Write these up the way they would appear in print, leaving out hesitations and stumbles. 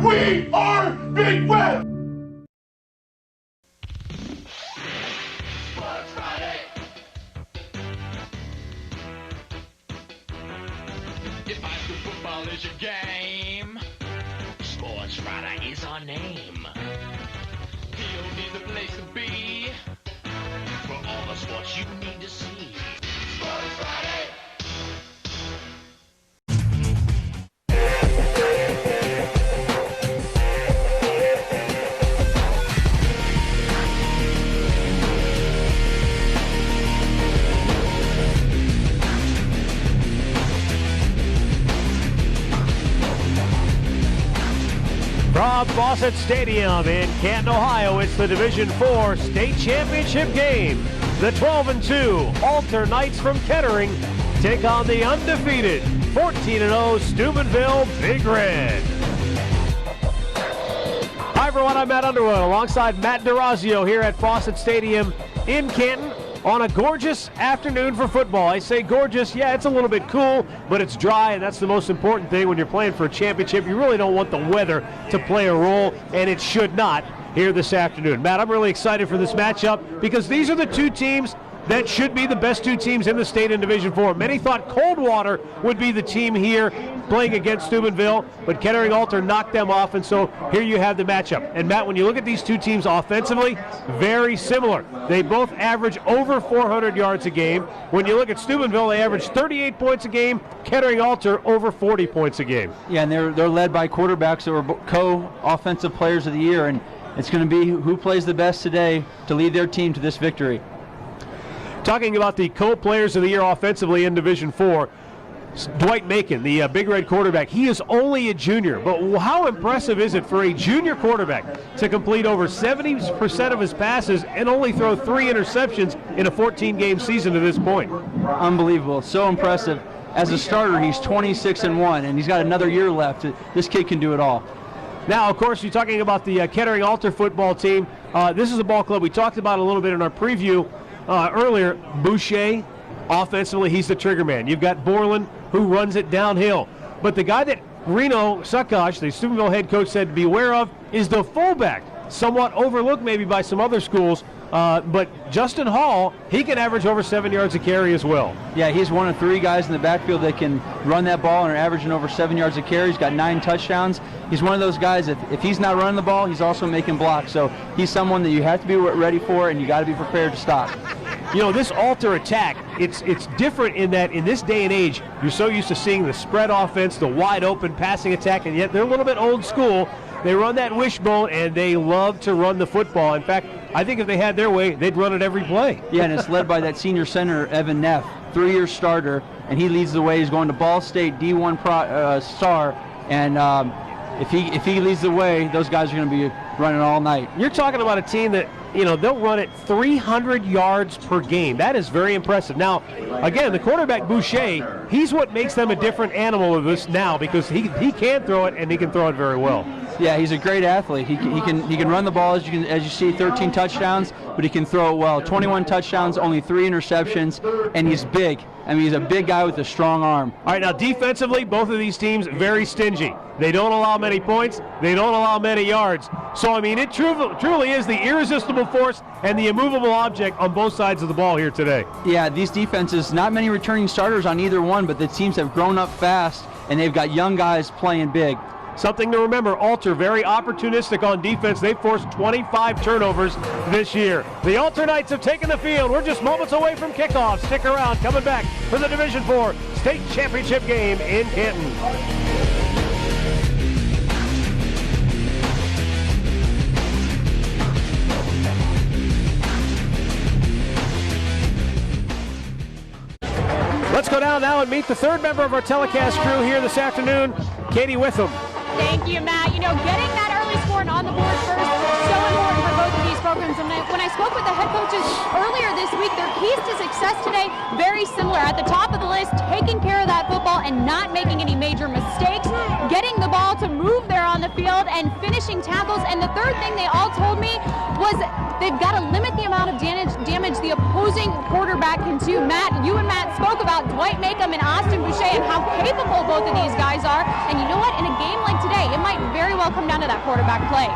We are Big Web! Sports Friday! If high school football is your game, Sports Friday is our name. Field is the place to be for all the sports you need to see. Sports Friday! From Fawcett Stadium in Canton, Ohio, it's the Division IV state championship game. The 12-2 Alter Knights from Kettering take on the undefeated 14-0 Steubenville Big Red. Hi everyone, I'm Matt Underwood alongside Matt DeRazio here at Fawcett Stadium in Canton on a gorgeous afternoon for football. I say gorgeous, yeah, it's a little bit cool, but it's dry, and that's the most important thing when you're playing for a championship. You really don't want the weather to play a role, and it should not here this afternoon. Matt, I'm really excited for this matchup because these are the two teams that should be the best two teams in the state in Division IV. Many thought Coldwater would be the team here playing against Steubenville, but Kettering Alter knocked them off, and so here you have the matchup. And Matt, when you look at these two teams offensively, very similar. They both average over 400 yards a game. When you look at Steubenville, they average 38 points a game. Kettering Alter over 40 points a game. Yeah, and they're led by quarterbacks that were co-offensive players of the year, and it's going to be who plays the best today to lead their team to this victory. Talking about the co-players of the year offensively in Division IV, Dwight Macon, the Big Red quarterback, he is only a junior, but how impressive is it for a junior quarterback to complete over 70% of his passes and only throw 3 interceptions in a 14-game season to this point? Unbelievable, so impressive. As a starter, he's 26-1, and he's got another year left. This kid can do it all. Now, of course, you're talking about the Kettering Alter football team. This is a ball club we talked about a little bit in our preview earlier. Boucher, offensively, he's the trigger man. You've got Borland, who runs it downhill. But the guy that Reno Suckosh, the Steubenville head coach, said beware of is the fullback. Somewhat overlooked maybe by some other schools. But Justin Hall, he can average over 7 yards a carry as well. Yeah, he's one of 3 guys in the backfield that can run that ball and are averaging over 7 yards a carry. He's got 9 touchdowns. He's one of those guys, if he's not running the ball, he's also making blocks. So he's someone that you have to be ready for, and you got to be prepared to stop. You know, this Alter attack, it's different in that in this day and age, you're so used to seeing the spread offense, the wide open passing attack, and yet they're a little bit old school. They run that wishbone, and they love to run the football. In fact, I think if they had their way, they'd run it every play. Yeah, and it's led by that senior center, Evan Neff, 3-year starter, and he leads the way. He's going to Ball State D1 star, and if he leads the way, those guys are going to be running all night. You're talking about a team that, you know, they'll run it 300 yards per game. That is very impressive. Now, again, the quarterback Boucher, he's what makes them a different animal of this now because he can throw it, and he can throw it very well. Yeah, he's a great athlete. He can run the ball, as you see, 13 touchdowns, but he can throw it well. 21 touchdowns, only 3 interceptions, and he's big. I mean, he's a big guy with a strong arm. All right, now defensively, both of these teams very stingy. They don't allow many points. They don't allow many yards. So, I mean, it truly is the irresistible force and the immovable object on both sides of the ball here today. Yeah, these defenses, not many returning starters on either one, but the teams have grown up fast, and they've got young guys playing big. Something to remember, Alter very opportunistic on defense. They forced 25 turnovers this year. The Alter Knights have taken the field. We're just moments away from kickoff. Stick around, coming back for the Division IV state championship game in Canton. Let's go down now and meet the third member of our telecast crew here this afternoon, Katie Witham. Thank you, Matt. You know, getting that early score and on the board first, so important for both of these programs. And when I spoke with the head coaches earlier this week, their keys to success today, very similar. At the top of the list, taking care of that football and not making any major mistakes, getting the ball to move there on the field, and finishing tackles. And the third thing they all told me was they've got to limit the amount of damage the opposing quarterback can do. Matt, you and Matt spoke about Dwight Macon and Austin Boucher and how capable both of these guys are. And you know what? In a game like today, it might very well well come down to that quarterback play.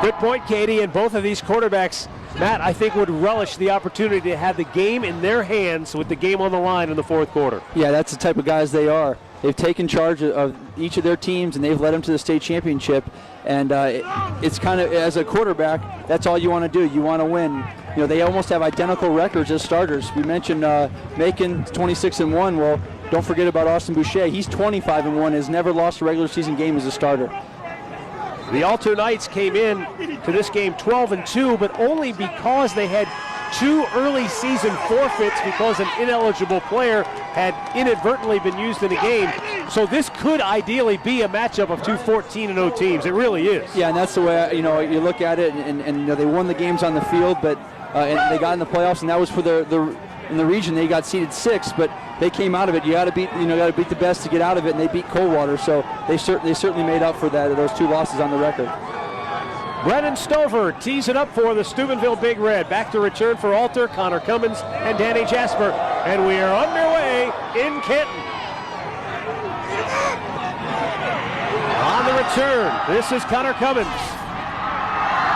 Good point, Katie. And both of these quarterbacks, Matt, I think would relish the opportunity to have the game in their hands with the game on the line in the fourth quarter. Yeah, that's the type of guys they are. They've taken charge of each of their teams, and they've led them to the state championship. And it's kind of, as a quarterback, that's all you want to do. You want to win. You know, they almost have identical records as starters. We mentioned Macon 26-1. Well, don't forget about Austin Boucher. He's 25-1. Has never lost a regular season game as a starter. The Alto Knights came in to this game 12-2, but only because they had 2 early season forfeits because an ineligible player had inadvertently been used in a game. So this could ideally be a matchup of 2 14-0 teams. It really is. Yeah, and that's the way you look at it. And you know, they won the games on the field, but and they got in the playoffs, and that was for in the region. They got seeded 6th, but they came out of it. You got to beat the best to get out of it, and they beat Coldwater. So they certainly made up for those 2 losses on the record. Brennan Stover tees it up for the Steubenville Big Red. Back to return for Alter, Connor Cummins, and Danny Jasper. And we are underway in Canton. On the return, this is Connor Cummins.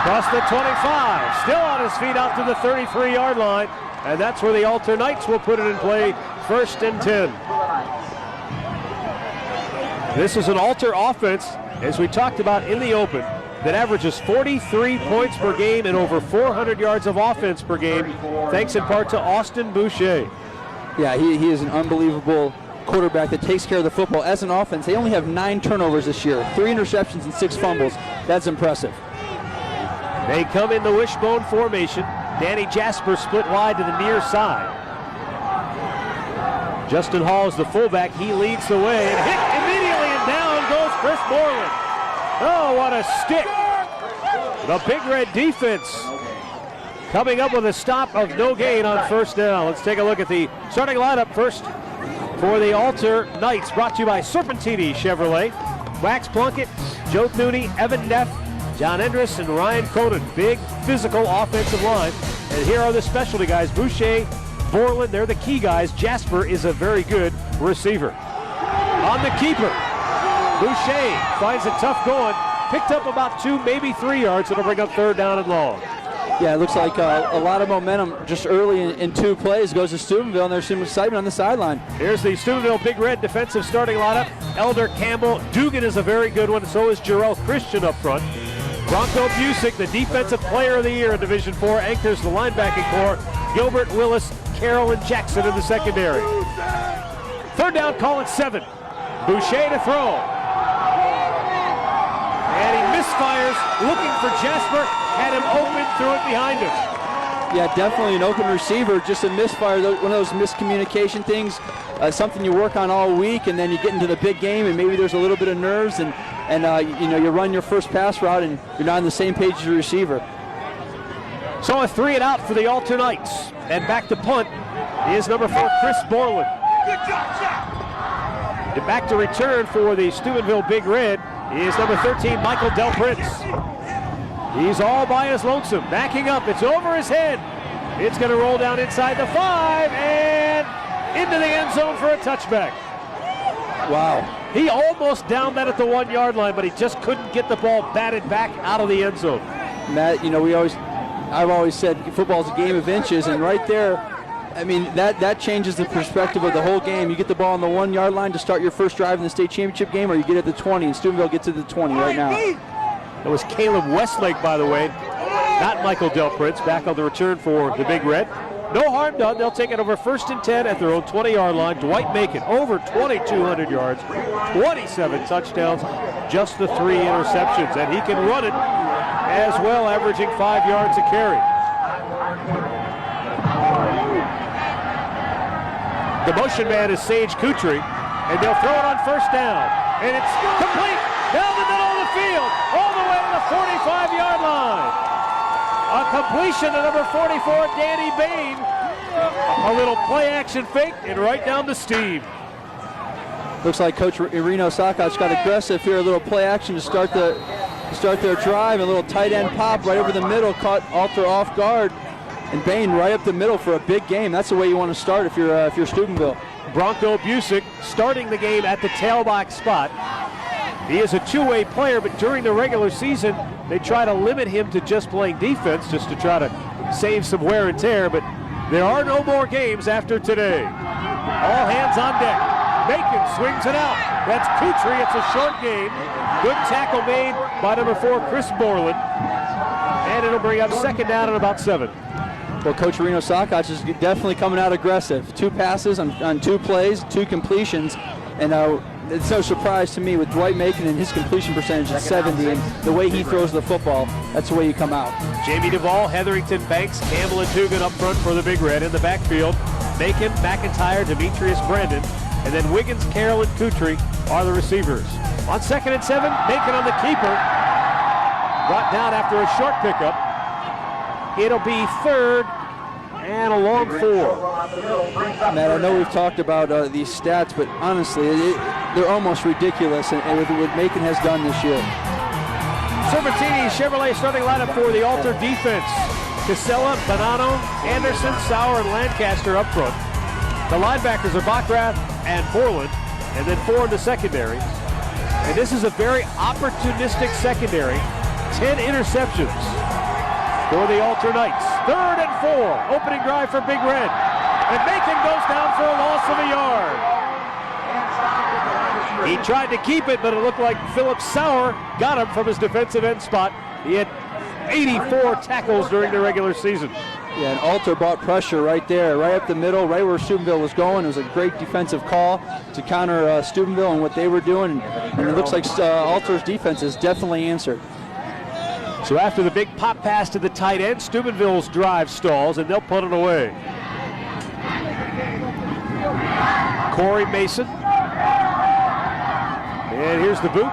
Across the 25, still on his feet out to the 33-yard line. And that's where the Alter Knights will put it in play, 1st and 10. This is an Alter offense, as we talked about in the open, that averages 43 points per game and over 400 yards of offense per game, thanks in part to Austin Boucher. Yeah, he is an unbelievable quarterback that takes care of the football. As an offense, they only have 9 turnovers this year, 3 interceptions and 6 fumbles. That's impressive. They come in the wishbone formation. Danny Jasper split wide to the near side. Justin Hall is the fullback. He leads the way and hit immediately, and down goes Chris Borland. Oh, what a stick. The Big Red defense coming up with a stop of no gain on 1st down. Let's take a look at the starting lineup first for the Alter Knights, brought to you by Serpentini Chevrolet. Wax Plunkett, Joe Thuney, Evan Neff, John Endress, and Ryan Coden. Big physical offensive line. And here are the specialty guys. Boucher, Borland, they're the key guys. Jasper is a very good receiver. On the keeper, Boucher finds it tough going. Picked up about 2, maybe 3 yards. It'll bring up 3rd down and long. Yeah, it looks like a lot of momentum just early in 2 plays goes to Steubenville, and there's some excitement on the sideline. Here's the Steubenville Big Red defensive starting lineup. Elder Campbell, Dugan is a very good one, so is Jarrell Christian up front. Bronco Busick, the defensive player of the year in Division 4, anchors the linebacking core. Gilbert, Willis, Carroll, and Jackson in the secondary. 3rd down, call it 7. Boucher to throw. And he misfires, looking for Jasper, had him open, threw it behind him. Yeah, definitely an open receiver, just a misfire, one of those miscommunication things, something you work on all week, and then you get into the big game, and maybe there's a little bit of nerves, and you run your first pass route, and you're not on the same page as your receiver. So a 3 and out for the Alter Knights, and back to punt is number 4, Chris Borland. And back to return for the Steubenville Big Red is number 13, Michael Del Prince. He's all by his lonesome, backing up. It's over his head. It's going to roll down inside the 5 and into the end zone for a touchback. Wow. He almost downed that at the 1-yard line, but he just couldn't get the ball batted back out of the end zone. Matt, I've always said football's a game of inches, and right there, I mean, that changes the perspective of the whole game. You get the ball on the 1-yard line to start your first drive in the state championship game, or you get at the 20, and Steubenville gets to the 20 right now. That was Caleb Westlake, by the way, not Michael Del Prince, back on the return for the Big Red. No harm done. They'll take it over 1st and 10 at their own 20-yard line. Dwight Macon, over 2,200 yards, 27 touchdowns, just the 3 interceptions. And he can run it as well, averaging 5 yards a carry. The motion man is Sage Kutry, and they'll throw it on 1st down. And it's complete down the middle of the field, all the way to the 45-yard line. A completion to number 44, Danny Bain. A little play-action fake and right down to Steve. Looks like Coach Reno Sokoch got aggressive here. A little play-action to start their drive. A little tight end pop right over the middle, caught Alter off guard. And Bain right up the middle for a big game. That's the way you want to start if you're Steubenville. Bronco Busick starting the game at the tailback spot. He is a two-way player, but during the regular season, they try to limit him to just playing defense, just to try to save some wear and tear, but there are no more games after today. All hands on deck. Macon swings it out. That's Kettering. It's a short game. Good tackle made by number 4, Chris Borland. And it'll bring up second down and about 7. Well, Coach Reno Sokoch is definitely coming out aggressive. 2 passes on 2 plays, 2 completions, and it's no surprise to me with Dwight Macon and his completion percentage at 70 and the way he throws the football, that's the way you come out. Jamie Duvall, Hetherington, Banks, Campbell, and Dugan up front for the Big Red. In the backfield, Macon, McIntyre, Demetrius, Brandon, and then Wiggins, Carroll, and Kutry are the receivers. On 2nd and 7, Macon on the keeper. Brought down after a short pickup. It'll be 3rd and a long 4. Matt, I know we've talked about these stats, but honestly, they're almost ridiculous and with what Macon has done this year. Serpentini Chevrolet starting lineup for the Alter defense. Casella, Bonanno, Anderson, Sauer, and Lancaster up front. The linebackers are Backrath and Borland, and then 4 in the secondary. And this is a very opportunistic secondary. 10 interceptions for the Alter Knights. 3rd and 4, opening drive for Big Red. And Macon goes down for a loss of a yard. He tried to keep it, but it looked like Philip Sauer got him from his defensive end spot. He had 84 tackles during the regular season. Yeah, and Alter brought pressure right there, right up the middle, right where Steubenville was going. It was a great defensive call to counter Steubenville and what they were doing. And it looks like Alter's defense has definitely answered. So after the big pop pass to the tight end, Steubenville's drive stalls, and they'll punt it away. Corey Mason. And here's the boot.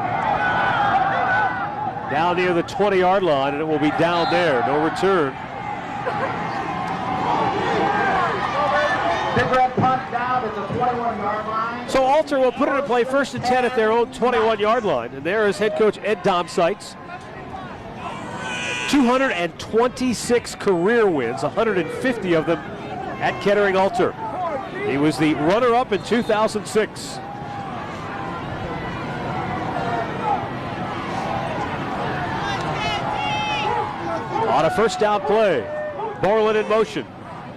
Down near the 20-yard line, and it will be down there. No return. Big Red punt down at the 21-yard line. So Alter will put it in play 1st and 10 at their own 21-yard line. And there is head coach Ed Domsites. 226 career wins, 150 of them at Kettering Alter. He was the runner-up in 2006. On a 1st down play, Borland in motion.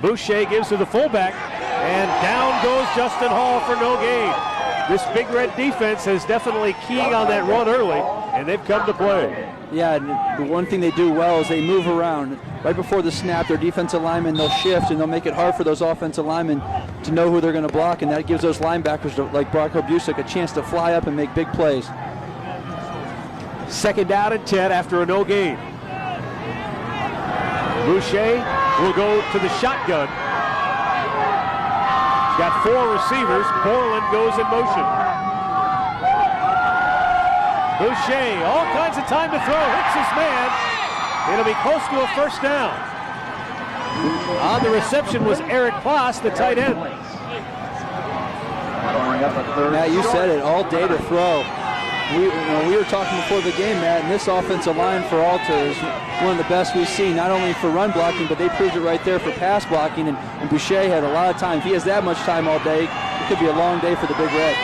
Boucher gives to the fullback, and down goes Justin Hall for no gain. This Big Red defense is definitely keying on that run early, and they've come to play. Yeah, the one thing they do well is they move around. Right before the snap, their defensive linemen, they'll shift, and they'll make it hard for those offensive linemen to know who they're going to block, and that gives those linebackers like Brock Busick a chance to fly up and make big plays. 2nd down and 10 after a no gain. Boucher will go to the shotgun. He's got 4 receivers. Borland goes in motion. Boucher, all kinds of time to throw, hits his man. It'll be close to a 1st down. On the reception was Eric Kloss, the tight end. Matt, you said it, all day to throw. We were talking before the game, Matt, and this offensive line for Alter is one of the best we've seen, not only for run blocking, but they proved it right there for pass blocking, and Boucher had a lot of time. If he has that much time all day, it could be a long day for the Big Red.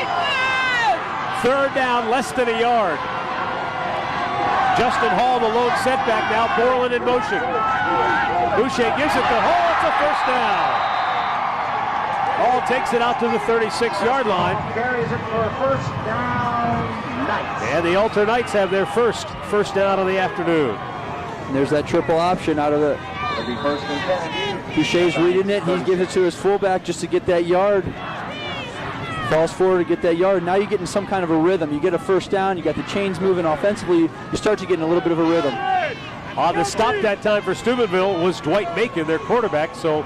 3rd down, less than a yard. Justin Hall, the lone setback now. Borland in motion. Boucher gives it to Hall. It's a 1st down. Hall takes it out to the 36-yard line. Carries it for a 1st down. Knights. And the Alter Knights have their first down of the afternoon. And there's that triple option out of the. It'll be 1st and 10. Boucher's reading it. He gives it to his fullback just to get that yard. Falls forward to get that yard. Now you're getting some kind of a rhythm. You get a 1st down. You got the chains moving offensively. You start to get in a little bit of a rhythm. On the stop that time for Steubenville was Dwight Macon, their quarterback. So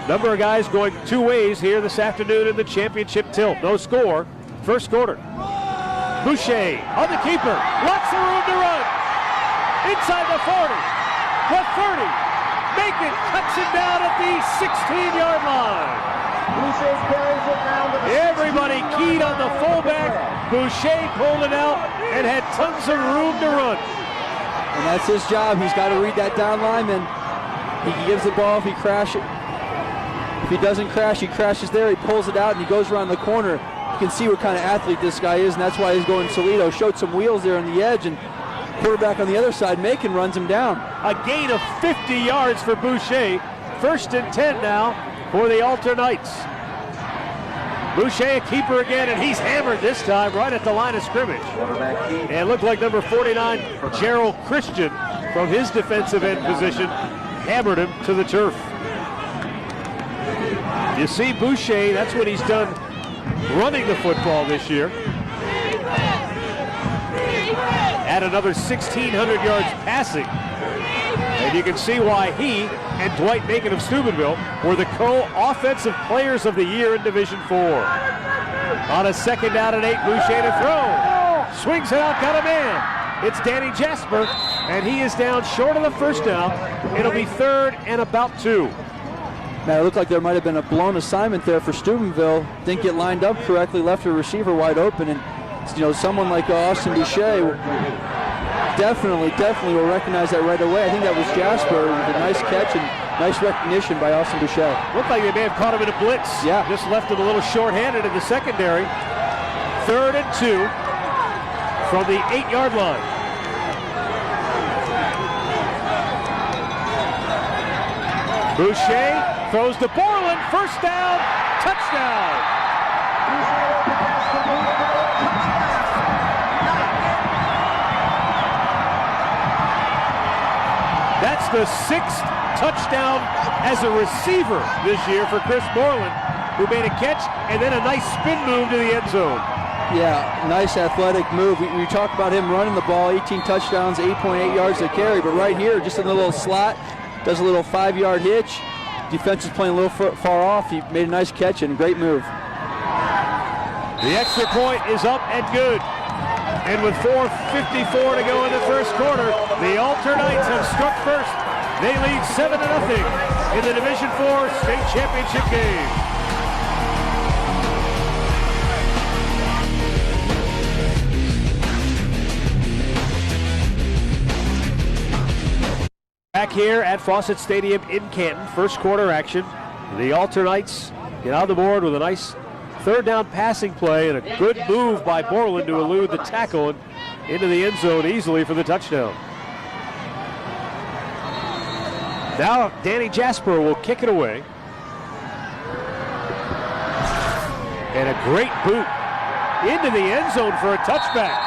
number of guys going 2 ways here this afternoon in the championship tilt. No score. 1st quarter. Boucher on the keeper. Lots of room to run. Inside the 40. The 30. Macon cuts it down at the 16-yard line. Boucher carries it down to the Everybody keyed on the fullback. Boucher pulled it out and had tons of room to run. And that's his job. He's got to read that down lineman. He gives the ball. If he crashes, if he doesn't crash, he crashes there. He pulls it out and he goes around the corner. You can see what kind of athlete this guy is, and that's why he's going Toledo. Showed some wheels there on the edge, and quarterback on the other side, Macon, runs him down. A gain of 50 yards for Boucher. 1st and 10 now for the Alter Knights. Boucher a keeper again, and he's hammered this time right at the line of scrimmage. And it looked like number 49, Gerald Christian, from his defensive end position, hammered him to the turf. You see Boucher, that's what he's done running the football this year. Add another 1,600 yards passing. And you can see why he and Dwight Macon of Steubenville were the co-offensive players of the year in Division 4. On a 2nd down and 8, Boucher to throw. Swings it out, got a man. It's Danny Jasper, and he is down short of the 1st down. It'll be 3rd and about 2. Now, it looked like there might have been a blown assignment there for Steubenville. Didn't get lined up correctly, left a receiver wide open, and someone like Austin Boucher definitely will recognize that right away. I think that was Jasper with a nice catch and nice recognition by Austin Boucher. Looked like they may have caught him in a blitz. Yeah. Just left him a little short-handed in the secondary. 3rd and 2 from the 8-yard line. Boucher throws to Borland. 1st down, touchdown. That's the 6th touchdown as a receiver this year for Chris Borland, who made a catch and then a nice spin move to the end zone. Yeah, nice athletic move. We talked about him running the ball, 18 touchdowns, 8.8 yards to carry, but right here, just in the little slot, does a little 5-yard hitch. Defense is playing a little far off. He made a nice catch and a great move. The extra point is up and good. And with 4:54 to go in the 1st quarter, the Alter Knights have struck first. They lead 7-0 in the Division 4 state championship game. Back here at Fawcett Stadium in Canton, 1st quarter action. The Alter Knights get on the board with a nice 3rd down passing play and a good move by Borland to elude the tackle and into the end zone easily for the touchdown. Now Danny Jasper will kick it away. And a great boot into the end zone for a touchback.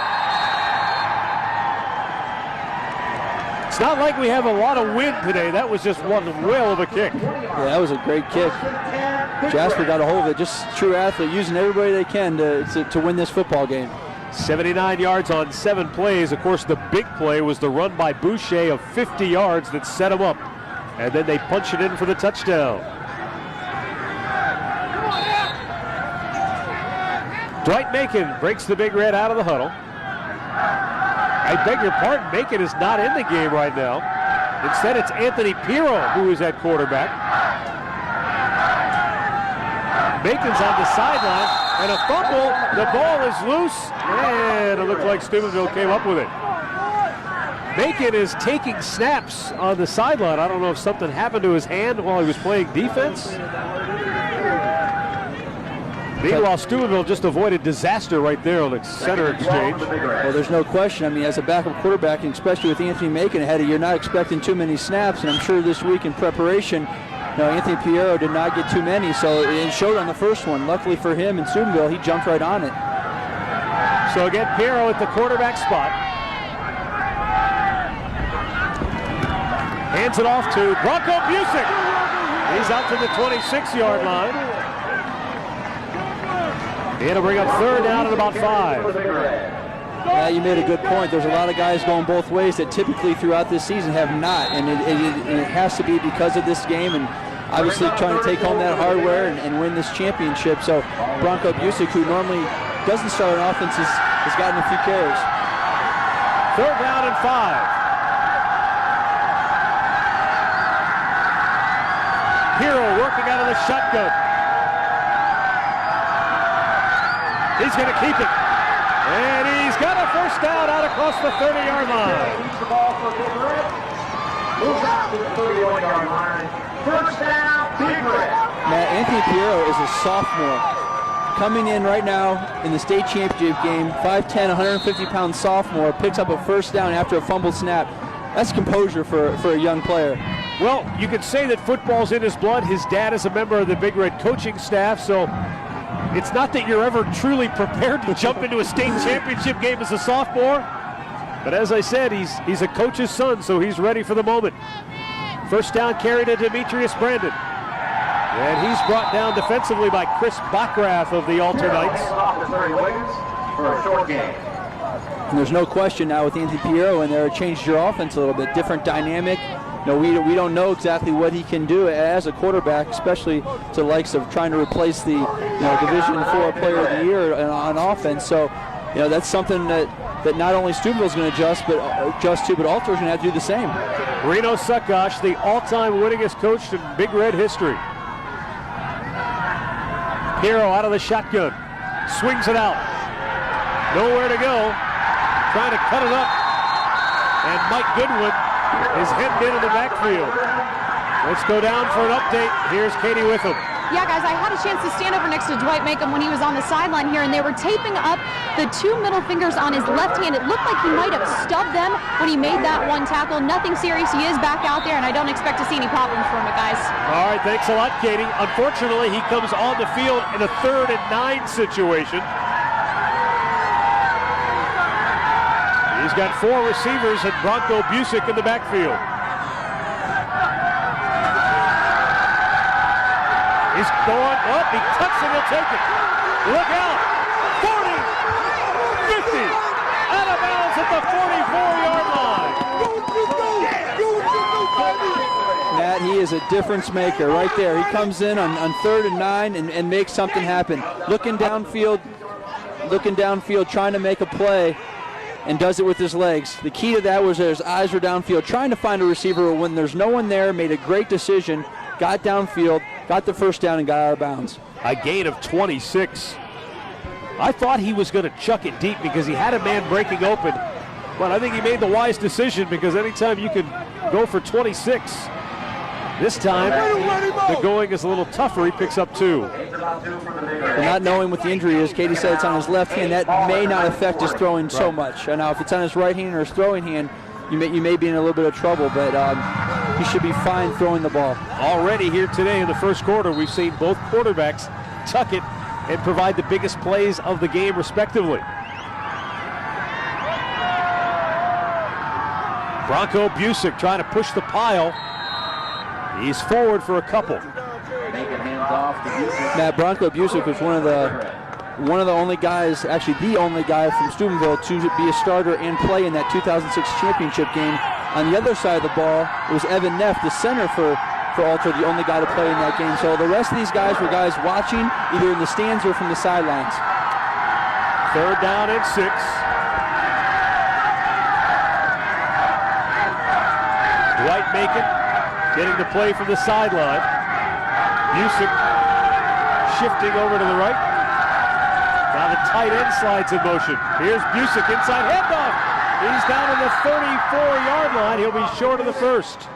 It's not like we have a lot of wind today. That was just one whale of a kick. Yeah, that was a great kick. Jasper got a hold of it. Just true athlete, using everybody they can to win this football game. 79 yards on 7 plays. Of course, the big play was the run by Boucher of 50 yards that set him up. And then they punch it in for the touchdown. Dwight Macon breaks the Big Red out of the huddle. I beg your pardon, Macon is not in the game right now. Instead, it's Anthony Pirro who is at quarterback. Bacon's on the sideline, and a fumble. The ball is loose, and it looked like Steubenville came up with it. Bacon is taking snaps on the sideline. I don't know if something happened to his hand while he was playing defense. Meanwhile, Steubenville just avoided disaster right there on the center exchange. Well, there's no question. I mean, as a backup quarterback, and especially with Anthony Macon ahead of you, you're not expecting too many snaps, and I'm sure this week in preparation, Anthony Piero did not get too many, so it showed on the first one. Luckily for him in Steubenville, he jumped right on it. So again, Piero at the quarterback spot. Hands it off to Bronco Busick. He's out to the 26-yard line. It'll bring up 3rd down at about 5. Yeah, you made a good point. There's a lot of guys going both ways that typically throughout this season have not, and it has to be because of this game and obviously trying to take home that hardware and win this championship. So Bronco Busick, who normally doesn't start an offense, has gotten a few carries. 3rd down and 5. Hero working out of the shotgun. He's going to keep it. And he's got a 1st down out across the 30-yard line. Keeps the ball for Big Red. Moves out to the 31-yard line. 1st down, Big Red. Matt, Anthony Piero is a sophomore. coming in right now in the state championship game, 5'10", 150-pound sophomore, picks up a first down after a fumbled snap. That's composure for a young player. Well, you could say that football's in his blood. His dad is a member of the Big Red coaching staff, so it's not that you're ever truly prepared to jump into a state championship game as a sophomore. But as I said, he's a coach's son, so he's ready for the moment. First down carry to Demetrius Brandon. And he's brought down defensively by Chris Backrath of the Alter Knights. For a short game. And there's no question now with Anthony Piero in there, it changed your offense a little bit. Different dynamic. We don't know exactly what he can do as a quarterback, especially to the likes of trying to replace the Division IV Player of the Year on offense. So that's something that not only Steubenville's going to adjust to, but Alter's going to have to do the same. Reno Suckosh, the all-time winningest coach in Big Red history. Piero out of the shotgun, swings it out. Nowhere to go. Trying to cut it up. And Mike Goodwin is hemmed in the backfield. Let's go down for an update. Here's Katie Witham. Yeah, guys, I had a chance to stand over next to Dwight Macomb when he was on the sideline here, and they were taping up the two middle fingers on his left hand. It looked like he might have stubbed them when he made that one tackle. Nothing serious. He is back out there, and I don't expect to see any problems from it, guys. All right, thanks a lot, Katie. Unfortunately, he comes on the field in a 3rd and 9 situation. He's got 4 receivers and Bronco Busick in the backfield. He's going up, he tucks it, he'll take it. Look out, 40, 50, out of bounds at the 44-yard line. Matt, he is a difference maker right there. He comes in on 3rd and 9 and makes something happen. Looking downfield, trying to make a play, and does it with his legs. The key to that was that his eyes were downfield, trying to find a receiver when there's no one there, made a great decision, got downfield, got the first down, and got out of bounds. A gain of 26. I thought he was going to chuck it deep because he had a man breaking open, but I think he made the wise decision because anytime you can go for 26, this time the going is a little tougher. He picks up 2. And not knowing what the injury is, Katie said it's on his left hand. That may not affect his throwing so much. Now, if it's on his right hand or his throwing hand, you may be in a little bit of trouble, but he should be fine throwing the ball. Already here today in the first quarter, we've seen both quarterbacks tuck it and provide the biggest plays of the game, respectively. Bronco Busick trying to push the pile. He's forward for a couple. Matt, Bronco Busick was one of the only guys, actually the only guy from Steubenville to be a starter and play in that 2006 championship game. On the other side of the ball, it was Evan Neff, the center for Alter, the only guy to play in that game. So the rest of these guys were guys watching either in the stands or from the sidelines. 3rd down and 6. Dwight Macon getting the play from the sideline. Busick shifting over to the right. Now the tight end slides in motion. Here's Busick inside handoff. He's down on the 34-yard line. He'll be short of the first.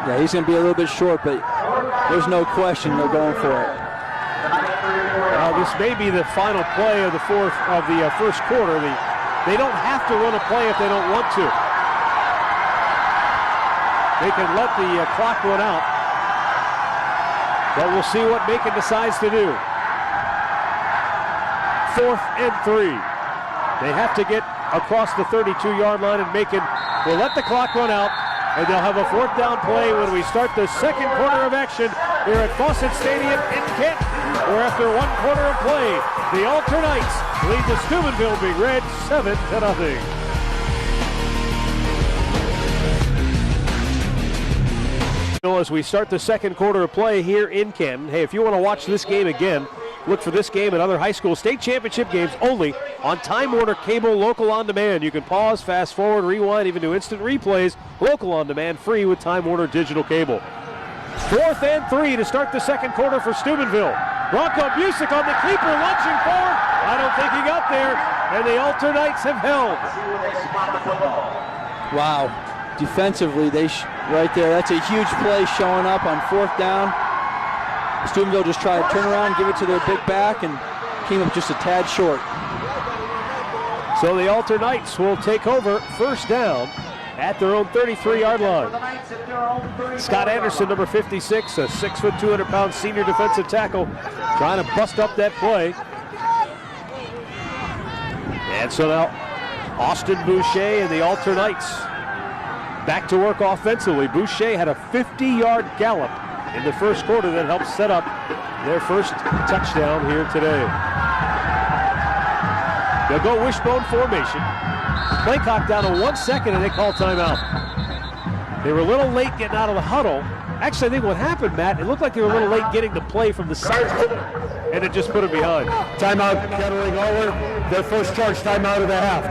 Yeah, he's going to be a little bit short, but there's no question they're going for it. This may be the final play of the first quarter. They don't have to run a play if they don't want to. They can let the clock run out. But we'll see what Macon decides to do. 4th and 3. They have to get across the 32-yard line, and Macon will let the clock run out, and they'll have a 4th down play when we start the second quarter of action here at Fawcett Stadium in Canton, where after 1 quarter of play, the Alter Knights lead the Steubenville Big Red 7-0. As we start the second quarter of play here in Canton. Hey, if you want to watch this game again, look for this game and other high school state championship games only on Time Warner Cable Local On Demand. You can pause, fast forward, rewind, even do instant replays. Local On Demand, free with Time Warner Digital Cable. 4th and 3 to start the second quarter for Steubenville. Bronco Busick on the keeper, launching forward. I don't think he got there, and the Alter Knights have held. Wow. Defensively, right there, that's a huge play showing up on 4th down. Steubenville just tried to turn around, give it to their big back, and came up just a tad short. So the Alter Knights will take over first down at their own 33-yard line. Scott Anderson, number 56, a 6 foot, 200-pound senior defensive tackle, trying to bust up that play. And so now Austin Boucher and the Alter Knights back to work offensively. Boucher had a 50-yard gallop in the first quarter that helped set up their first touchdown here today. They'll go wishbone formation. Play clock down to 1 second and they call timeout. They were a little late getting out of the huddle. Actually, I think what happened, Matt, it looked like they were a little late getting the play from the side, and it just put them behind. Timeout, Kettering over. Their first charge timeout of the half.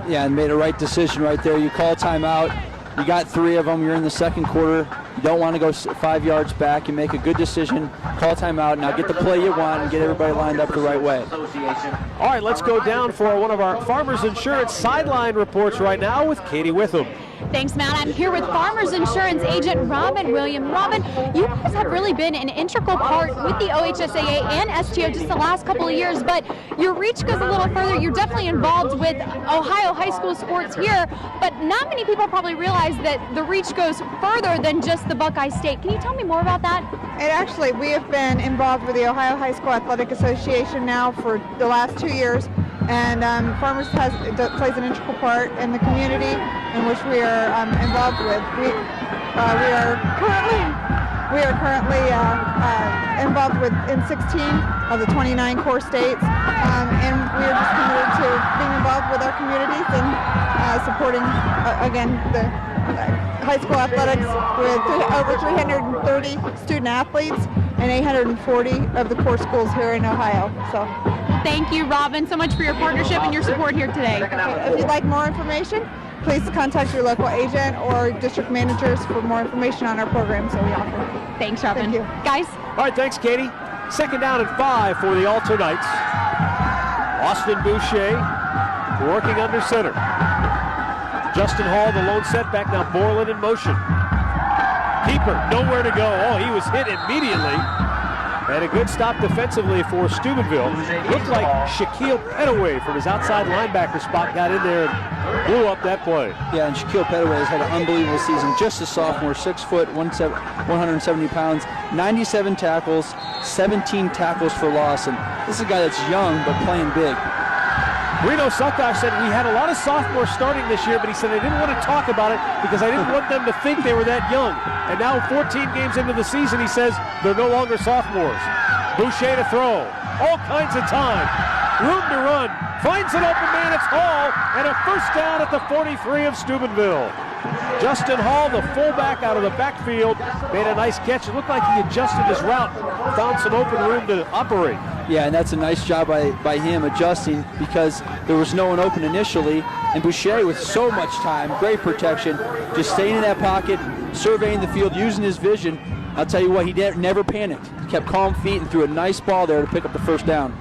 Yeah, and made a right decision right there. You call timeout. You got 3 of them. You're in the second quarter. You don't want to go 5 yards back. You make a good decision. Call timeout. Now get the play you want and get everybody lined up the right way. All right, let's go down for one of our Farmers Insurance sideline reports right now with Katie Witham. Thanks, Matt. I'm here with Farmers Insurance agent Robin William. Robin, you guys have really been an integral part with the OHSAA and STO just the last couple of years, but your reach goes a little further. You're definitely involved with Ohio high school sports here, but not many people probably realize that the reach goes further than just the Buckeye State. Can you tell me more about that? And actually, we have been involved with the Ohio High School Athletic Association now for the last 2 years, and Farmers plays an integral part in the community in which we are involved with. We are currently involved with in 16 of the 29 core states, and we are just committed to being involved with our communities and supporting again the high school athletics with over 330 student athletes and 840 of the core schools here in Ohio. So, thank you, Robin, so much for your partnership and your support here today. If you'd like more information, please contact your local agent or district managers for more information on our programs that we offer. Thanks, Robin. Thank you. Guys? All right, thanks, Katie. Second down and 5 for the Alter Knights. Austin Boucher working under center. Justin Hall, the lone setback, now Borland in motion. Keeper, nowhere to go. Oh, he was hit immediately. And a good stop defensively for Steubenville. Looked like Shaquille Petaway from his outside linebacker spot got in there and blew up that play. Yeah, and Shaquille Petaway has had an unbelievable season. Just a sophomore, 6 foot, 170 pounds, 97 tackles, 17 tackles for loss. And this is a guy that's young but playing big. Reno Suckoff said, we had a lot of sophomores starting this year, but he said, I didn't want to talk about it because I didn't want them to think they were that young. And now 14 games into the season, he says, they're no longer sophomores. Boucher to throw. All kinds of time. Room to run. Finds an open man, it's Hall, and a first down at the 43 of Steubenville. Justin Hall, the fullback out of the backfield, made a nice catch. It looked like he adjusted his route, found some open room to operate. Yeah, and that's a nice job by him adjusting because there was no one open initially. And Boucher, with so much time, great protection, just staying in that pocket, surveying the field, using his vision. I'll tell you what, he never panicked. He kept calm feet and threw a nice ball there to pick up the first down.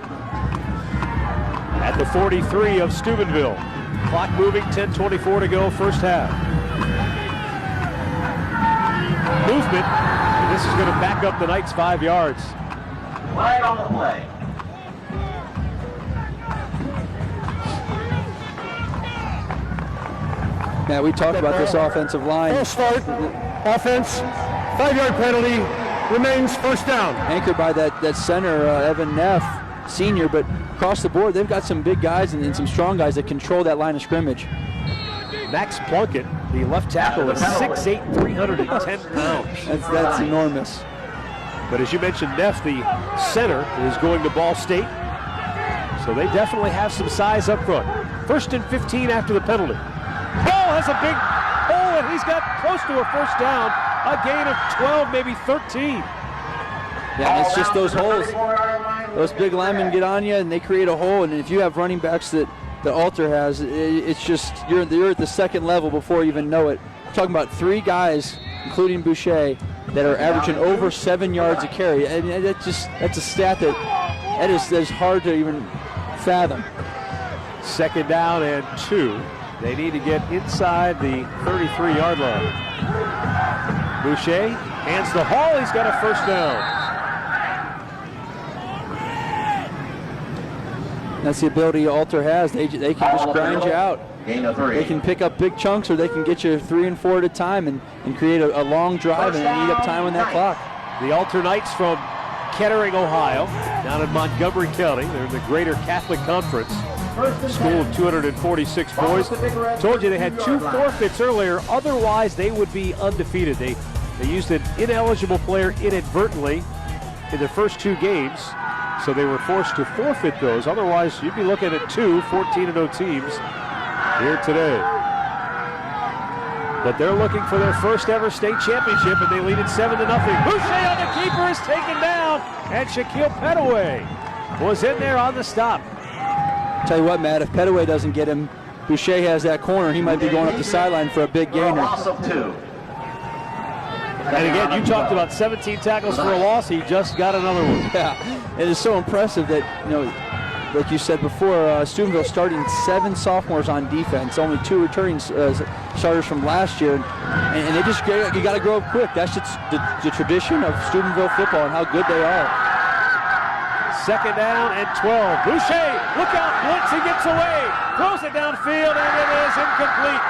At the 43 of Steubenville. Clock moving, 10:24 to go, first half. Movement. And this is going to back up the Knights 5 yards. Right on the play. Now, we talked about this offensive line. Full start, offense, 5-yard penalty, remains first down. Anchored by that center, Evan Neff, senior, but across the board, they've got some big guys and some strong guys that control that line of scrimmage. Max Plunkett, the left tackle, is 6'8", 310 pounds. That's enormous. But as you mentioned, Neff, the center, is going to Ball State. So they definitely have some size up front. First and 15 after the penalty. Ball has a big hole, and he's got close to a first down. A gain of 12, maybe 13. Yeah, it's just those holes. Those big linemen get on you, and they create a hole. And if you have running backs that the Alter has, it's just you're at the second level before you even know it. We're talking about 3 guys, including Boucher, that are averaging over 7 yards a carry. I mean, that's a stat that is hard to even fathom. Second down and 2. They need to get inside the 33-yard line. Boucher hands the Hall. He's got a first down. That's the ability Alter has. They can just grind you out. Gain of 3. They can pick up big chunks, or they can get you 3 and 4 at a time and create a long drive and eat up time on that clock. The Alter Knights from Kettering, Ohio, down in Montgomery County. They're in the Greater Catholic Conference. School of 246 boys. Told you they had 2 forfeits earlier. Otherwise, they would be undefeated. They used an ineligible player inadvertently in their first 2 games, so they were forced to forfeit those. Otherwise, you'd be looking at 2 14-0 teams here today. But they're looking for their first ever state championship, and they lead it 7-0. Boucher on the keeper is taken down, and Shaquille Petaway was in there on the stop. Tell you what, Matt, if Petaway doesn't get him, Boucher has that corner. He might be going up the sideline for a big gainer. Loss of 2. And again, you talked about 17 tackles for a loss. He just got another one. Yeah, it is so impressive that, like you said before, Steubenville starting 7 sophomores on defense, only 2 returning starters from last year, and they just, you got to grow up quick. That's just the tradition of Steubenville football and how good they are. 2nd down and 12. Boucher, look out, blitz, he gets away, throws it downfield, and it is incomplete.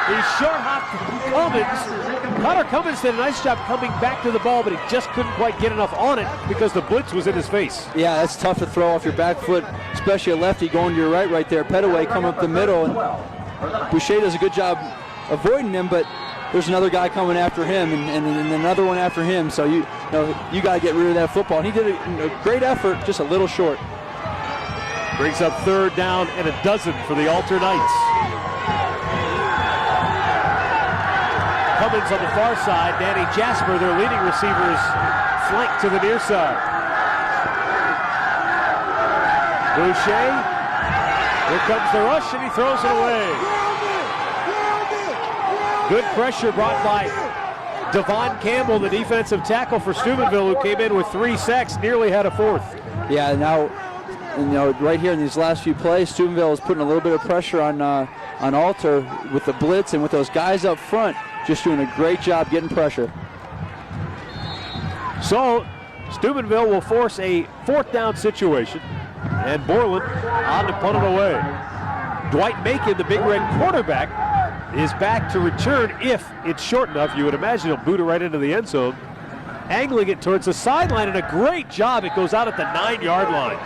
He short-hopped Cummins. Connor Cummins did a nice job coming back to the ball, but he just couldn't quite get enough on it because the blitz was in his face. Yeah, that's tough to throw off your back foot, especially a lefty going to your right there. Petaway coming up the middle, and Boucher does a good job avoiding him, but there's another guy coming after him and another one after him, so you got to get rid of that football. And he did a great effort, just a little short. Brings up 3rd down and 12 for the Alter Knights. Cummins on the far side. Danny Jasper, their leading receiver, is flanked to the near side. Boucher, here comes the rush, and he throws it away. Good pressure brought by Devon Campbell, the defensive tackle for Steubenville, who came in with 3 sacks, nearly had a 4th. Yeah, now, right here in these last few plays, Steubenville is putting a little bit of pressure on Alter with the blitz and with those guys up front, just doing a great job getting pressure. So Steubenville will force a 4th down situation, and Borland on to punt it away. Dwight Macon, the Big Red quarterback, is back to return if it's short enough. You would imagine he'll boot it right into the end zone, angling it towards the sideline, and a great job. It goes out at the 9-yard line.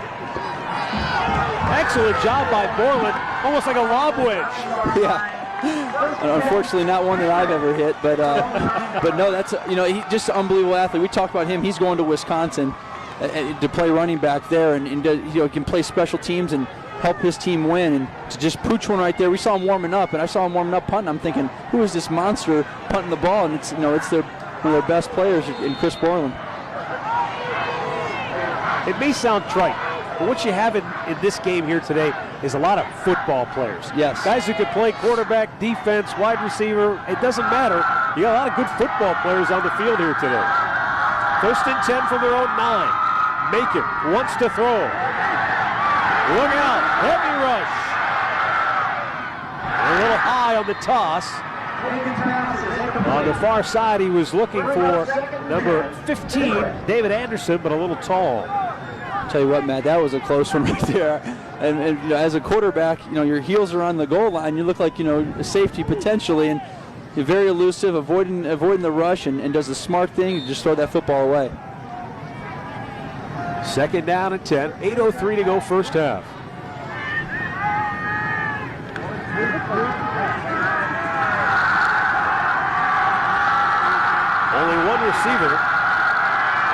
Excellent job by Borland, almost like a lob wedge. Yeah. Unfortunately, not one that I've ever hit, but no, that's he's just an unbelievable athlete. We talked about him. He's going to Wisconsin to play running back there, and can play special teams and help his team win. And to just pooch one right there, we saw him warming up, and I saw him warming up punting. I'm thinking, who is this monster punting the ball? And it's one of their best players in Chris Borland. It may sound trite, but what you have in this game here today is a lot of football players. Yes. Guys who can play quarterback, defense, wide receiver. It doesn't matter. You got a lot of good football players on the field here today. 1st and 10 from their own 9. Macon wants to throw. Look out, heavy rush. A little high on the toss. On the far side, he was looking for number 15, David Anderson, but a little tall. Tell you what, Matt, that was a close one right there. And as a quarterback, your heels are on the goal line. You look like a safety potentially, and you're very elusive, avoiding the rush, and does the smart thing, just throw that football away. 2nd down and 10, 8:03 to go first half. Only one receiver.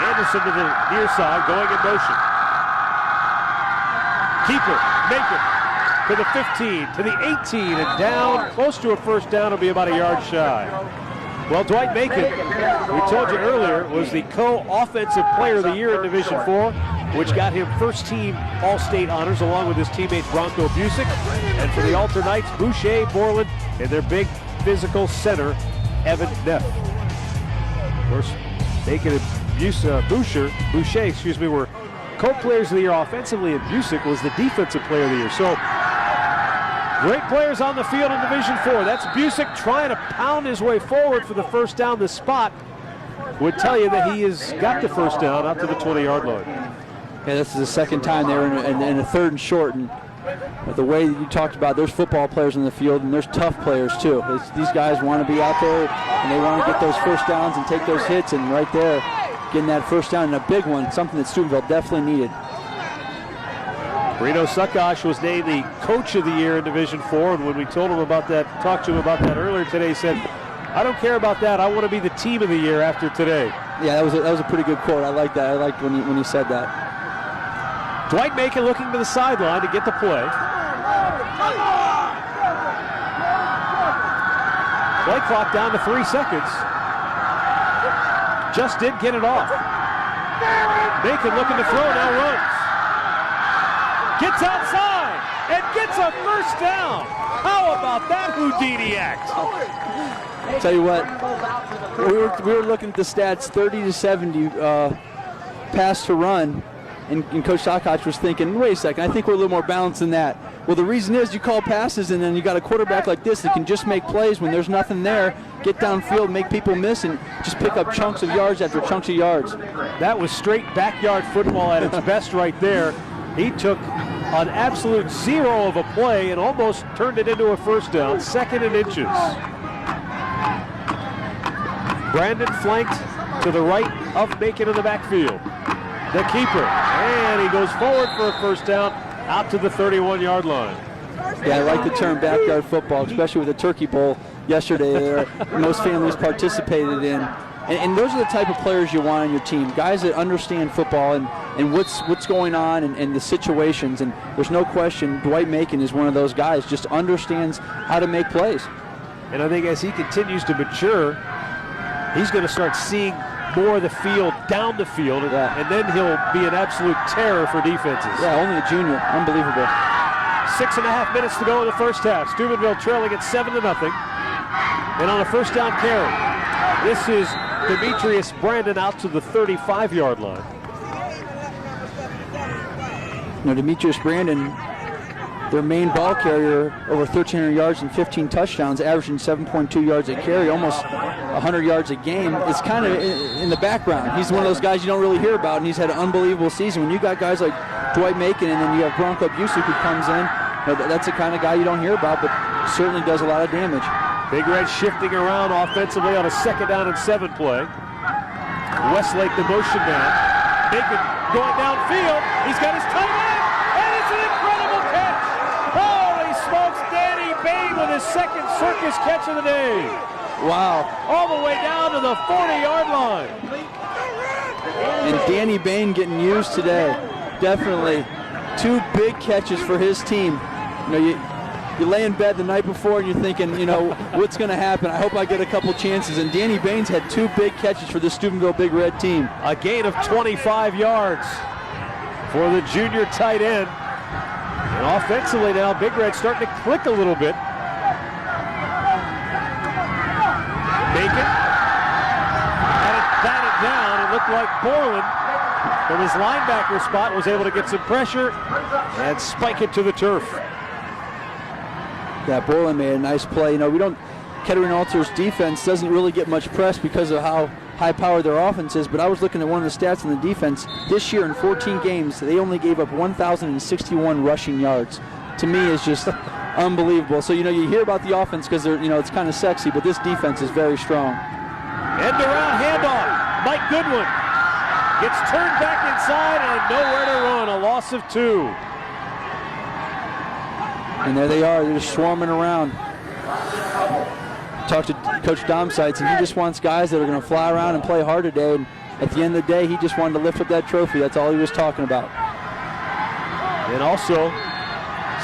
Anderson to the near side, going in motion. Keeper, Macon to the 15, to the 18, and down, close to a 1st down. Will be about a yard shy. Well, Dwight Macon, we told you earlier, was the co-offensive player of the year in Division IV, which got him 1st team All-State honors along with his teammate Bronco Busick. And for the Alter Knights, Boucher, Borland, and their big physical center, Evan Neff. Of course, Macon and Boucher, were co-players of the year offensively, and Busick was the defensive player of the year. So, great players on the field in Division IV. That's Busick trying to pound his way forward for the 1st down. The spot would tell you that he has got the 1st down out to the 20-yard line. Yeah, this is the second time they were in a 3rd and short. And the way that you talked about, there's football players in the field, and there's tough players too. These guys want to be out there, and they want to get those first downs and take those hits, and right there, getting that first down, and a big one, something that Steubenville definitely needed. Reno Suckosh was named the Coach of the Year in Division 4, and when we told him about that, talked to him about that earlier today, he said, I don't care about that. I want to be the Team of the Year after today. Yeah, that was a pretty good quote. I like that. I liked when he said that. Dwight Macon looking to the sideline to get the play. Play clock down to 3 seconds. Just did get it off. Macon looking to throw, now runs. Gets outside and gets a first down. How about that Houdini act? I'll tell you what, we were looking at the stats, 30-70 pass to run, and Coach Suckosh was thinking, wait a second, I think we're a little more balanced than that. Well, the reason is you call passes, and then you got a quarterback like this that can just make plays when there's nothing there, get downfield, make people miss, and just pick up chunks of yards after chunks of yards. That was straight backyard football at its best right there. He took an absolute zero of a play and almost turned it into a first down, 2nd and inches. Brandon flanked to the right of Macon in the backfield. The keeper, and he goes forward for a first down out to the 31-yard line. Yeah, I like the term backyard football, especially with the Turkey Bowl yesterday there. Most families participated in. And those are the type of players you want on your team, guys that understand football and what's going on and the situations. And there's no question Dwight Macon is one of those guys, just understands how to make plays. And I think as he continues to mature, he's going to start seeing more of the field, down the field, and then he'll be an absolute terror for defenses. Yeah, only a junior. Unbelievable. 6.5 minutes to go in the first half. Steubenville trailing at 7-0. And on a first down carry, this is Demetrius Brandon out to the 35-yard line. Now, Demetrius Brandon, their main ball carrier, over 1,300 yards and 15 touchdowns, averaging 7.2 yards a carry, almost 100 yards a game, is kind of in the background. He's one of those guys you don't really hear about, and he's had an unbelievable season. When you got guys like Dwight Macon and then you have Bronco Busick who comes in, that's the kind of guy you don't hear about, but certainly does a lot of damage. Big Red shifting around offensively on a 2nd down and 7 play. Westlake, the motion man. Macon going downfield. He's got his tight end, and it's an incredible catch. Holy smokes, Danny Bain with his 2nd circus catch of the day. Wow. All the way down to the 40-yard line. And Danny Bain getting used today. Definitely 2 big catches for his team. You lay in bed the night before and you're thinking, what's going to happen? I hope I get a couple chances. And Danny Bain's had 2 big catches for the Steubenville Big Red team. A gain of 25 yards for the junior tight end. And offensively now, Big Red starting to click a little bit. Macon had it batted down. It looked like Borland from his linebacker spot was able to get some pressure and spike it to the turf. Yeah, Borland made a nice play. Kettering Alter's defense doesn't really get much press because of how high-powered their offense is, but I was looking at one of the stats in the defense. This year in 14 games, they only gave up 1,061 rushing yards. To me, is just unbelievable. So, you hear about the offense because they're, it's kind of sexy, but this defense is very strong. End around handoff. Mike Goodwin gets turned back inside and nowhere to run. A loss of 2. And there they are. They're just swarming around. Talked to Coach Domsites, and he just wants guys that are going to fly around and play hard today. And at the end of the day, he just wanted to lift up that trophy. That's all he was talking about. And also,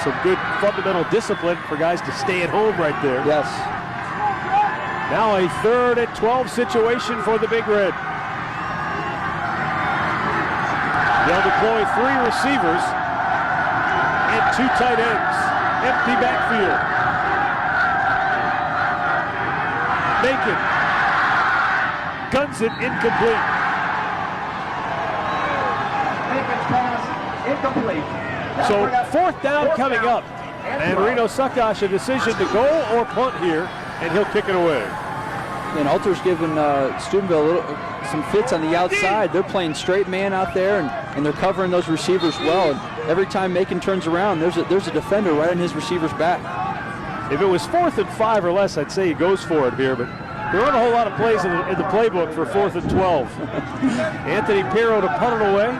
some good fundamental discipline for guys to stay at home right there. Yes. Now a 3rd and 12 situation for the Big Red. They'll deploy 3 receivers and 2 tight ends. Empty backfield. Macon guns it incomplete. Macon's pass incomplete. So 4th down coming up. And Reno Suckosh a decision to go or punt here, and he'll kick it away. And Alter's giving Steubenville some fits on the outside. They're playing straight man out there, and they're covering those receivers well. And every time Macon turns around, there's a defender right on his receiver's back. If it was 4th and 5 or less, I'd say he goes for it here, but there aren't a whole lot of plays in the playbook for 4th and 12. Anthony Pirro to punt it away.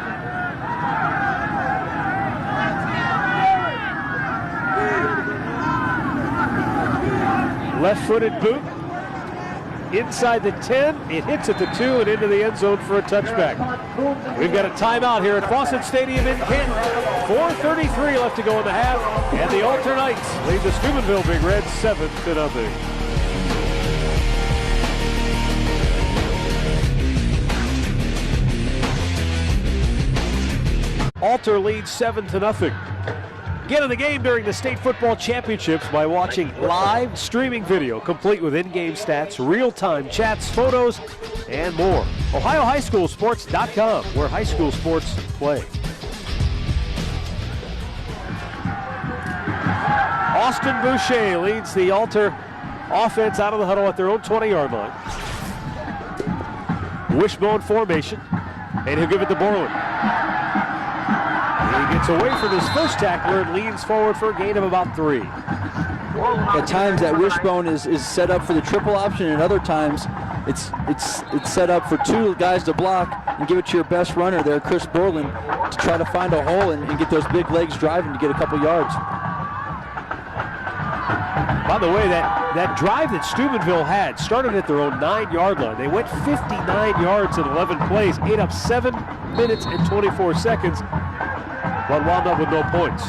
Left-footed boot. Inside the 10, it hits at the 2 and into the end zone for a touchback. We've got a timeout here at Fawcett Stadium in Canton. 4:33 left to go in the half, and the Alter Knights lead the Steubenville Big Reds 7-0. Alter leads 7-0. Get in the game during the state football championships by watching live streaming video complete with in-game stats, real-time chats, photos, and more. OhioHighSchoolSports.com, where high school sports play. Austin Boucher leads the Alter offense out of the huddle at their own 20-yard line. Wishbone formation, and he'll give it to Borland. He gets away from his first tackler and leans forward for a gain of about 3. At times that wishbone is set up for the triple option, and other times it's set up for 2 guys to block and give it to your best runner there, Chris Borland, to try to find a hole and get those big legs driving to get a couple yards. By the way, that drive that Steubenville had started at their own 9-yard line. They went 59 yards in 11 plays, ate up 7 minutes and 24 seconds, but wound up with no points.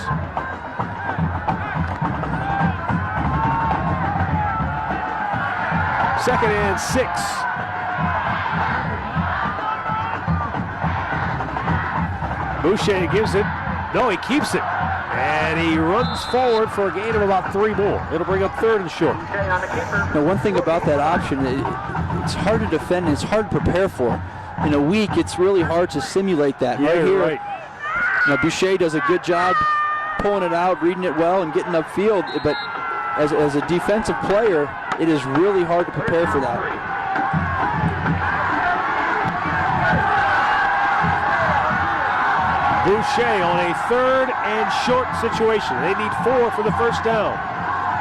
Second and 6. Boucher gives it. No, he keeps it. And he runs forward for a gain of about 3 more. It'll bring up 3rd and short. Now, one thing about that option, it's hard to defend and it's hard to prepare for. In a week, it's really hard to simulate that. Yeah, right here, right. You know, Boucher does a good job pulling it out, reading it well, and getting upfield. But as a defensive player, it is really hard to prepare for that. Boucher on a 3rd and short situation. They need 4 for the first down.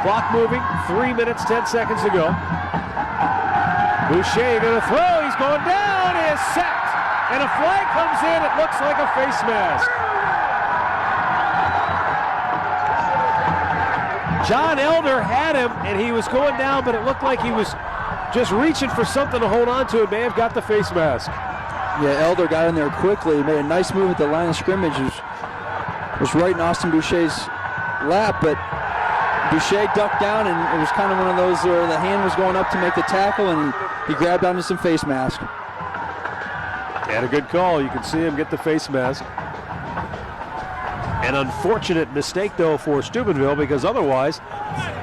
Clock moving, 3 minutes, 10 seconds to go. Boucher going to throw. He's going down. He is sacked. And a flag comes in. It looks like a face mask. John Elder had him, and he was going down, but it looked like he was just reaching for something to hold on to and may have got the face mask. Yeah, Elder got in there quickly. He made a nice move at the line of scrimmage. It was right in Austin Boucher's lap, but Boucher ducked down, and it was kind of one of those where the hand was going up to make the tackle, and he grabbed onto some face mask. Had a good call. You can see him get the face mask. An unfortunate mistake, though, for Steubenville, because otherwise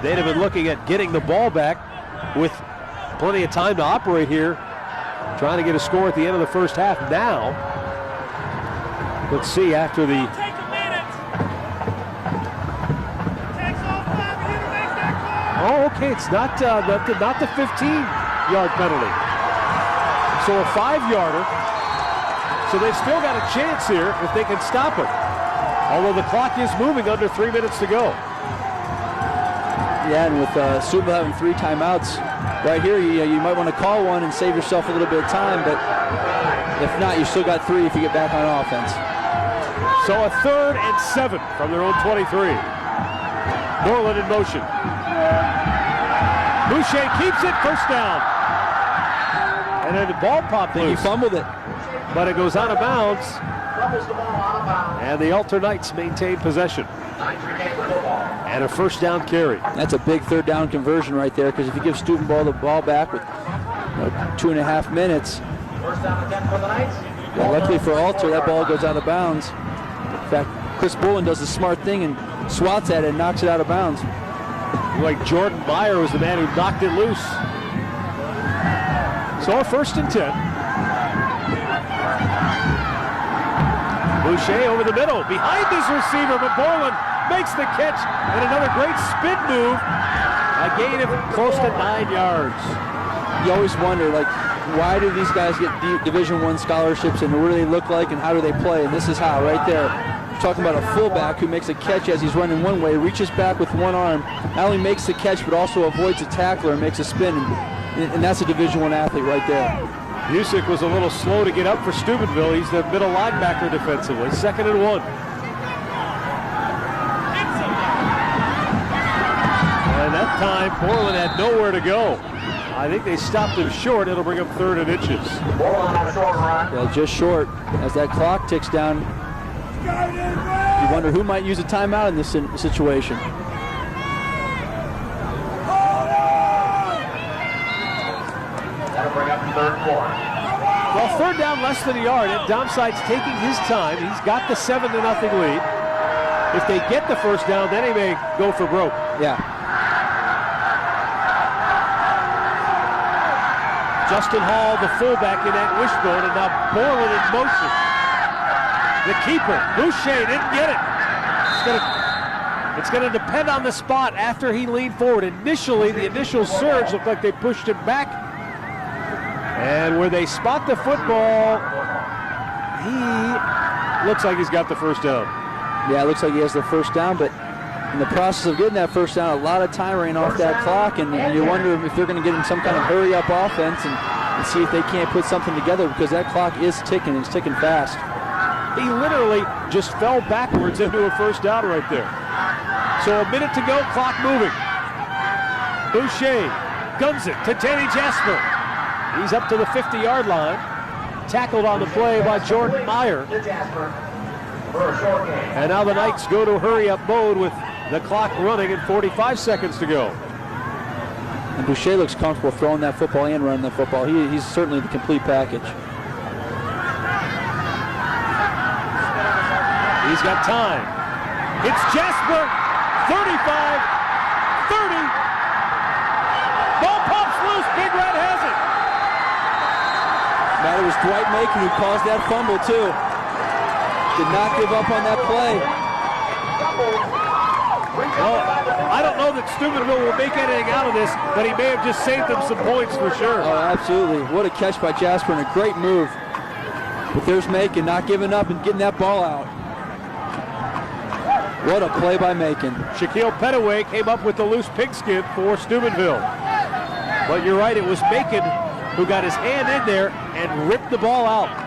they'd have been looking at getting the ball back with plenty of time to operate here, trying to get a score at the end of the first half. Now, let's see after the... Oh, okay, it's not the 15-yard penalty. So a 5-yarder. So they've still got a chance here if they can stop it. Although the clock is moving under 3 minutes to go. Yeah, and with Steubenville having 3 timeouts, right here, you might want to call one and save yourself a little bit of time, but if not, you still got 3 if you get back on offense. So a 3rd and 7 from their own 23. Norland in motion. Boucher keeps it, first down. And then the ball popped loose. He fumbled it. But it goes out of bounds. And the Alter Knights maintain possession. And a first down carry. That's a big 3rd down conversion right there, because if you give Steubenville the ball back with 2.5 minutes, well, luckily for Alter, that ball goes out of bounds. In fact, Chris Bullen does the smart thing and swats at it and knocks it out of bounds. Like Jordan Meyer was the man who knocked it loose. So a 1st and 10. Boucher over the middle, behind his receiver, but Borland makes the catch, and another great spin move. A gain of close to 9 yards. you always wonder, like, why do these guys get Division I scholarships, and what do they look like, and how do they play? And this is how, right there. We're talking about a fullback who makes a catch as he's running one way, reaches back with one arm, not only makes the catch, but also avoids a tackler and makes a spin, and that's a Division I athlete right there. Busick was a little slow to get up for Steubenville. He's the middle linebacker defensively. 2nd and 1. And that time, Portland had nowhere to go. I think they stopped him short. It'll bring him 3rd and inches. Yeah, just short. As that clock ticks down, you wonder who might use a timeout in this situation. That'll bring up 3rd and 4. Well, 3rd down, less than a yard. And Domside's taking his time. He's got the 7-0 lead. If they get the 1st down, then he may go for broke. Yeah. Justin Hall, the fullback in that wishbone, and now Borland in motion. The keeper, Boucher, didn't get it. It's going to depend on the spot after he leaned forward. Initially, the initial surge looked like they pushed him back. And where they spot the football, he looks like he's got the 1st down. Yeah, it looks like he has the 1st down, but in the process of getting that 1st down, a lot of time ran off that clock, and you wonder if they're going to get him some kind of hurry-up offense and see if they can't put something together, because that clock is ticking. It's ticking fast. He literally just fell backwards into a 1st down right there. So a minute to go, clock moving. Boucher guns it to Danny Jasper. He's up to the 50-yard line. Tackled on the play by Jordan Meyer. And now the Knights go to hurry-up mode with the clock running and 45 seconds to go. And Boucher looks comfortable throwing that football and running the football. He's certainly the complete package. He's got time. It's Jasper, 35, 30. Ball pops loose, Big Red has it. That was Dwight Macon who caused that fumble too. Did not give up on that play. Well, I don't know that Steubenville will make anything out of this, but he may have just saved them some points for sure. Oh, absolutely. What a catch by Jasper and a great move. But there's Macon not giving up and getting that ball out. What a play by Macon. Shaquille Pettaway came up with the loose pigskin for Steubenville. But you're right, it was Macon who got his hand in there and ripped the ball out.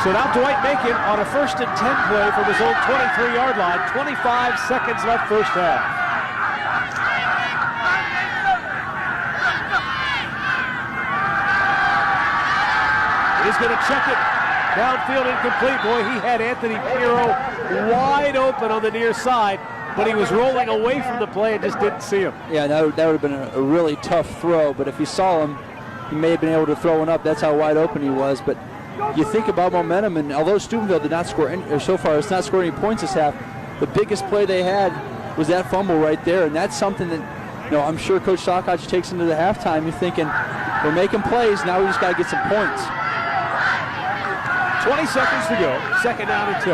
So now Dwight Macon on a 1st and 10 play from his own 23-yard line. 25 seconds left first half. He's going to check it. Downfield incomplete. Boy, he had Anthony Pirro wide open on the near side, but he was rolling away from the play and just didn't see him. Yeah, that would have been a really tough throw, but if he saw him, he may have been able to throw one up. That's how wide open he was. But you think about momentum, and although Steubenville did not score any, or so far it's not scored any points this half, the biggest play they had was that fumble right there, and that's something that, I'm sure Coach Sokoch takes into the halftime. You're thinking, we're making plays, now we just got to get some points. 20 seconds to go, 2nd down and 2.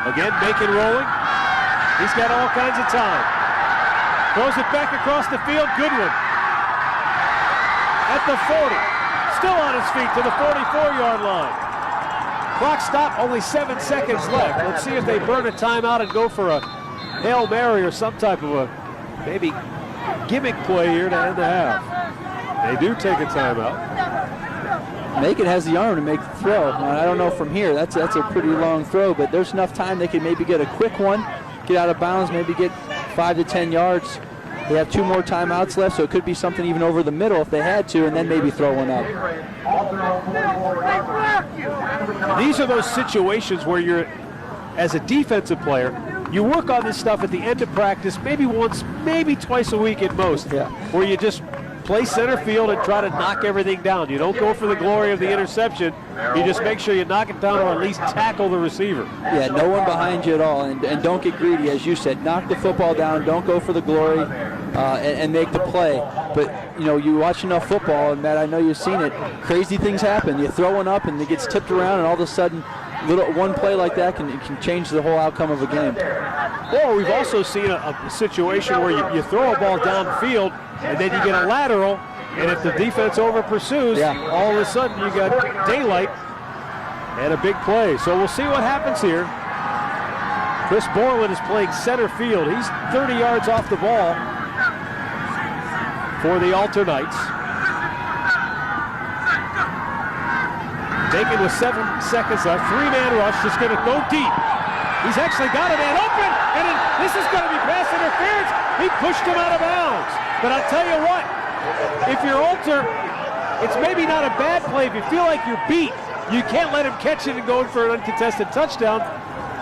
Again, Macon rolling. He's got all kinds of time. Throws it back across the field, Goodwin. At the 40, still on his feet to the 44-yard line. Clock stop, only 7 seconds left. Let's see if they burn a timeout and go for a Hail Mary or some type of a maybe gimmick play here to end the half. They do take a timeout. Macon has the arm to make the throw. Now, I don't know from here. That's a pretty long throw, but there's enough time they can maybe get a quick one, get out of bounds, maybe get 5 to 10 yards. They have 2 more timeouts left, so it could be something even over the middle if they had to, and then maybe throw one up. These are those situations where you're, as a defensive player, you work on this stuff at the end of practice, maybe once, maybe twice a week at most, where you just play center field and try to knock everything down. You don't go for the glory of the interception. You just make sure you knock it down or at least tackle the receiver. Yeah, no one behind you at all, and don't get greedy, as you said. Knock the football down, don't go for the glory, and make the play. But, you watch enough football, and Matt, I know you've seen it, crazy things happen. You throw one up, and it gets tipped around, and all of a sudden one play like that can change the whole outcome of a game. Or we've also seen a situation where you throw a ball downfield and then you get a lateral, and if the defense over pursues, all of a sudden you got daylight and a big play. So we'll see what happens here. Chris Borland is playing center field. He's 30 yards off the ball for the Alter Knights. Bacon with 7 seconds left. 3-man rush, just going to go deep. He's actually got a man open, and this is going to be pass interference. He pushed him out of bounds. But I'll tell you what, if you're Alter, it's maybe not a bad play. If you feel like you're beat, you can't let him catch it and go in for an uncontested touchdown.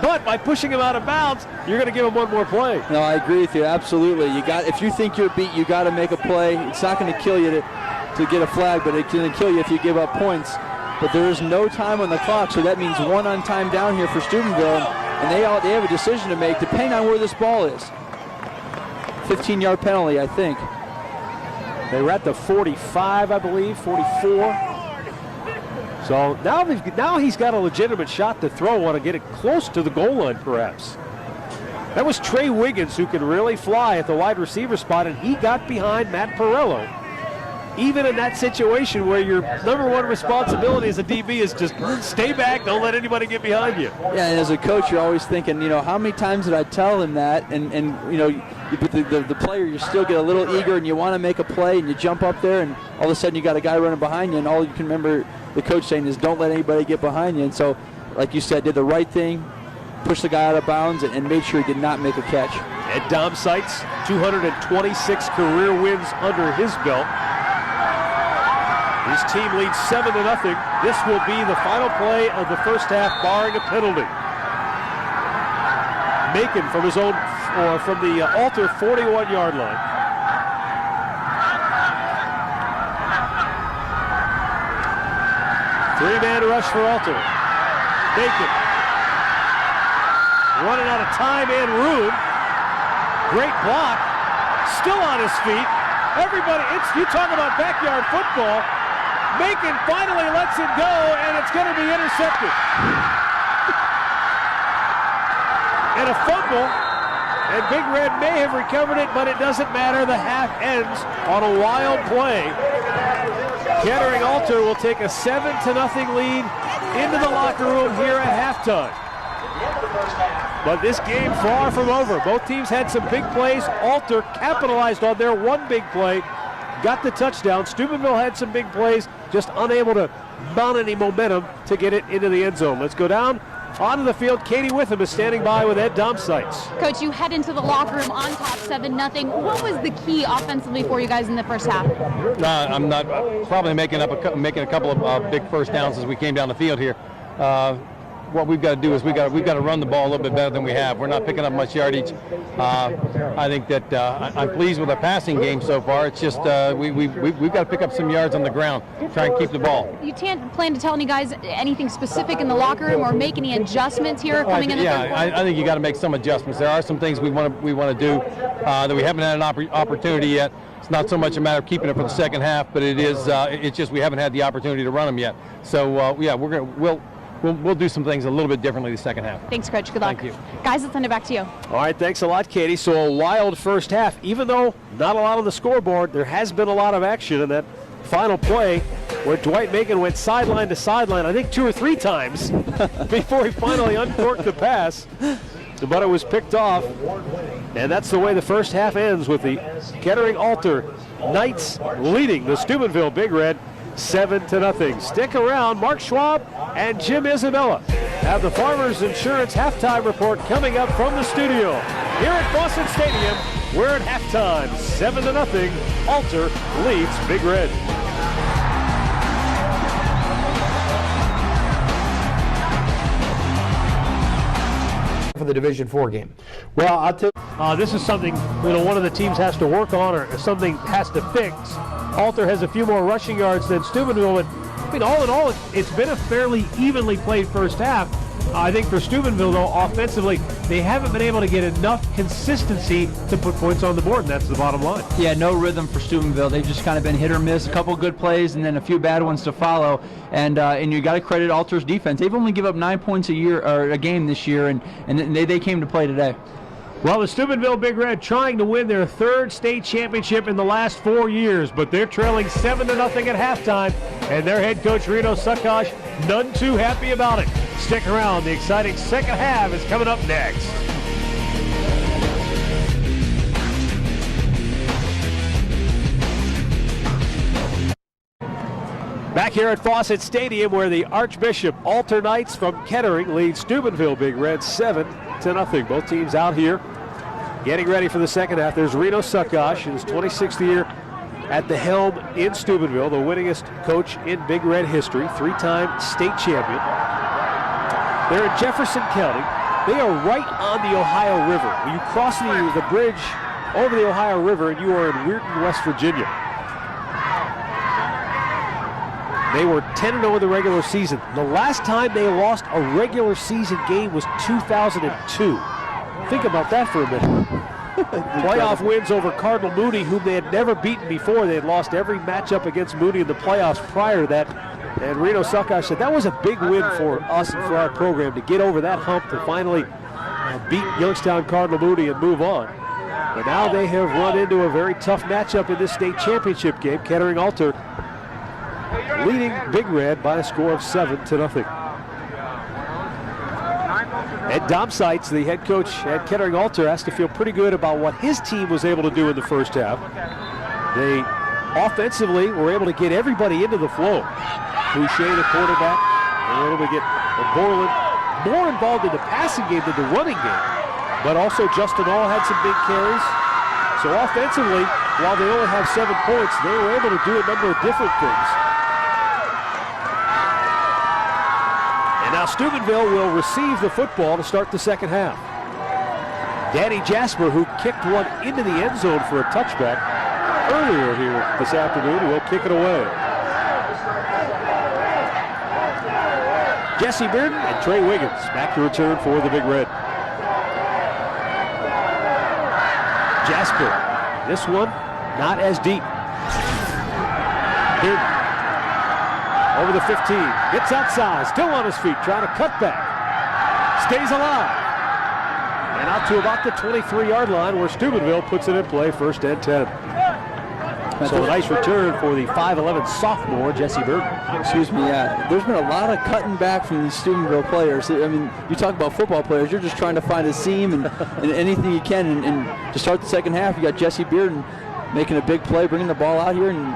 But by pushing him out of bounds, you're going to give him one more play. No, I agree with you. Absolutely. If you think you're beat, you got to make a play. It's not going to kill you to get a flag, but it's going to kill you if you give up points. But there is no time on the clock, so that means one on time down here for Steubenville, and they have a decision to make depending on where this ball is. 15-yard penalty, I think. They were at the 45, I believe, 44. So now he's got a legitimate shot to throw on and get it close to the goal line, perhaps. That was Trey Wiggins, who could really fly at the wide receiver spot, and he got behind Matt Perello. Even in that situation where your number one responsibility as a DB is just stay back, don't let anybody get behind you. Yeah, and as a coach, you're always thinking, how many times did I tell him that? And the player, you still get a little eager and you want to make a play and you jump up there and all of a sudden you got a guy running behind you and all you can remember the coach saying is don't let anybody get behind you. And so, like you said, did the right thing, pushed the guy out of bounds and made sure he did not make a catch. Ed Domsites, 226 career wins under his belt. His team leads 7-0. This will be the final play of the first half, barring a penalty. Macon from his own, or from the Alter 41-yard line. Three-man rush for Alter. Macon running out of time and room. Great block. Still on his feet. Everybody, you talk about backyard football. Macon finally lets it go, and it's going to be intercepted. And a fumble, and Big Red may have recovered it, but it doesn't matter. The half ends on a wild play. Kettering Alter will take a 7-0 lead into the locker room here at halftime. But this game far from over. Both teams had some big plays. Alter capitalized on their one big play, got the touchdown. Steubenville had some big plays, just unable to mount any momentum to get it into the end zone. Let's go down onto the field. Katie Witham is standing by with Ed Domsites. Coach, you head into the locker room on top 7-0. What was the key offensively for you guys in the first half? I'm not probably making a couple of big first downs as we came down the field here. What we've got to do is we've got to run the ball a little bit better than we have. We're not picking up much yardage. I think that I'm pleased with our passing game so far. It's just we've got to pick up some yards on the ground, try and keep the ball. You can't plan to tell any guys anything specific in the locker room or make any adjustments here coming in the third quarter? I think you got to make some adjustments. There are some things we want to do that we haven't had an opportunity yet. It's not so much a matter of keeping it for the second half, but it's just we haven't had the opportunity to run them yet. So we'll do some things a little bit differently the second half. Thanks, Coach. Good luck. Thank you. Guys, let's send it back to you. All right, thanks a lot, Katie. So a wild first half. Even though not a lot on the scoreboard, there has been a lot of action in that final play where Dwight Macon went sideline to sideline, I think 2 or 3 times before he finally uncorked the pass. But it was picked off. And that's the way the first half ends, with the Kettering Alter Knights leading the Steubenville Big Red 7-0. Stick around. Mark Schwab and Jim Isabella have the Farmers Insurance halftime report coming up from the studio. Here at Fawcett Stadium, we're at halftime. 7-0. Alter leads Big Red. For the Division 4 game. Well, I'll tell you, this is something one of the teams has to work on, or something has to fix. Alter has a few more rushing yards than Steubenville, but all in all, it's been a fairly evenly played first half. I think for Steubenville, though, offensively, they haven't been able to get enough consistency to put points on the board, and that's the bottom line. Yeah, no rhythm for Steubenville. They've just kind of been hit or miss, a couple good plays and then a few bad ones to follow. And you got to credit Alter's defense. They've only given up 9 points a game this year, and they came to play today. Well, the Steubenville Big Red trying to win their 3rd state championship in the last 4 years, but they're trailing 7-0 at halftime, and their head coach Reno Suckosh none too happy about it. Stick around, the exciting second half is coming up next. Back here at Fawcett Stadium, where the Archbishop Alter Knights from Kettering lead Steubenville Big Red 7-0. Both teams out here getting ready for the second half. There's Reno Suckosh in his 26th year at the helm in Steubenville, the winningest coach in Big Red history, 3-time state champion. They're in Jefferson County. They are right on the Ohio River. When you cross the bridge over the Ohio River, and you are in Weirton, West Virginia. They were 10-0 in the regular season. The last time they lost a regular season game was 2002. Think about that for a minute. Playoff wins over Cardinal Mooney, whom they had never beaten before. They had lost every matchup against Mooney in the playoffs prior to that. And Reno Suckosh said that was a big win for us and for our program to get over that hump to finally beat Youngstown Cardinal Mooney and move on. But now they have run into a very tough matchup in this state championship game. Kettering Alter leading Big Red by a score of 7-0. Ed Domsites, the head coach at Kettering Alter, has to feel pretty good about what his team was able to do in the first half. They offensively were able to get everybody into the flow. Boucher, the quarterback, they were able to get Borland more involved in the passing game than the running game. But also Justin All had some big carries. So offensively, while they only have 7 points, they were able to do a number of different things. And now Steubenville will receive the football to start the second half. Danny Jasper, who kicked one into the end zone for a touchback earlier here this afternoon, will kick it away. Jesse Bearden and Trey Wiggins back to return for the Big Red. Jasper, this one not as deep. Bearden over the 15, gets outside, still on his feet, trying to cut back. Stays alive. And out to about the 23-yard line where Steubenville puts it in play, 1st and 10. So a nice return for the 5'11 sophomore, Jesse Bearden. Excuse me, yeah. There's been a lot of cutting back from these Steubenville players. I mean, you talk about football players, you're just trying to find a seam and anything you can. And to start the second half, you got Jesse Bearden making a big play, bringing the ball out here and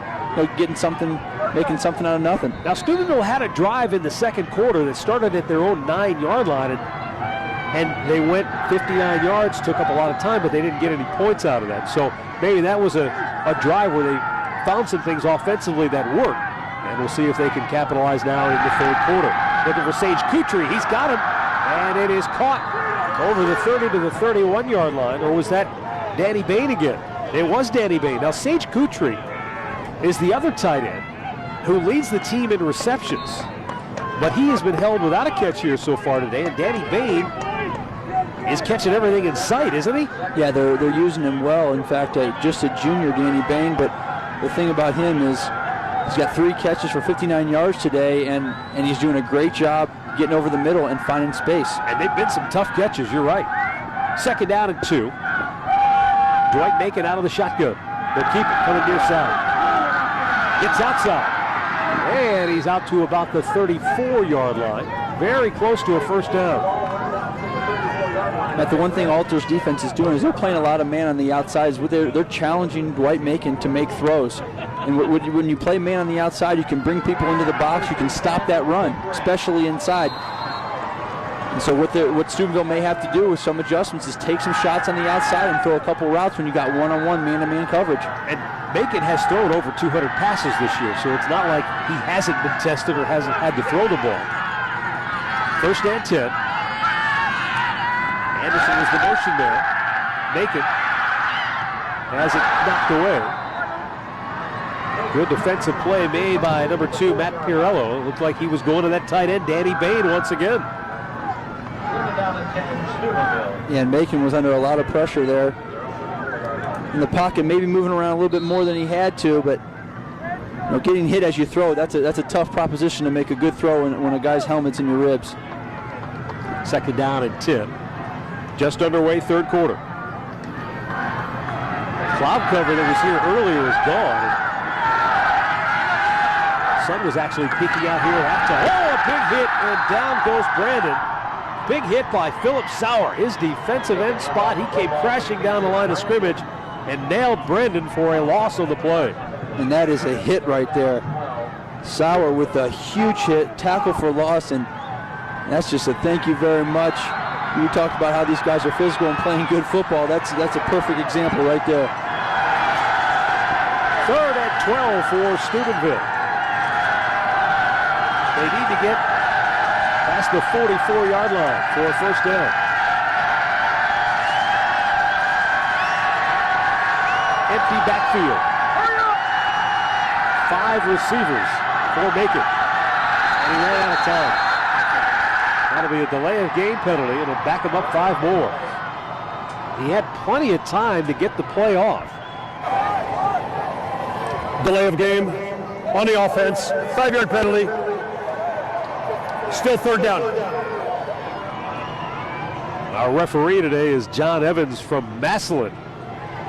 getting something, making something out of nothing. Now, Steubenville had a drive in the second quarter that started at their own 9-yard line, and they went 59 yards, took up a lot of time, but they didn't get any points out of that. So maybe that was a drive where they found some things offensively that worked, and we'll see if they can capitalize now in the third quarter. Looking for Sage Kutry, he's got him, and it is caught over the 30 to the 31-yard line, or was that Danny Bain again? It was Danny Bain. Now, Sage Kutry is the other tight end who leads the team in receptions, but he has been held without a catch here so far today, and Danny Bain is catching everything in sight, isn't he? Yeah, they're using him well. In fact, just a junior, Danny Bain, but the thing about him is he's got 3 catches for 59 yards today, and he's doing a great job getting over the middle and finding space. And they've been some tough catches, you're right. 2nd down and 2. Dwight Macon out of the shotgun. They'll keep it coming near side. Gets outside. And he's out to about the 34-yard line. Very close to a 1st down. But the one thing Alter's defense is doing is they're playing a lot of man on the outsides. They're challenging Dwight Macon to make throws. And when you play man on the outside, you can bring people into the box. You can stop that run, especially inside. And so what Steubenville may have to do with some adjustments is take some shots on the outside and throw a couple routes when you got one-on-one man-to-man coverage. And Macon has thrown over 200 passes this year, so it's not like he hasn't been tested or hasn't had to throw the ball. 1st and 10. Anderson was the motion there. Macon has it knocked away. Good defensive play made by number 2, Matt Pirello. It looked like he was going to that tight end, Danny Bain, once again. Yeah, and Macon was under a lot of pressure there in the pocket, maybe moving around a little bit more than he had to, but getting hit as you throw, that's a tough proposition to make a good throw when a guy's helmet's in your ribs. Second down and 10. Just underway, third quarter. Cloud cover that was here earlier is gone. Sun was actually peeking out here at halftime. Oh, a big hit, and down goes Brandon. Big hit by Philip Sauer, his defensive end spot. He came crashing down the line of scrimmage and nailed Brandon for a loss on the play. And that is a hit right there. Sauer with a huge hit, tackle for loss, and that's just a thank you very much. You talked about how these guys are physical and playing good football. That's a perfect example right there. Third and 12 for Steubenville. They need to get past the 44-yard line for a first down. Empty backfield. 5 receivers for Macon. And he ran out of time. That'll be a delay of game penalty, and it'll back him up 5 more. He had plenty of time to get the play off. Delay of game on the offense. 5-yard penalty. Still third down. Our referee today is John Evans from Massillon.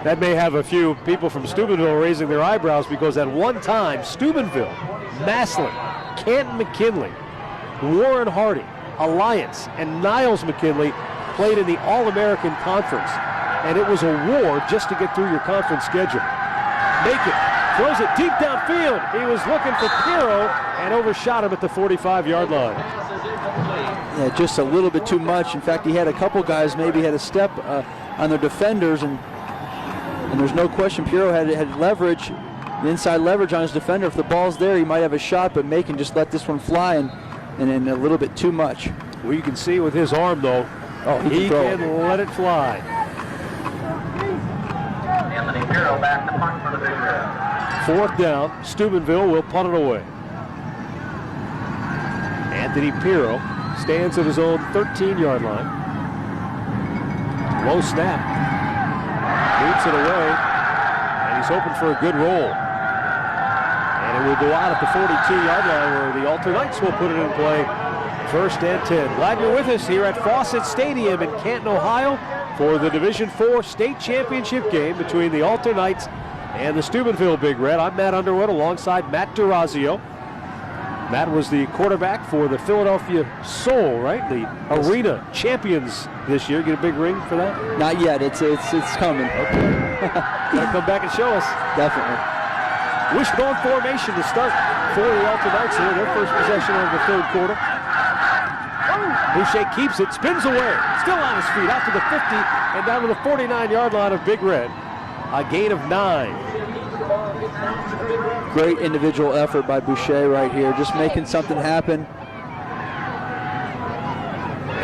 That may have a few people from Steubenville raising their eyebrows because at one time, Steubenville, Massillon, Canton McKinley, Warren Harding, Alliance, and Niles McKinley played in the All-American Conference. And it was a war just to get through your conference schedule. Macon throws it deep downfield. He was looking for Pirro and overshot him at the 45-yard line. Yeah, just a little bit too much. In fact, he had a couple guys maybe had a step on their defenders, and there's no question Pirro had leverage, the inside leverage on his defender. If the ball's there, he might have a shot, but Macon just let this one fly and a little bit too much. Well, you can see with his arm, though, he can let it fly. Anthony Pirro back to punt for the Big Red. Fourth down, Steubenville will punt it away. Anthony Pirro stands at his own 13-yard line. Low snap. Boots it away, and he's hoping for a good roll. And it will go out at the 42-yard line where the Alter Knights will put it in play. First and 10. Glad you're with us here at Fawcett Stadium in Canton, Ohio for the Division IV state championship game between the Alter Knights and the Steubenville Big Red. I'm Matt Underwood alongside Matt DeRazio. Matt was the quarterback for the Philadelphia Soul, right? The arena champions this year. Get a big ring for that? Not yet. It's coming. Okay. Gotta come back and show us. Definitely. Wishbone formation to start for the Alter Knights here. Their first possession of the third quarter. Boucher keeps it, spins away, still on his feet, out to the 50 and down to the 49-yard line of Big Red. A gain of 9. Great individual effort by Boucher right here, just making something happen.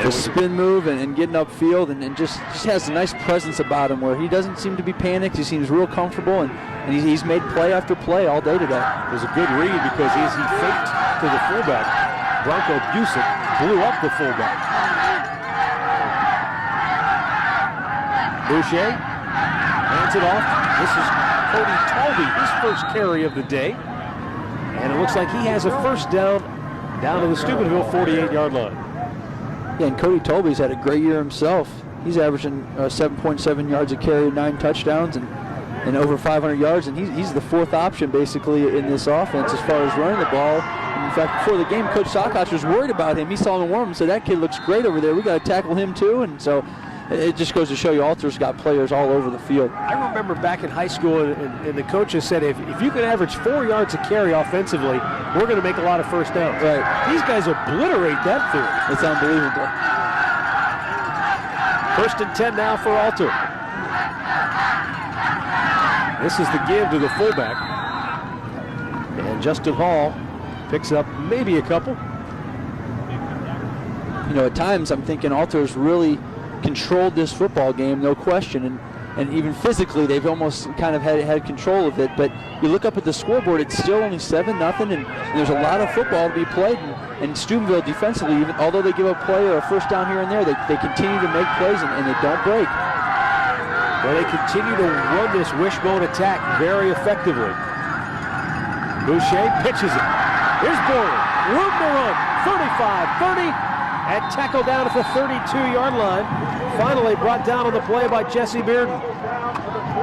The spin move and getting upfield and just has a nice presence about him where he doesn't seem to be panicked. He seems real comfortable and he's made play after play all day today. It was a good read because as he faked to the fullback, Bronco Busick blew up the fullback. Boucher hands it off. This is Cody Talby, his first carry of the day. And it looks like he has a first down to the Steubenville 48-yard line. Yeah, and Cody Tolby's had a great year himself. He's averaging 7.7 yards a carry, 9 touchdowns, and over 500 yards. And he's the fourth option basically in this offense as far as running the ball. And in fact, before the game, Coach Sokoch was worried about him. He saw him in warm and said, "That kid looks great over there. We got to tackle him too." And so it just goes to show you, Alter's got players all over the field. I remember back in high school, and the coaches said, if you can average 4 yards a carry offensively, we're going to make a lot of first downs. Right. These guys obliterate that field. It's unbelievable. First and 10 now for Alter. This is the give to the fullback. And Justin Hall picks up maybe a couple. You know, at times I'm thinking Alter's really controlled this football game, no question, and even physically they've almost kind of had control of it. But you look up at the scoreboard, it's still only 7-0, and there's a lot of football to be played. And Steubenville defensively, even although they give a play or a first down here and there, they continue to make plays and they don't break. Well, they continue to run this wishbone attack very effectively. Boucher pitches it. Here's Borland. Room to run. 35-30. And tackled down at the 32-yard line. Finally brought down on the play by Jesse Bearden.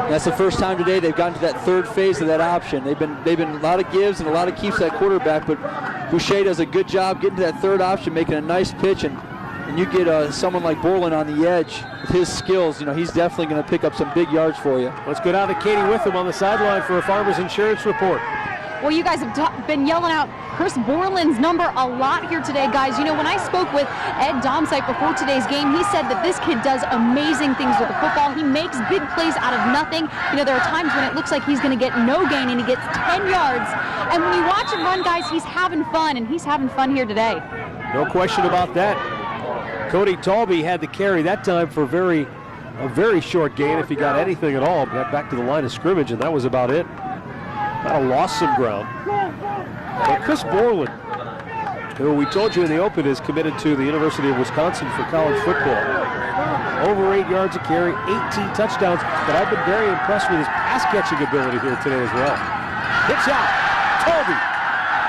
That's the first time today they've gotten to that third phase of that option. They've been a lot of gives and a lot of keeps at quarterback, but Boucher does a good job getting to that third option, making a nice pitch, and you get someone like Borland on the edge with his skills. He's definitely going to pick up some big yards for you. Let's go down to Katie Witham on the sideline for a Farmers Insurance report. Well, you guys have been yelling out Chris Borland's number a lot here today, guys. When I spoke with Ed Domsite before today's game, he said that this kid does amazing things with the football. He makes big plays out of nothing. There are times when it looks like he's going to get no gain, and he gets 10 yards. And when you watch him run, guys, he's having fun, and he's having fun here today. No question about that. Cody Talby had to carry that time for a very short gain, if he got anything at all. Got back to the line of scrimmage, and that was about it. Might have lost some ground. But Chris Borland, who we told you in the open is committed to the University of Wisconsin for college football. Over 8 yards a carry, 18 touchdowns, but I've been very impressed with his pass-catching ability here today as well. Pitch out, Talby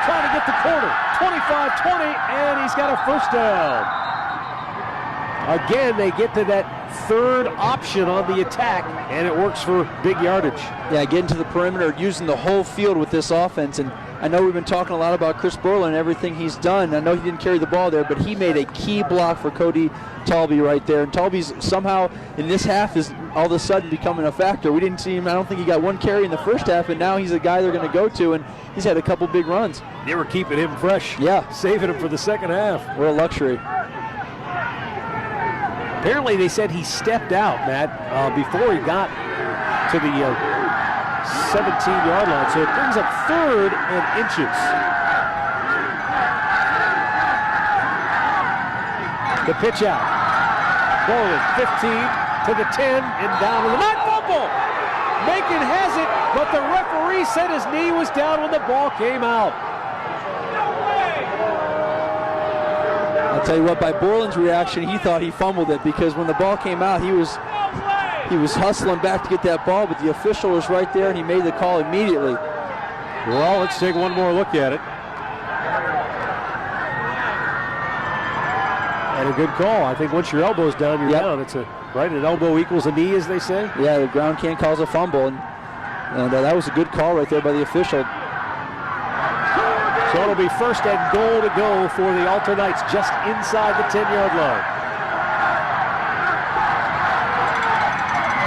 trying to get the corner, 25-20, and he's got a first down. Again, they get to that third option on the attack, and it works for big yardage. Yeah, getting to the perimeter, using the whole field with this offense. And I know we've been talking a lot about Chris Borland and everything he's done. I know he didn't carry the ball there, but he made a key block for Cody Talby right there. And Talby's somehow in this half is all of a sudden becoming a factor. We didn't see him. I don't think he got one carry in the first half, and now he's a guy they're going to go to, and he's had a couple big runs. They were keeping him fresh. Yeah. Saving him for the second half. What a luxury. Apparently they said he stepped out, Matt, before he got to the 17-yard line. So it brings up 3rd and inches. The pitch out. Borland, 15 to the 10 and down to the 9. Fumble! Macon has it, but the referee said his knee was down when the ball came out. I'll tell you what, by Borland's reaction, he thought he fumbled it, because when the ball came out, he was hustling back to get that ball, but the official was right there and he made the call immediately. Well, let's take one more look at it. And a good call. I think once your elbow's down, you're down. It's right? An elbow equals a knee, as they say. Yeah, the ground can't cause a fumble, and that was a good call right there by the official. So it'll be 1st and goal to go for the Altar Knights just inside the 10-yard line.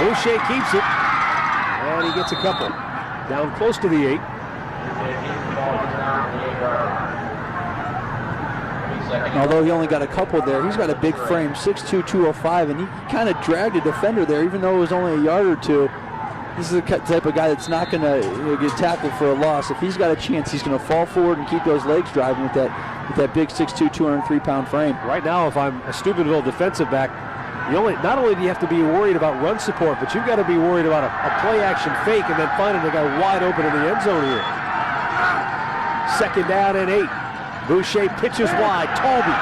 Boucher keeps it, and he gets a couple. Down close to the 8. Although he only got a couple there, he's got a big frame, 6'2", 205, and he kind of dragged a defender there, even though it was only a yard or two. This is the type of guy that's not going to get tackled for a loss. If he's got a chance, he's going to fall forward and keep those legs driving with that big 6'2", 203-pound frame. Right now, if I'm a Steubenville defensive back, not only do you have to be worried about run support, but you've got to be worried about a play-action fake and then finding the guy wide open in the end zone here. 2nd down and 8. Boucher pitches wide. Talby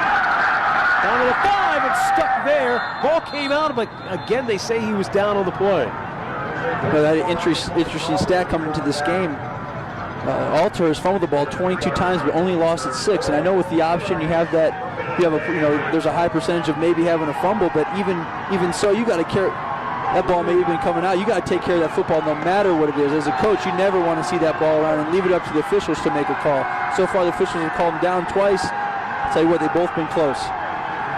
down to the 5 and stuck there. Ball came out, but again, they say he was down on the play. But that interesting stat coming into this game. Altar has fumbled the ball 22 times, but only lost at 6. And I know with the option, there's a high percentage of maybe having a fumble, but even so, you got to carry. That ball may have been coming out. You got to take care of that football no matter what it is. As a coach, you never want to see that ball around and leave it up to the officials to make a call. So far, the officials have called him down twice. I'll tell you what, they've both been close.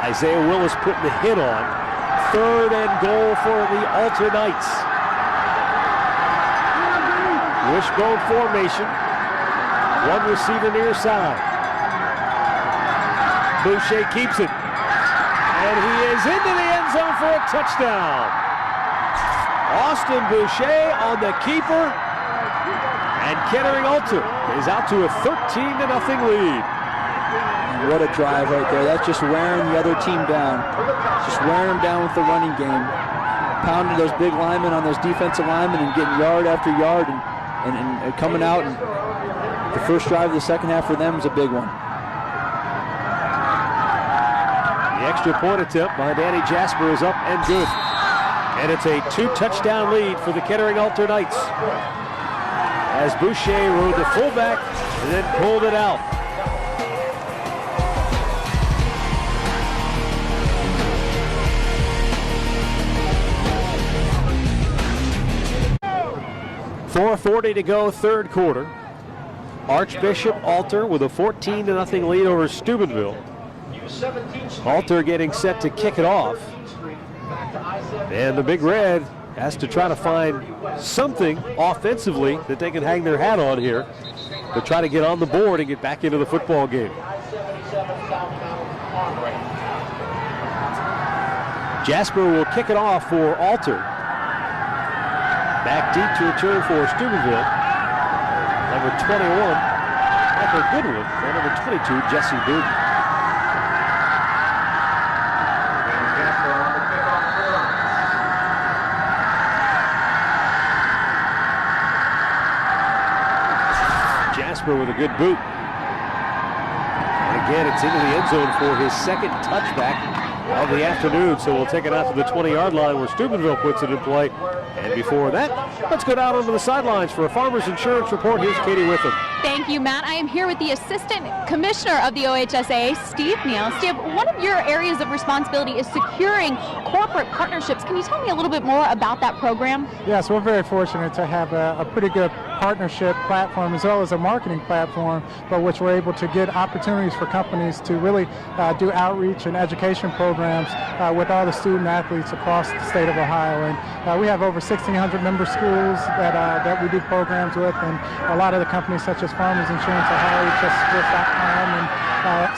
Isaiah Willis putting the hit on. 3rd and goal for the Altar Knights. Wishbone formation. One receiver near side. Boucher keeps it. And he is into the end zone for a touchdown. Austin Boucher on the keeper. And Kettering Altar is out to a 13-0 lead. And what a drive right there. That's just wearing the other team down. Just wearing them down with the running game. pounding those big linemen on those defensive linemen and getting yard after yard and coming out. And the first drive of the second half for them is a big one. The extra point attempt by Danny Jasper is up and good. And it's a 2-touchdown lead for the Kettering Altar Knights, as Boucher rode the fullback and then pulled it out. .4:40 to go, third quarter. Archbishop Altar with a 14-0 lead over Steubenville. Altar getting set to kick it off. And the Big Red has to try to find something offensively that they can hang their hat on here to try to get on the board and get back into the football game. Jasper will kick it off for Altar. Back deep to return for Steubenville. Number 21, Michael Goodwin, and number 22, Jesse Boone. Jasper with a good boot. And again, it's into the end zone for his second touchback of the afternoon. So we'll take it out to the 20-yard line where Steubenville puts it in play. And before that, let's go down onto the sidelines for a Farmers Insurance Report. Here's Katie Witham. Thank you, Matt. I am here with the Assistant Commissioner of the OHSA, Steve Neal. Steve, one of your areas of responsibility is securing corporate partnerships. Can you tell me a little bit more about that program? Yes, we're very fortunate to have a pretty good partnership platform as well as a marketing platform by which we're able to get opportunities for companies to really do outreach and education programs with all the student athletes across the state of Ohio. And we have over 1,600 member schools that we do programs with, and a lot of the companies such as Farmers Insurance Ohio, HSSports.com, and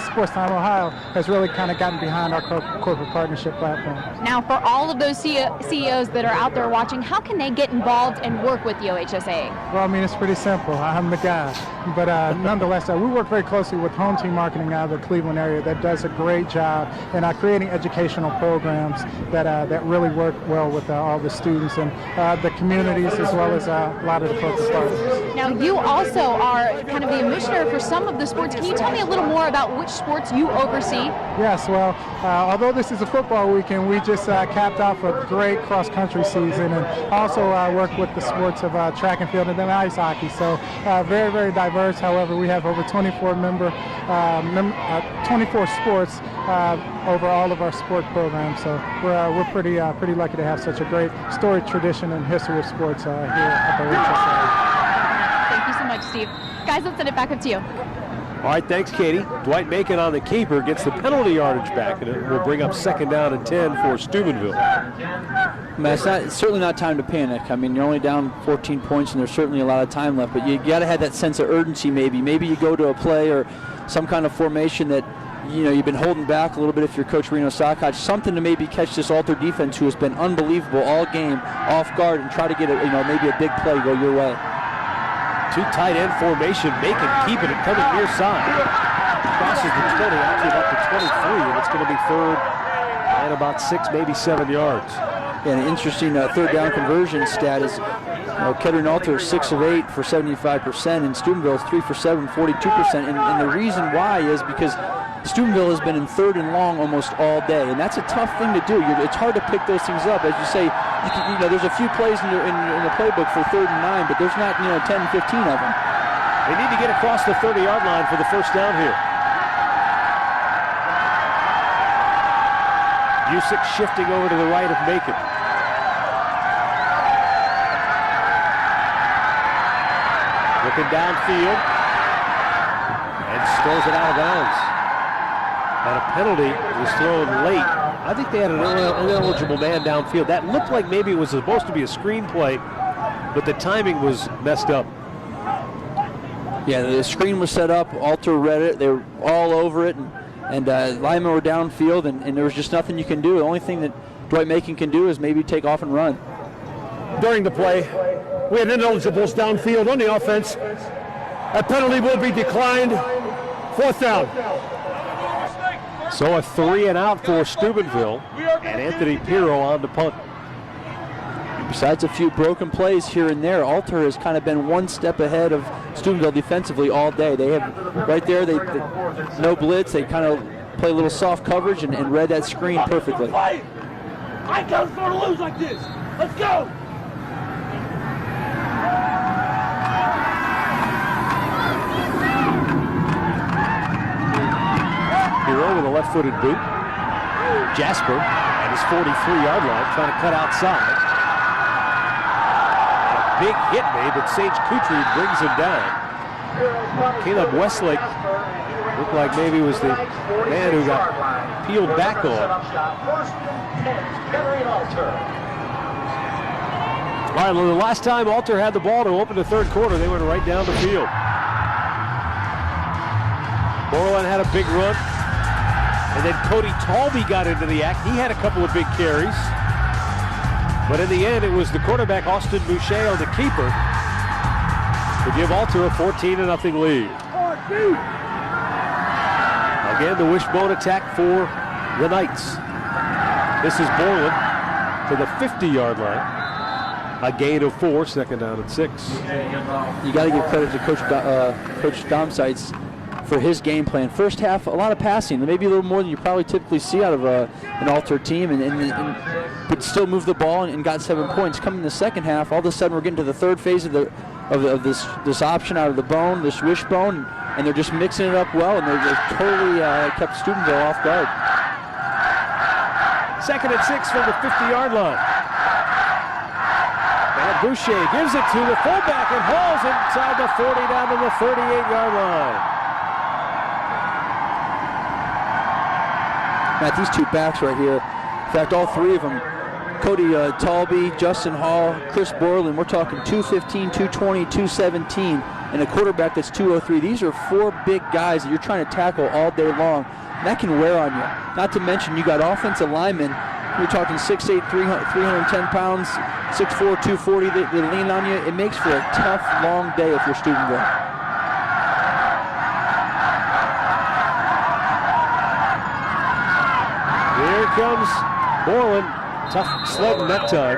Sports Time Ohio has really kind of gotten behind our corporate partnership platform. Now, for all of those CEOs that are out there watching, how can they get involved and work with the OHSA? Well, I mean, it's pretty simple. I'm the guy. But nonetheless, we work very closely with Home Team Marketing out of the Cleveland area that does a great job in creating educational programs that really work well with all the students and the communities as well as a lot of the corporate partners. Now, you also are kind of the commissioner for some of the sports. Can you tell me a little more about which sports you oversee? Yes, well, although this is a football weekend, we just capped off a great cross-country season and also work with the sports of track and field and then ice hockey. So very, very diverse. However, we have over 24 sports over all of our sport programs. So we're pretty lucky to have such a great storied tradition and history of sports here at the OHSA. Thank you so much, Steve. Guys, let's send it back up to you. All right, thanks, Katie. Dwight Macon on the keeper gets the penalty yardage back, and it will bring up 2nd down and 10 for Steubenville. Man, it's certainly not time to panic. I mean, you're only down 14 points, and there's certainly a lot of time left, but you got to have that sense of urgency maybe. Maybe you go to a play or some kind of formation that, you know, you've been holding back a little bit if you're Coach Reno Sockott, something to maybe catch this Altar defense who has been unbelievable all game off guard and try to get maybe a big play go your way. 2 tight end formation, Macon keeping it coming near side. Crosses the 20, actually up to 23, and it's going to be 3rd and about 6, maybe 7 yards. And an interesting 3rd down conversion stat is Kettering Altar is 6 of 8 for 75%, and Steubenville is 3 for 7, 42%. And the reason why is because Steubenville has been in 3rd and long almost all day, and that's a tough thing to do. It's hard to pick those things up. As you say, there's a few plays in the playbook for 3rd and 9, but there's not 10, 15 of them. They need to get across the 30-yard line for the 1st down here. Busick shifting over to the right of Macon. Looking downfield and throws it out of bounds. And a penalty was thrown late. I think they had an ineligible man downfield. That looked like maybe it was supposed to be a screen play, but the timing was messed up. Yeah, the screen was set up. Altar read it. They were all over it, and linemen were downfield, and there was just nothing you can do. The only thing that Dwight Macon can do is maybe take off and run. During the play, we had ineligibles downfield on the offense. A penalty will be declined. 4th down. So a 3 and out for Steubenville, and Anthony Pirro on the punt. besides a few broken plays here and there, Alter has kind of been one step ahead of Steubenville defensively all day. They have right there, they no blitz. They kind of play a little soft coverage and read that screen perfectly. I can't afford to lose like this. Let's go. Hero with a left-footed boot. Jasper at his 43-yard line trying to cut outside. A big hit made, but Sage Kutry brings him down. Caleb Westlake looked like maybe was the man who got peeled back on. All right, well, the last time Alter had the ball to open the third quarter, they went right down the field. Borland had a big run. And then Cody Talby got into the act. He had a couple of big carries. But in the end, it was the quarterback, Austin Boucher, on the keeper to give Alter a 14-0 lead. Again, the wishbone attack for the Knights. This is Borland to the 50-yard line. A gain of 4, second down and 6. You got to give credit to Coach Domsites for his game plan. First half, a lot of passing, maybe a little more than you probably typically see out of an Alter team, but still moved the ball and got 7 points. Coming in the second half, all of a sudden we're getting to the third phase of this option out of the bone, this wishbone, and they're just mixing it up well, and they've totally kept Steubenville off guard. Second and 6 from the 50-yard line. And Boucher gives it to the fullback and hauls inside the 40 down to the 38-yard line. Matt, these two backs right here, in fact, all three of them, Cody Talby, Justin Hall, Chris Borland, we're talking 215, 220, 217, and a quarterback that's 203. These are 4 big guys that you're trying to tackle all day long. And that can wear on you. Not to mention you got offensive linemen. You're talking 6'8", 310 pounds, 6'4", 240. They lean on you. It makes for a tough, long day if you're Steubenville. Here comes Borland. Tough sledding that time.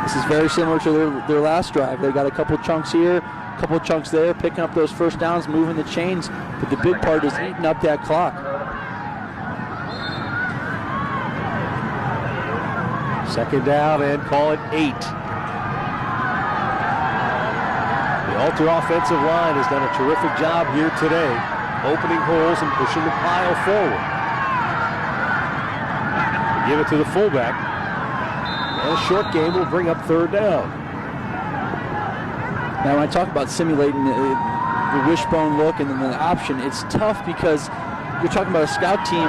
This is very similar to their last drive. They got a couple chunks here, a couple chunks there, picking up those first downs, moving the chains. But the big part is eating up that clock. Second down and call it 8. The Alter offensive line has done a terrific job here today, opening holes and pushing the pile forward. They give it to the fullback. And a short game will bring up third down. Now, when I talk about simulating the wishbone look and then the option, it's tough because you're talking about a scout team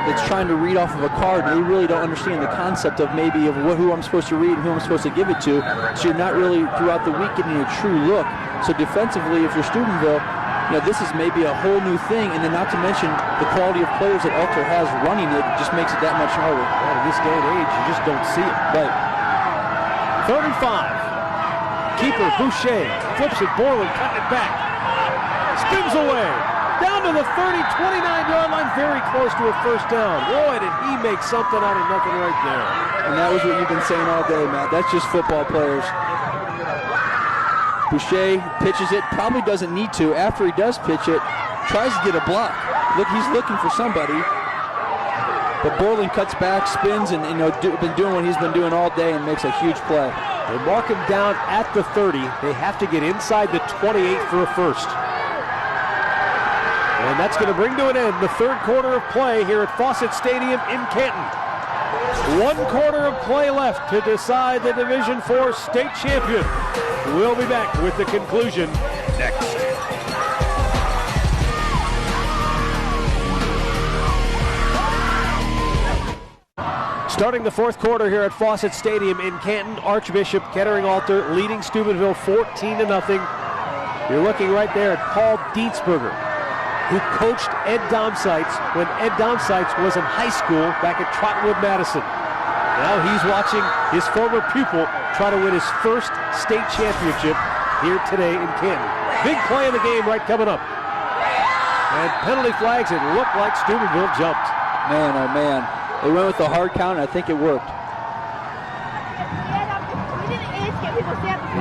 that's trying to read off of a card, and they really don't understand the concept of maybe of who I'm supposed to read and who I'm supposed to give it to. So you're not really throughout the week getting a true look. So defensively, if you're Steubenville, this is maybe a whole new thing, and then not to mention the quality of players that Alter has running it just makes it that much harder. Well, in this day and age, you just don't see it. Right. 3rd and 5. Keeper Boucher flips it. Borland cutting it back. Spins away. Down to the 30, 29-yard line, very close to a first down. Boy, did he make something out of nothing right there. And that was what you've been saying all day, Matt. That's just football players. Boucher pitches it, probably doesn't need to. After he does pitch it, tries to get a block. Look, he's looking for somebody. But Borland cuts back, spins, and been doing what he's been doing all day and makes a huge play. They mark him down at the 30. They have to get inside the 28 for a first. And that's going to bring to an end the third quarter of play here at Fawcett Stadium in Canton. 1 quarter of play left to decide the Division IV state champion. We'll be back with the conclusion next. Starting the fourth quarter here at Fawcett Stadium in Canton, Archbishop Kettering Alter leading Steubenville 14-0. You're looking right there at Paul Dietzberger, who coached Ed Domsites when Ed Domsites was in high school back at Trotwood, Madison. Now he's watching his former pupil try to win his first state championship here today in Canton. Big play in the game right coming up. And penalty flags, it looked like Steubenville jumped. Man, oh man. They went with the hard count, and I think it worked.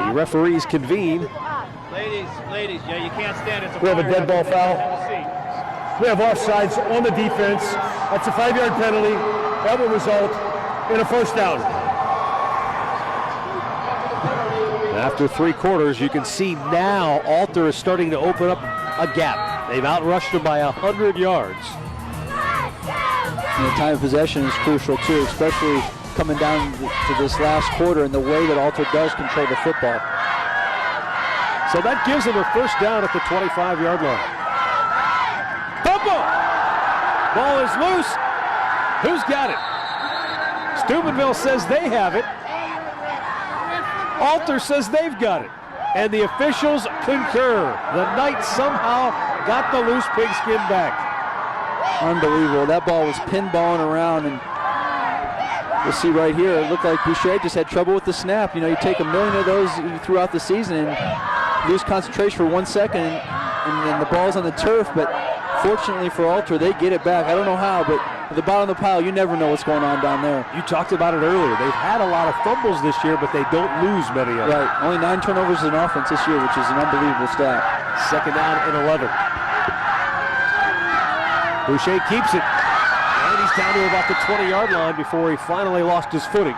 The referees convene. Ladies, yeah, you can't stand it. We have a dead ball foul. We have offsides on the defense. That's a 5-yard penalty. That will result in a first down. After 3 quarters, you can see now Alter is starting to open up a gap. They've outrushed them by 100 yards. And the time of possession is crucial too, especially coming down to this last quarter and the way that Alter does control the football. So that gives them a first down at the 25-yard line. Fumble! Ball is loose. Who's got it? Steubenville says they have it. Alter says they've got it. And the officials concur. The Knights somehow got the loose pigskin back. Unbelievable. That ball was pinballing around, and you'll see right here, it looked like Boucher just had trouble with the snap. You know, you take a million of those throughout the season and lose concentration for 1 second, and then the ball's on the turf, but fortunately for Alter, they get it back. I don't know how, but at the bottom of the pile, you never know what's going on down there. You talked about it earlier. They've had a lot of fumbles this year, but they don't lose many of them. Right. Only 9 turnovers in offense this year, which is an unbelievable stat. Second down and 11. Boucher keeps it. And he's down to about the 20-yard line before he finally lost his footing.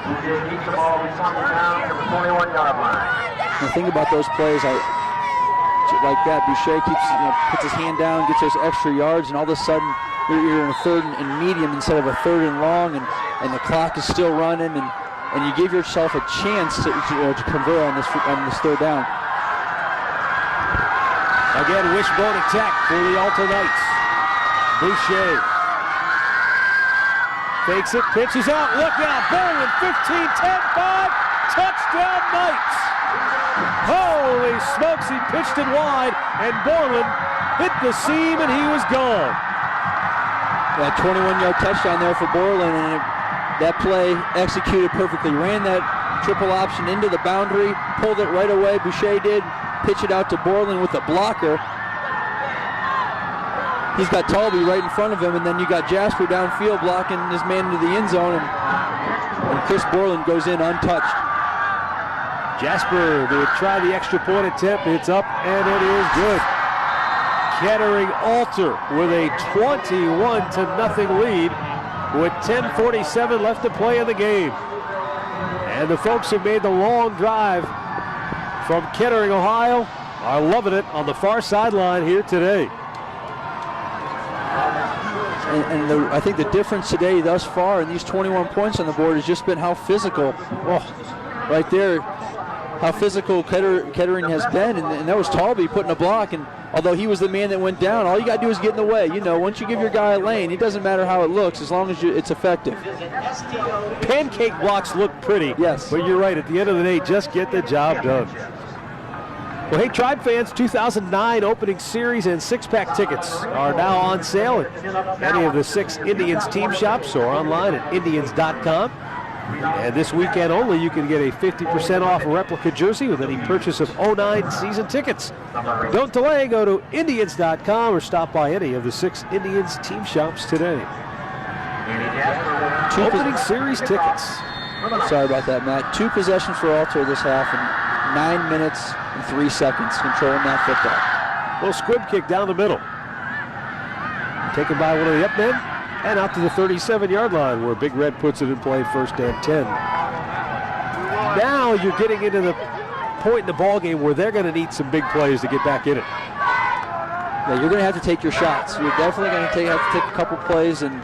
Boucher keeps the ball down to the 21-yard line. The thing about those plays, like that, Boucher keeps, puts his hand down, gets those extra yards, and all of a sudden you're in a 3rd and medium instead of a 3rd and long, and the clock is still running, and you give yourself a chance to convert on this 3rd down. Again, wishbone attack for the Alter Knights. Boucher fakes it, pitches out, look out, Borland, 15, 10, 5, touchdown Knights. Holy smokes, he pitched it wide, and Borland hit the seam, and he was gone. That 21-yard touchdown there for Borland, and that play executed perfectly. Ran that triple option into the boundary, pulled it right away, Boucher did, pitch it out to Borland with a blocker. He's got Talby right in front of him, and then you got Jasper downfield blocking his man into the end zone, and Chris Borland goes in untouched. Jasper, they would try the extra point attempt. It's up, and it is good. Kettering Alter with a 21-0 lead with 10:47 left to play in the game. And the folks who made the long drive from Kettering, Ohio, are loving it on the far sideline here today. And I think the difference today thus far in these 21 points on the board has just been how physical, right there, how physical Kettering has been, and that was Talby putting a block, and although he was the man that went down, all you got to do is get in the way. You know, once you give your guy a lane, it doesn't matter how it looks as long as it's effective. Pancake blocks look pretty, yes, but you're right, at the end of the day, just get the job done. Well, hey, Tribe fans, 2009 opening series and 6-pack tickets are now on sale at any of the 6 Indians team shops or online at Indians.com. And this weekend only, you can get a 50% off replica jersey with any purchase of 09 season tickets. Don't delay, go to Indians.com or stop by any of the 6 Indians team shops today. Opening series tickets. Sorry about that, Matt. 2 possessions for Alter this half, and 9 minutes and 3 seconds controlling that football. Little squib kick down the middle. Taken by one of the up men. And out to the 37-yard line where Big Red puts it in play, 1st and 10. Now you're getting into the point in the ball game where they're going to need some big plays to get back in it. Yeah, you're going to have to take your shots. You're definitely going to have to take a couple plays and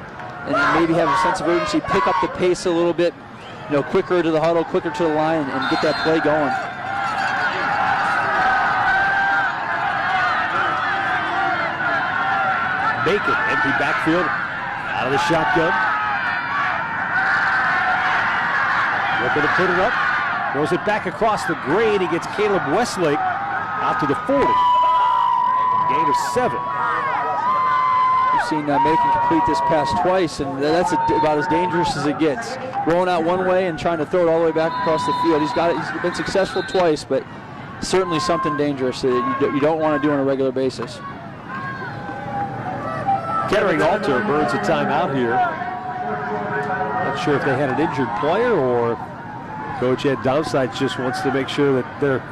maybe have a sense of urgency, pick up the pace a little bit, quicker to the huddle, quicker to the line, and get that play going. Bacon, empty backfield. Out of the shotgun. Looking to put it up. Throws it back across the grain. He gets Caleb Westlake out to the 40. Gain of 7. We've seen Macon complete this pass twice, and that's about as dangerous as it gets. Rolling out one way and trying to throw it all the way back across the field. He's been successful twice, but certainly something dangerous that you don't want to do on a regular basis. Kettering Alter burns a timeout here. Not sure if they had an injured player or Coach Ed Downsides just wants to make sure that they're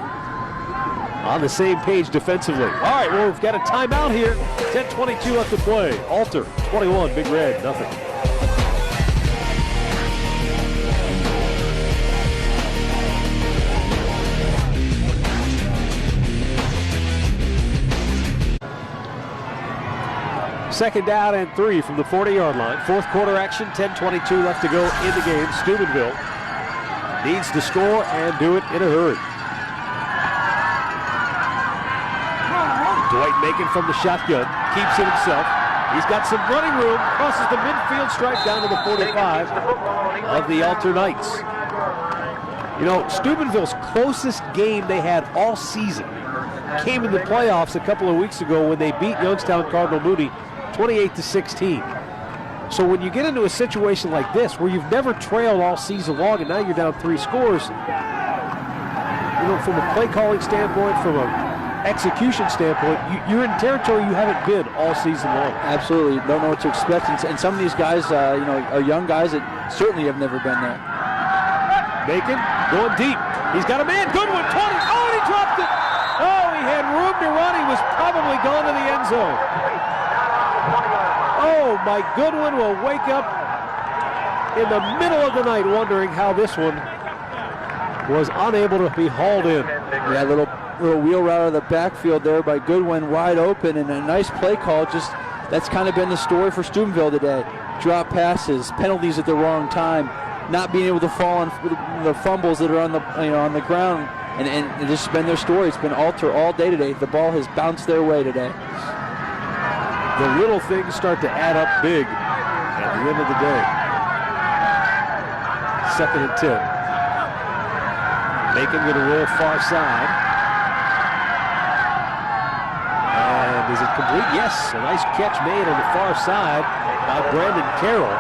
on the same page defensively. All right, well, we've got a timeout here. 10:22 left to play. Alter, 21, Big Red, nothing. Second down and 3 from the 40-yard line. Fourth quarter action, 10:22 left to go in the game. Steubenville needs to score and do it in a hurry. Dwight Macon from the shotgun, keeps it himself. He's got some running room, crosses the midfield stripe down to the 45 of the Alter Knights. You know, Steubenville's closest game they had all season came in the playoffs a couple of weeks ago when they beat Youngstown Cardinal Mooney 28-16. So when you get into a situation like this where you've never trailed all season long and now you're down 3 scores, you know, from a play calling standpoint, from a execution standpoint, you're in territory you haven't been all season long. Absolutely, don't know what to expect, and some of these guys, you know, are young guys that certainly have never been there. Macon going deep. He's got a man. Goodwin 20. Oh, and he dropped it. Oh, he had room to run. He was probably gone to the end zone. Oh, my Goodwin will wake up in the middle of the night wondering how this one was unable to be hauled in. Yeah, little wheel route out of the backfield there by Goodwin, wide open, and a nice play call. Just that's kind of been the story for Steubenville today. Drop passes, penalties at the wrong time, not being able to fall on the fumbles that are on the on the ground, and this has been their story. It's been Alter all day today. The ball has bounced their way today. The little things start to add up big at the end of the day. 2nd and 10. Macon going to roll far side. And is it complete? Yes, a nice catch made on the far side by Brandon Carroll.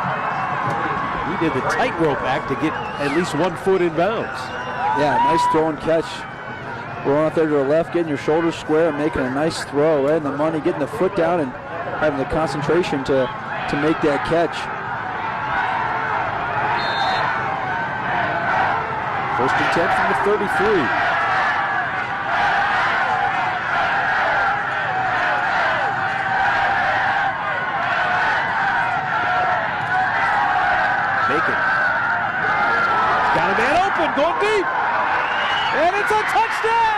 He did the tightrope act to get at least 1 foot in bounds. Yeah, nice throw and catch. Rolling out there to the left, getting your shoulders square and making a nice throw right in the money, getting the foot down and having the concentration to make that catch. First and 10 from the 33. Macon. Got a man open, going deep. And it's a touchdown!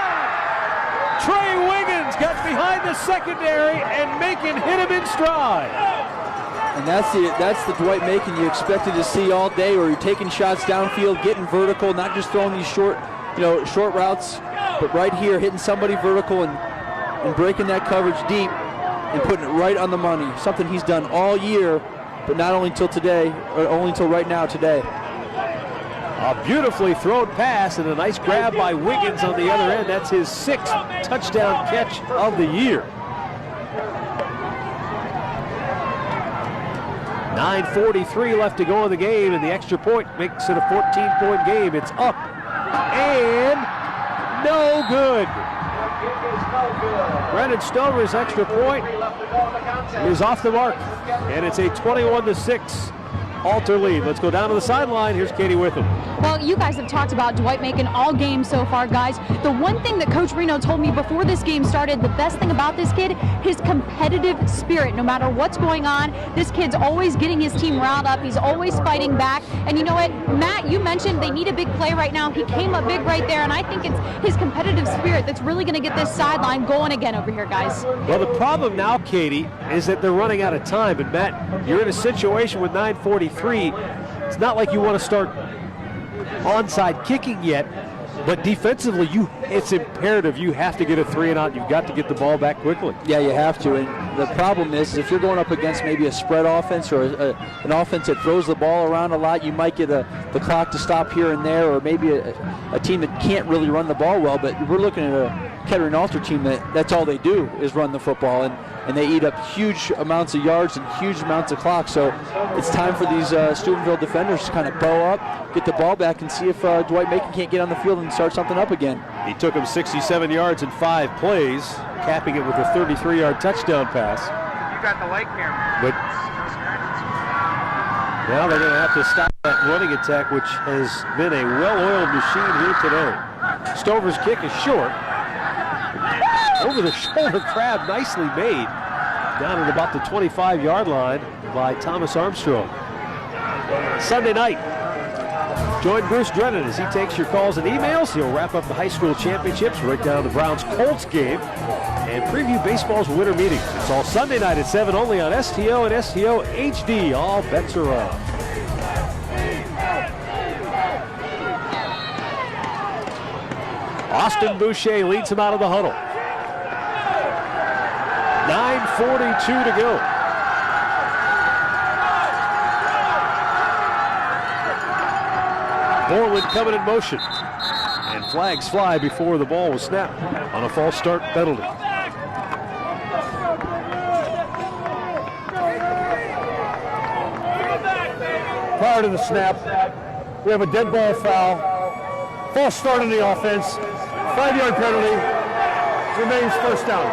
Trey Wiggins got behind the secondary and Macon hit him in stride. And that's the Dwight Macon you expected to see all day, where you're taking shots downfield, getting vertical, not just throwing these short routes, but right here hitting somebody vertical and breaking that coverage deep and putting it right on the money. Something he's done all year, but not only until today, or only until right now today. A beautifully thrown pass and a nice grab by Wiggins on the other end. That's his 6th touchdown catch of the year. 9:43 left to go in the game, and the extra point makes it a 14-point game. It's up and no good. Brendan Stover's extra point is off the mark, and it's a 21-6 Alter lead. Let's go down to the sideline. Here's Katie Witham. Well, you guys have talked about Dwight Macon all game so far, guys. The one thing that Coach Reno told me before this game started, the best thing about this kid, his competitive spirit. No matter what's going on, this kid's always getting his team riled up. He's always fighting back. And you know what, Matt, you mentioned they need a big play right now. He came up big right there, and I think it's his competitive spirit that's really going to get this sideline going again over here, guys. Well, the problem now, Katie, is that they're running out of time. And Matt, you're in a situation with 9:43. It's not like you want to start onside kicking yet, but defensively, it's imperative. You have to get a 3-and-out. You've got to get the ball back quickly. Yeah, you have to. And the problem is if you're going up against maybe a spread offense or an offense that throws the ball around a lot, you might get the clock to stop here and there, or maybe a team that can't really run the ball well. But we're looking at a Kettering Alter team that's all they do is run the football, and they eat up huge amounts of yards and huge amounts of clock. So it's time for these Steubenville defenders to kind of bow up, get the ball back, and see if Dwight Macon can't get on the field and start something up again. He took him 67 yards in 5 plays, capping it with a 33-yard touchdown pass. You got the light camera. But Now they're going to have to stop that running attack, which has been a well-oiled machine here today. Stover's kick is short. Over the shoulder grab, nicely made. Down at about the 25-yard line by Thomas Armstrong. Sunday night, join Bruce Drennan as he takes your calls and emails. He'll wrap up the high school championships, break down the Browns-Colts game, and preview baseball's winter meeting. It's all Sunday night at 7 only on STO and STO HD. All bets are off. Austin Boucher leads him out of the huddle. 9:42 to go. Borland coming in motion. And flags fly before the ball was snapped on a false start penalty. Prior to the snap, we have a dead ball foul. False start on the offense. 5-yard penalty. Remains first down.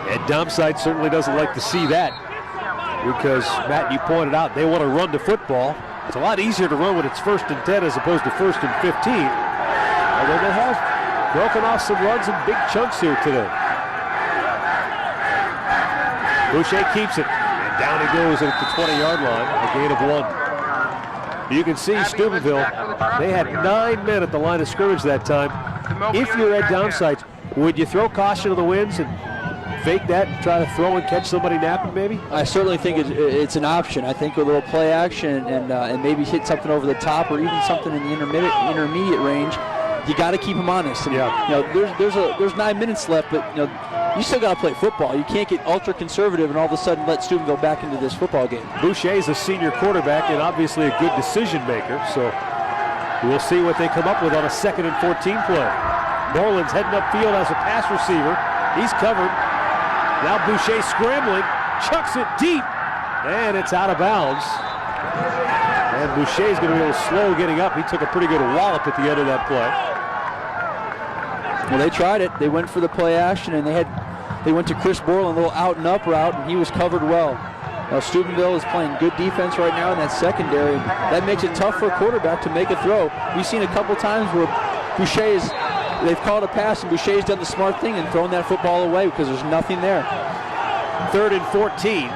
Ed Domside certainly doesn't like to see that because, Matt, you pointed out they want to run the football. It's a lot easier to run when it's 1st and 10 as opposed to 1st and 15. Although they have broken off some runs in big chunks here today. Boucher keeps it, and down he goes at the 20-yard line, a gain of 1. You can see Steubenville, they had 9 men at the line of scrimmage that time. If you're Ed Domside, would you throw caution to the winds and fake that and try to throw and catch somebody napping maybe? I certainly think it's an option. I think a little play action and maybe hit something over the top or even something in the intermediate range. You got to keep them honest. And, there's 9 minutes left, but you still got to play football. You can't get ultra conservative and all of a sudden let Steubenville back into this football game. Boucher is a senior quarterback and obviously a good decision maker, so we'll see what they come up with on a 2nd and 14 play. Borland's heading upfield as a pass receiver. He's covered. Now Boucher scrambling, chucks it deep, and it's out of bounds. And Boucher's going to be a little slow getting up. He took a pretty good wallop at the end of that play. Well, they tried it. They went for the play action, and they went to Chris Borland, a little out and up route, and he was covered well. Now Steubenville is playing good defense right now in that secondary. That makes it tough for a quarterback to make a throw. We've seen a couple times where they've called a pass, and Boucher's done the smart thing and thrown that football away because there's nothing there. 3rd and 14.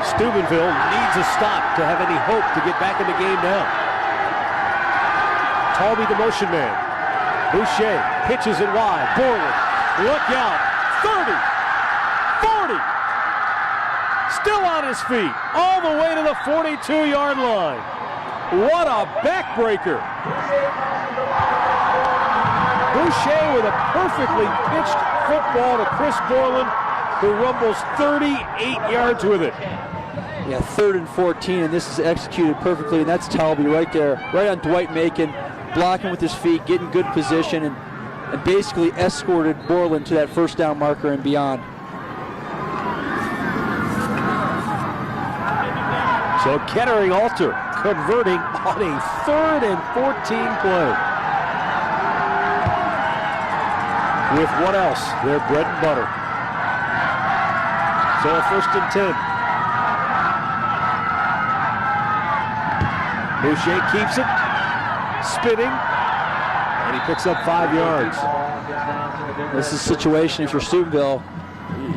Steubenville needs a stop to have any hope to get back in the game now. Talby the motion man. Boucher pitches it wide. Borland, look out. 30, 40. Still on his feet, all the way to the 42-yard line. What a backbreaker. Boucher with a perfectly pitched football to Chris Borland, who rumbles 38 yards with it. Yeah, 3rd and 14, and this is executed perfectly, and that's Talby right there, right on Dwight Macon, blocking with his feet, getting good position, and basically escorted Borland to that first down marker and beyond. So Kettering Alter converting on a 3rd and 14 play. With what else? Their bread and butter. So a 1st and 10. Boucher keeps it, spinning, and he picks up 5 yards. This is a situation, if you're Steubenville,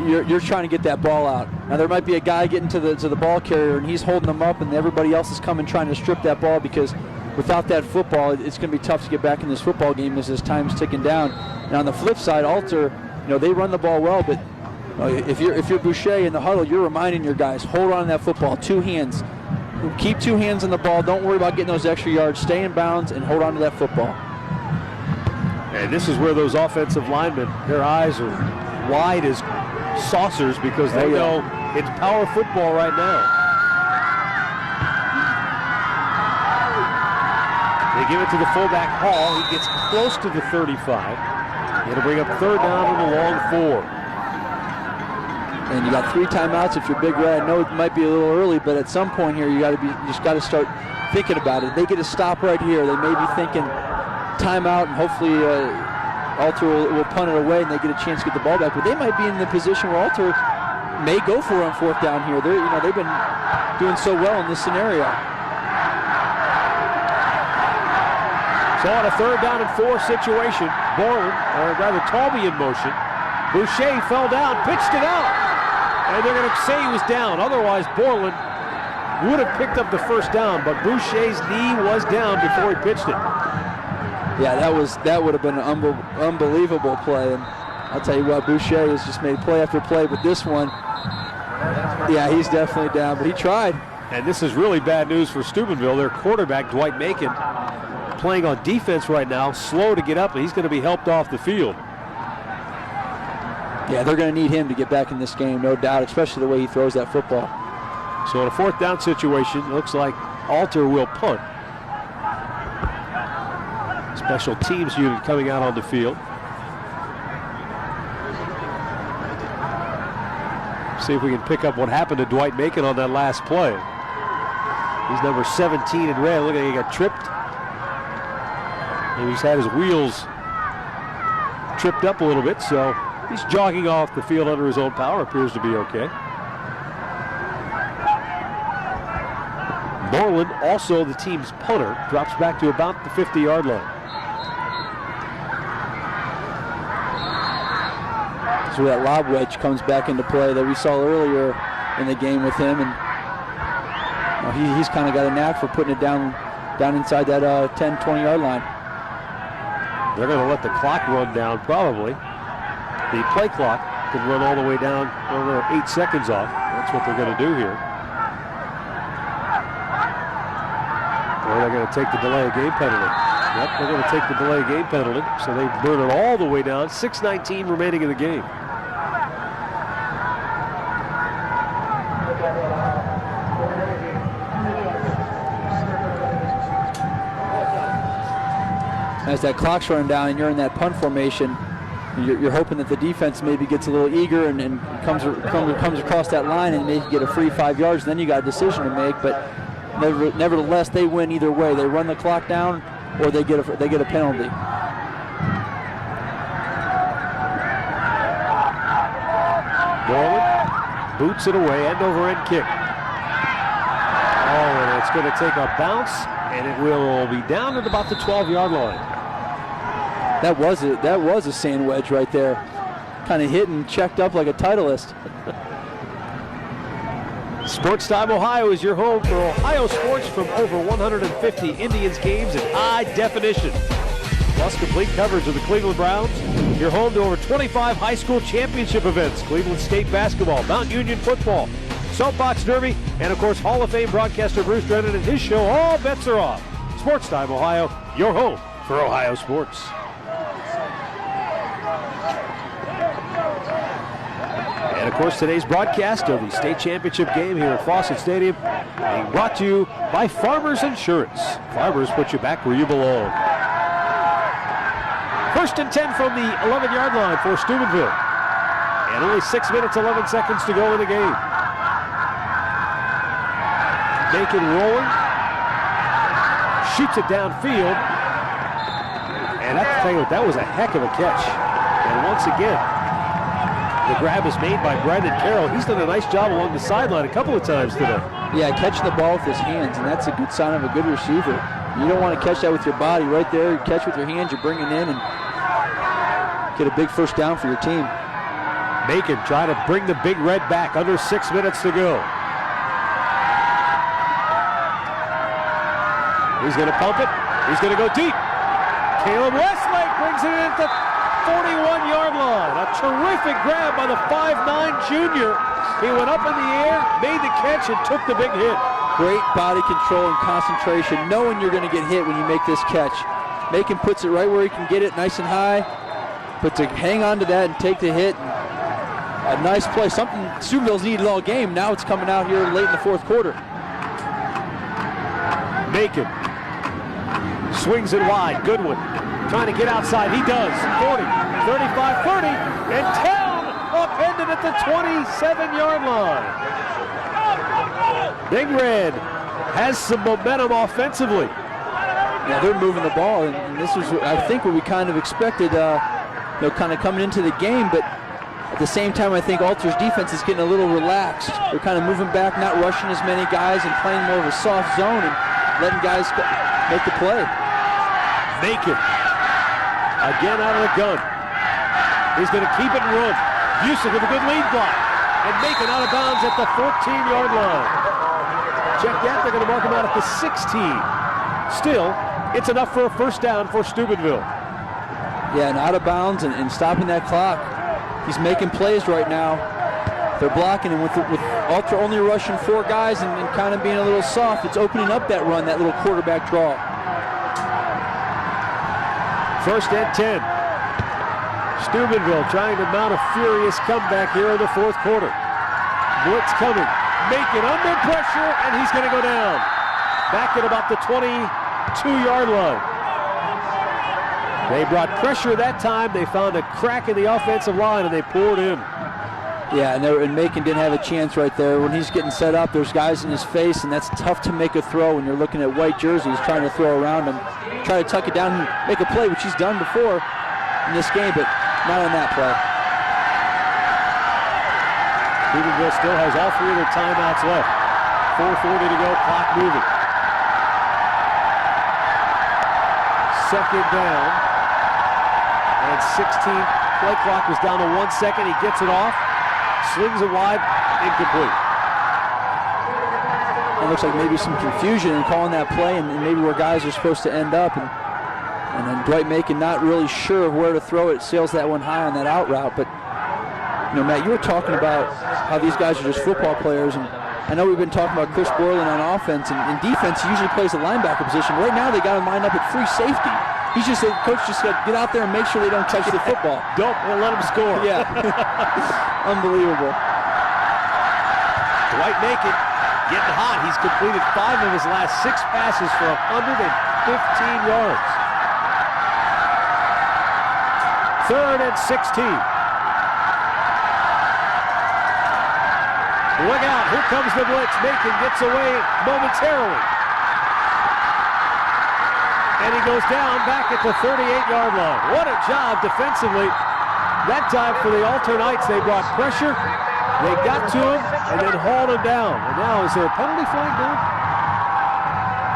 you're trying to get that ball out. Now there might be a guy getting to the ball carrier and he's holding them up and everybody else is coming trying to strip that ball because without that football, it's going to be tough to get back in this football game as this time's ticking down. And on the flip side, Alter, they run the ball well, but if you're Boucher in the huddle, you're reminding your guys, hold on to that football, 2 hands. Keep 2 hands on the ball. Don't worry about getting those extra yards. Stay in bounds and hold on to that football. And this is where those offensive linemen, their eyes are wide as saucers because they know it's power football right now. They give it to the fullback Hall. He gets close to the 35. It'll bring up 3rd down and a long 4. And you got 3 timeouts if you're Big Red. I know it might be a little early, but at some point here you just got to start thinking about it. They get a stop right here. They may be thinking timeout and hopefully Alter will punt it away and they get a chance to get the ball back. But they might be in the position where Alter may go for it on 4th down here. They've been doing so well in this scenario. So on a 3rd down and 4 situation, Borland, or rather Talby in motion. Boucher fell down, pitched it out, and they're going to say he was down. Otherwise, Borland would have picked up the 1st down, but Boucher's knee was down before he pitched it. Yeah, that would have been an unbelievable play. And I'll tell you what, Boucher has just made play after play, but this one, yeah, he's definitely down, but he tried. And this is really bad news for Steubenville. Their quarterback, Dwight Macon, playing on defense right now, slow to get up, and he's going to be helped off the field. Yeah, they're going to need him to get back in this game, no doubt, especially the way he throws that football. So in a 4th down situation, it looks like Alter will punt. Special teams unit coming out on the field. See if we can pick up what happened to Dwight Macon on that last play. He's number 17 in red. Look at, he got tripped. And he's had his wheels tripped up a little bit, so he's jogging off the field under his own power. Appears to be okay. Borland, also the team's punter, drops back to about the 50-yard line. So that lob wedge comes back into play that we saw earlier in the game with him, and he's kind of got a knack for putting it down inside that 10, 20-yard line. They're going to let the clock run down, probably. The play clock could run all the way down, 8 seconds off. That's what they're going to do here. Or they're going to take the delay game penalty. Yep, they're going to take the delay game penalty, so they burn it all the way down. 6:19 remaining in the game. As that clock's running down and you're in that punt formation, you're hoping that the defense maybe gets a little eager and comes across that line and maybe get a free 5 yards. Then you got a decision to make. But nevertheless, they win either way. They run the clock down or they get a penalty. Borland boots it away, end over end kick. Oh, and it's going to take a bounce, and it will be down at about the 12-yard line. That was a sand wedge right there. Kind of hit and checked up like a Titleist. Sports Time Ohio is your home for Ohio sports from over 150 Indians games in high definition. Plus complete coverage of the Cleveland Browns. Your home to over 25 high school championship events. Cleveland State basketball, Mount Union football, Soapbox Derby, and of course Hall of Fame broadcaster Bruce Drennan and his show, All Bets Are Off. Sports Time Ohio, your home for Ohio sports. And of course, today's broadcast of the state championship game here at Fawcett Stadium being brought to you by Farmers Insurance. Farmers put you back where you belong. 1st and 10 from the 11-yard line for Steubenville. And only 6 minutes, 11 seconds to go in the game. Macon rolling. Shoots it downfield. And that was a heck of a catch. And once again, the grab is made by Brandon Carroll. He's done a nice job along the sideline a couple of times today. Yeah, catching the ball with his hands, and that's a good sign of a good receiver. You don't want to catch that with your body right there. You catch with your hands, you're bringing in and get a big 1st down for your team. Macon trying to bring the Big Red back. Under 6 minutes to go. He's going to pump it. He's going to go deep. Caleb Westlake brings it in at the 41-yard line. A terrific grab by the 5'9" junior. He went up in the air, made the catch, and took the big hit. Great body control and concentration, knowing you're going to get hit when you make this catch. Macon puts it right where he can get it, nice and high. But to hang on to that and take the hit, a nice play. Something Steubenville's needed all game. Now it's coming out here late in the 4th quarter. Macon swings it wide. Goodwin trying to get outside. He does. 40, 35, 30, and down, upended at the 27-yard line. Big Red has some momentum offensively. Yeah, they're moving the ball, and this was, I think, what we kind of expected. kind of coming into the game, but at the same time, I think Alter's defense is getting a little relaxed. They're kind of moving back, not rushing as many guys, and playing more of a soft zone and letting guys make the play. Macon, again out of the gun. He's going to keep it and run. Busick with a good lead block. And Macon out of bounds at the 14-yard line. Check that, they're going to mark him out at the 16. Still, it's enough for a first down for Steubenville. Yeah, and out of bounds and stopping that clock. He's making plays right now. They're blocking him with Alter only rushing 4 guys and kind of being a little soft. It's opening up that run, that little quarterback draw. First and 10. Steubenville trying to mount a furious comeback here in the fourth quarter. Blitz coming. Macon under pressure, and he's going to go down. Back at about the 22-yard line. They brought pressure that time. They found a crack in the offensive line, and they poured in. Yeah, and Macon didn't have a chance right there. When he's getting set up, there's guys in his face, and that's tough to make a throw when you're looking at white jerseys trying to throw around him. Try to tuck it down and make a play, which he's done before in this game, but not on that play. Steubenville still has all 3 of their timeouts left. 4:40 to go, clock moving. Second down. And 16, play clock was down to 1 second. He gets it off, slings it wide, incomplete. It looks like maybe some confusion in calling that play and maybe where guys are supposed to end up. And then Dwight Macon not really sure of where to throw it, sails that one high on that out route. But, Matt, you were talking about how these guys are just football players. And I know we've been talking about Chris Borland on offense. And in defense, he usually plays the linebacker position. Right now, they got him lined up at free safety. The coach just said, get out there and make sure they don't touch the football. Don't let them score. Yeah. Unbelievable. Dwight Macon getting hot. He's completed 5 of his last 6 passes for 115 yards. 3rd and 16. Look out, here comes the blitz. Macon gets away momentarily. And he goes down back at the 38-yard line. What a job defensively. That time for the Alter Knights, they brought pressure. They got to him and then hauled him down. And now, is there a penalty flag down?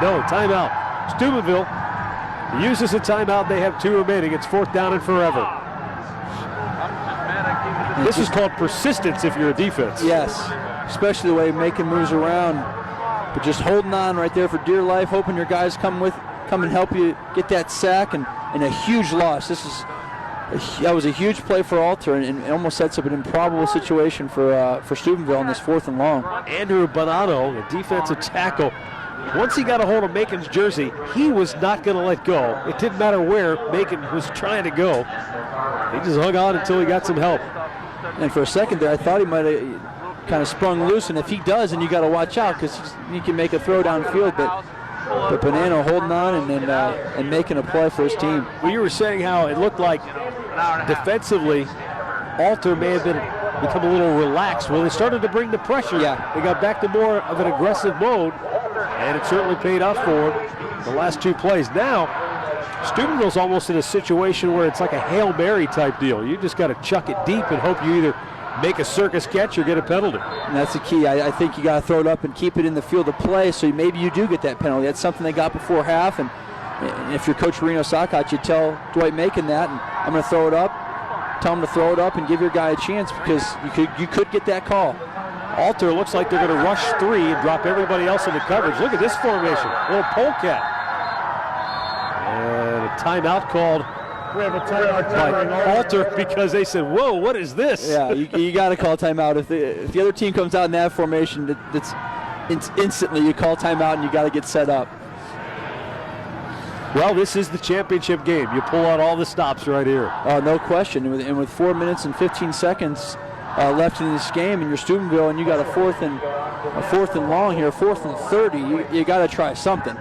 No, timeout. Steubenville uses a timeout. They have 2 remaining. It's 4th down and forever. This is called persistence if you're a defense. Yes, especially the way Macon moves around. But just holding on right there for dear life, hoping your guys come and help you get that sack, and a huge loss. That was a huge play for Alter, and it almost sets up an improbable situation for Steubenville on this 4th and long. Andrew Bonato, the defensive tackle, once he got a hold of Macon's jersey, he was not going to let go. It didn't matter where Macon was trying to go. He just hung on until he got some help. And for a second there, I thought he might have kind of sprung loose, and if he does, then you got to watch out because he can make a throw downfield. But Bonanno holding on and making a play for his team. Well, you were saying how it looked like defensively, Alter may have become a little relaxed. Well, they started to bring the pressure. Yeah. They got back to more of an aggressive mode, and it certainly paid off for them the last 2 plays. Now, Steubenville's almost in a situation where it's like a Hail Mary type deal. You just got to chuck it deep and hope you either make a circus catch or get a penalty. And that's the key. I think you got to throw it up and keep it in the field of play, so maybe you do get that penalty. That's something they got before half, and if you're Coach Reno Sakat, you tell Dwight Macon that, and I'm going to throw it up. Tell him to throw it up and give your guy a chance because you could get that call. Alter looks like they're going to rush 3 and drop everybody else into coverage. Look at this formation, little polecat. And a timeout called by Alter because they said, whoa, what is this? Yeah, you got to call timeout. If the other team comes out in that formation, it's instantly you call timeout and you got to get set up. Well, this is the championship game. You pull out all the stops right here. No question. And with 4 minutes and 15 seconds left in this game, and you're Steubenville, and you got a fourth and long here, 4th and 30. You got to try something.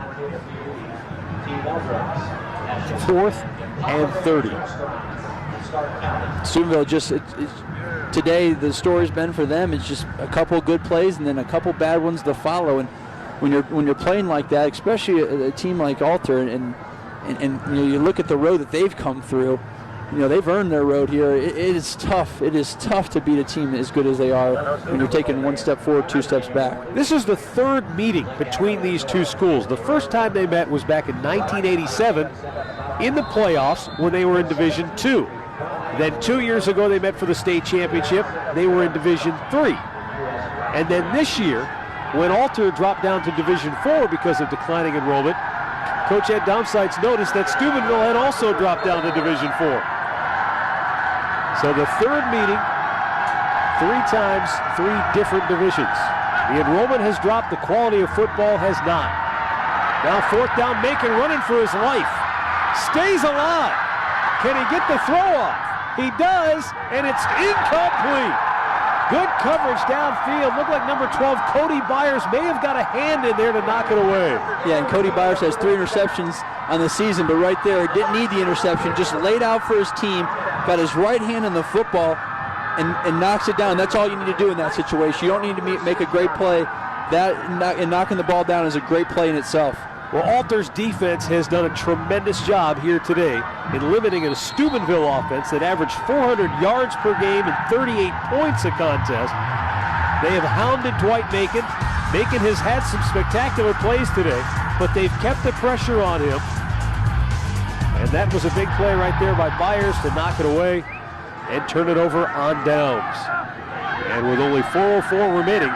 4th and 30. Steubenville today the story's been for them. It's just a couple good plays and then a couple bad ones to follow. And when you're playing like that, especially a team like Alter, and you look at the road that they've come through, they've earned their road here. It is tough. It is tough to beat a team as good as they are when you're taking one step forward, two steps back. This is the third meeting between these two schools. The first time they met was back in 1987 in the playoffs when they were in Division II. Then 2 years ago they met for the state championship. They were in Division III. And then this year, when Alter dropped down to Division IV because of declining enrollment, Coach Ed Domsites noticed that Steubenville had also dropped down to Division IV. So the third meeting, 3 times, 3 different divisions. The enrollment has dropped, the quality of football has not. Now 4th down, Macon running for his life. Stays alive. Can he get the throw off? He does, and it's incomplete. Good coverage downfield. Looked like number 12, Cody Byers, may have got a hand in there to knock it away. Yeah, and Cody Byers has 3 interceptions on the season, but right there, didn't need the interception. Just laid out for his team, got his right hand on the football, and knocks it down. That's all you need to do in that situation. You don't need to make a great play. And knocking the ball down is a great play in itself. Well, Alter's defense has done a tremendous job here today in limiting a Steubenville offense that averaged 400 yards per game and 38 points a contest. They have hounded Dwight Macon. Macon has had some spectacular plays today, but they've kept the pressure on him. And that was a big play right there by Byers to knock it away and turn it over on downs. And with only 4:04 remaining,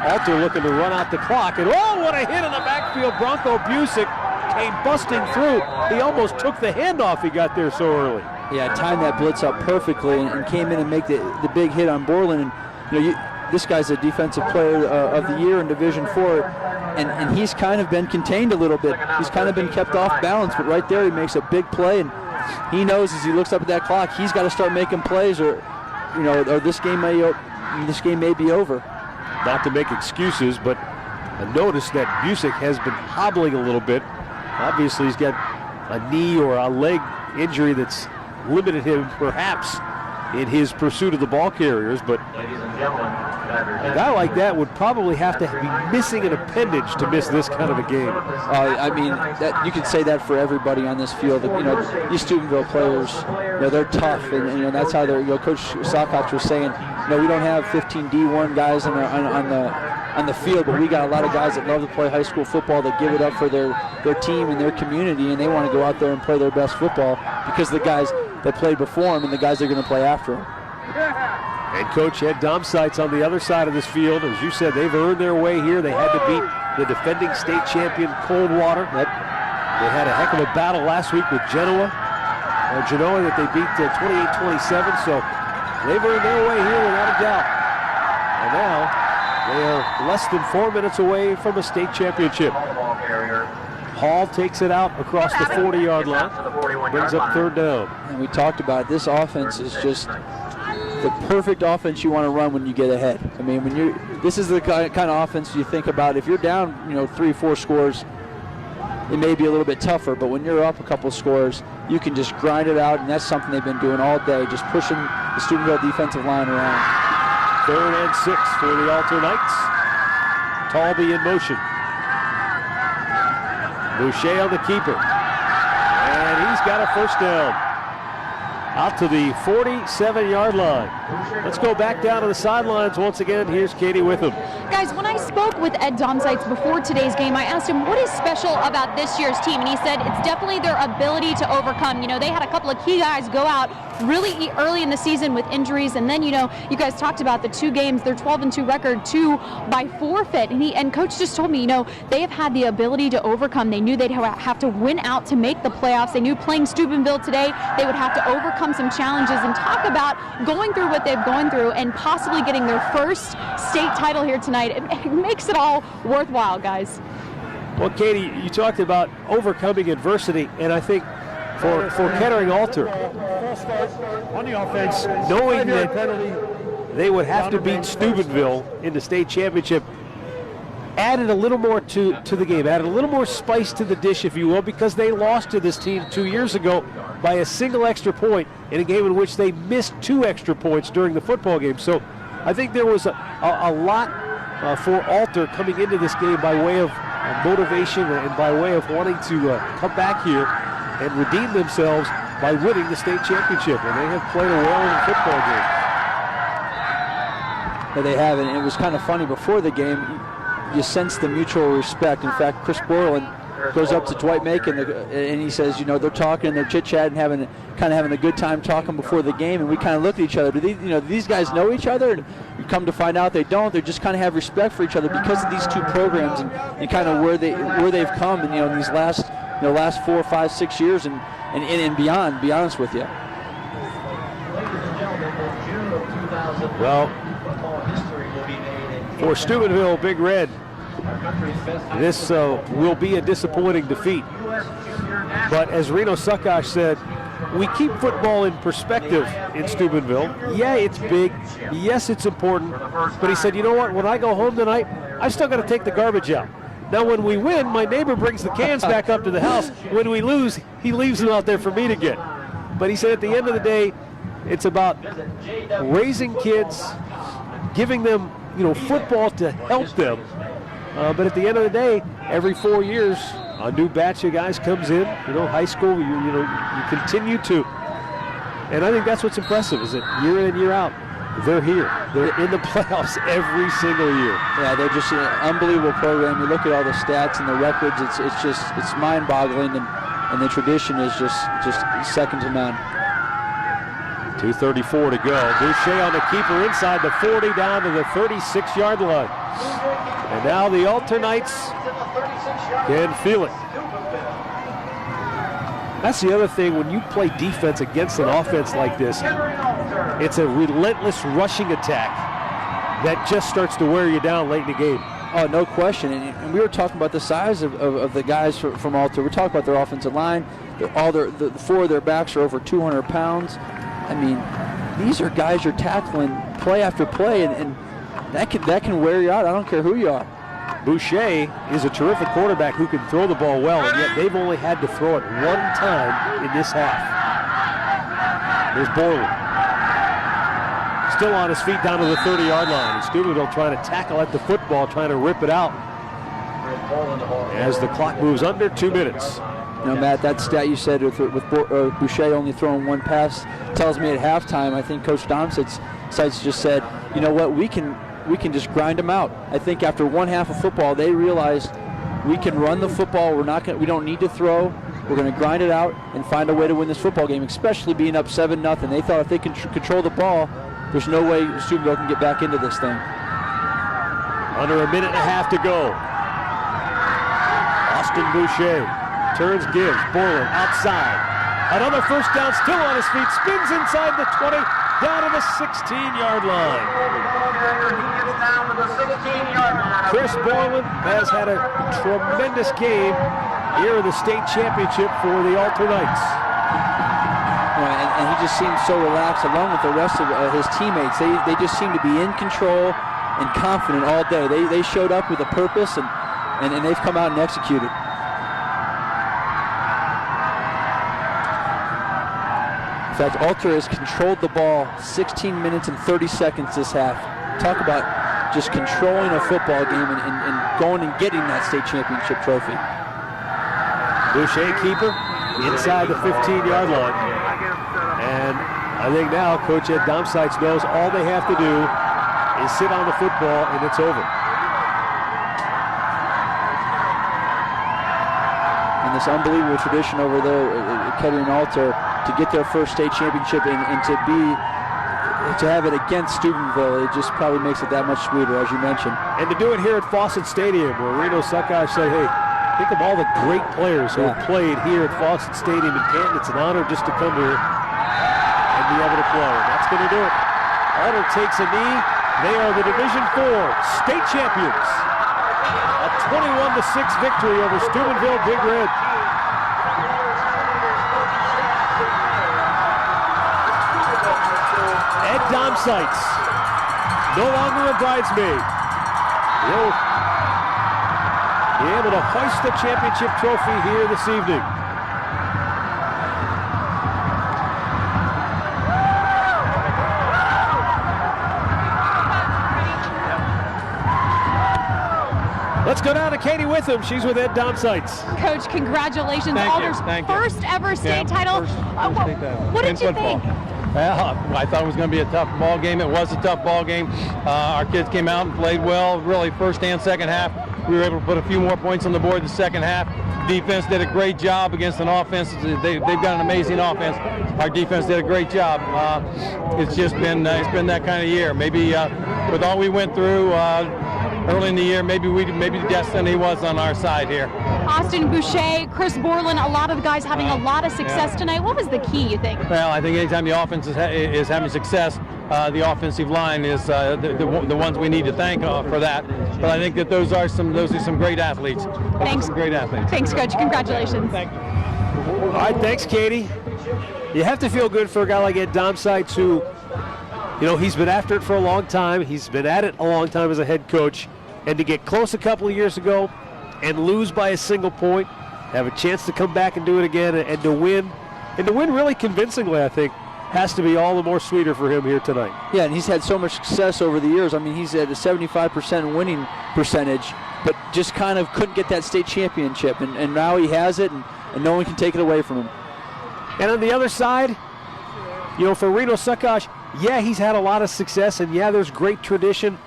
Alter looking to run out the clock, and oh, what a hit in the backfield. Bronco Busick came busting through. He almost took the handoff. He got there so early. Yeah, timed that blitz up perfectly and came in and make the big hit on Borland. And this guy's a defensive player of the year in Division IV, and he's kind of been contained a little bit. He's kind of been kept off balance, but right there he makes a big play, and he knows as he looks up at that clock, he's got to start making plays, or this game may be over. Not to make excuses, but I noticed that Busick has been hobbling a little bit. Obviously, he's got a knee or a leg injury that's limited him, perhaps, in his pursuit of the ball carriers. But a guy like that would probably have to be missing an appendage to miss this kind of a game. You could say that for everybody on this field. These Steubenville players, they're tough, and that's how they're. Coach Sokoch was saying, we don't have 15 D1 guys on the field, but we got a lot of guys that love to play high school football, that give it up for their team and their community, and they want to go out there and play their best football because the guys that played before them and the guys that are going to play after them. And Coach Ed Domsites on the other side of this field. As you said, they've earned their way here. They had to beat the defending state champion Coldwater. They had a heck of a battle last week with Genoa that they beat 28-27. So they've earned their way here without a doubt. And now they are less than 4 minutes away from a state championship. Hall takes it out across the 40-yard line, brings up 3rd down. And we talked about it. This offense is just the perfect offense you want to run when you get ahead. I mean, this is the kind of offense you think about. If you're down, 3-4 scores, it may be a little bit tougher, but when you're up a couple scores, you can just grind it out, and that's something they've been doing all day, just pushing the Steubenville defensive line around. 3rd and 6 for the Alter Knights. Talby in motion. Boucher on the keeper. And he's got a 1st down. Out to the 47-yard line. Let's go back down to the sidelines once again. Here's Katie with him. Guys, when I spoke with Ed Domsites before today's game, I asked him what is special about this year's team, and he said it's definitely their ability to overcome. They had a couple of key guys go out really early in the season with injuries, and then you guys talked about the 2 games, their 12-2 record, 2 by forfeit, and Coach just told me they have had the ability to overcome. They knew they'd have to win out to make the playoffs. They knew playing Steubenville today they would have to overcome some challenges, and talk about going through what they've gone through and possibly getting their first state title here tonight. It makes it all worthwhile, guys. Well, Katie, you talked about overcoming adversity, and I think for Kettering Alter, on the offense, knowing that they would have to beat Steubenville in the state championship, added a little more to the game, added a little more spice to the dish, if you will, because they lost to this team 2 years ago by a single extra point in a game in which they missed 2 extra points during the football game. So I think there was a lot for Alter coming into this game by way of motivation and by way of wanting to come back here and redeem themselves by winning the state championship, and they have played a well-in football game. Yeah, they have, and it was kind of funny before the game. You sense the mutual respect. In fact, Chris Borland goes up to Dwight Macon and he says, you know, they're talking, they're chit-chatting, having a good time talking before the game, and we kind of look at each other. Do these guys know each other? And you come to find out they don't. They just kind of have respect for each other because of these two programs and kind of where they've come, and in these last 4, 5, 6 years and beyond. To be honest with you. Well, for Steubenville, Big Red, this will be a disappointing defeat. But as Reno Succosh said, we keep football in perspective in Steubenville. Yeah, it's big. Yes, it's important. But he said, you know what? When I go home tonight, I've still got to take the garbage out. Now, when we win, my neighbor brings the cans back up to the house. When we lose, he leaves them out there for me to get. But he said at the end of the day, it's about raising kids, giving them, football to help them. But at the end of the day, every 4 years, a new batch of guys comes in. High school, you continue to. And I think that's what's impressive, is that year in and year out, they're here. They're in the playoffs every single year. Yeah, they're just an unbelievable program. You look at all the stats and the records, it's mind-boggling, and the tradition is just second to none. 2:34 to go. Boucher on the keeper inside the 40 down to the 36-yard line. And now the Alternites can feel it. That's the other thing, when you play defense against an offense like this, it's a relentless rushing attack that just starts to wear you down late in the game. Oh, no question. And we were talking about the size of the guys from Alter. We're talking about their offensive line. The four of their backs are over 200 pounds. I mean, these are guys you're tackling play after play, and that can wear you out. I don't care who you are. Boucher is a terrific quarterback who can throw the ball well, and yet they've only had to throw it one time in this half. There's Borland. Still on his feet down to the 30-yard line. And Steubenville trying to tackle at the football, trying to rip it out as the clock moves under 2 minutes. Matt, that stat you said with Boucher only throwing one pass tells me at halftime, I think Coach Domsites just said, you know what, we can just grind them out. I think after one half of football, they realized we can run the football. We don't need to throw. We're going to grind it out and find a way to win this football game, especially being up 7-0. They thought if they can control the ball, there's no way Steubenville can get back into this thing. Under a minute and a half to go. Austin Boucher turns, gives. Borland outside. Another first down, still on his feet. Spins inside the 20, down to the 16-yard line. Chris Borland has had a tremendous game here in the state championship for the Alternites. And he just seems so relaxed, along with the rest of his teammates. They just seem to be in control and confident all day. They showed up with a purpose, and they've come out and executed. In fact, Alter has controlled the ball 16 minutes and 30 seconds this half. Talk about just controlling a football game and going and getting that state championship trophy. Boucher keeper inside the 15-yard line. And I think now Coach Ed Domsites knows all they have to do is sit on the football and it's over. And this unbelievable tradition over there at Kettering Alter to get their first state championship and to have it against Steubenville, it just probably makes it that much sweeter, as you mentioned. And to do it here at Fawcett Stadium, where Reno Succosh said, hey, think of all the great players who have played here at Fawcett Stadium in Canton. It's an honor just to come here and be able to play. And that's going to do it. Alter takes a knee. They are the Division IV state champions. A 21-6 victory over Steubenville Big Red. Ed Domsites, no longer a bridesmaid. He'll be able to hoist the championship trophy here this evening. Let's Let's go down to Katie Witham. She's with Ed Domsites. Coach, congratulations. Alder's first ever state title. What did you think? Well, I thought it was going to be a tough ball game. It was a tough ball game. Our kids came out and played well, really first and second half. We were able to put a few more points on the board the second half. Defense did a great job against an offense. They've got an amazing offense. Our defense did a great job. It's just been that kind of year. Maybe with all we went through early in the year, maybe the destiny was on our side here. Austin Boucher, Chris Borland, a lot of the guys having a lot of success tonight. What was the key, you think? Well, I think anytime the offense is having success, the offensive line is the ones we need to thank for that. But I think that those are some great athletes. Thanks. Some great athletes. Thanks, Coach. Congratulations. Thank you. All right, thanks, Katie. You have to feel good for a guy like Ed Domsites who, he's been after it for a long time. He's been at it a long time as a head coach. And to get close a couple of years ago and lose by a single point, have a chance to come back and do it again and to win really convincingly, I think, has to be all the more sweeter for him here tonight. Yeah, and he's had so much success over the years. I mean, he's at a 75% winning percentage, but just kind of couldn't get that state championship. And now he has it, and no one can take it away from him. And on the other side, for Reno Succosh, yeah, he's had a lot of success, and yeah, there's great tradition.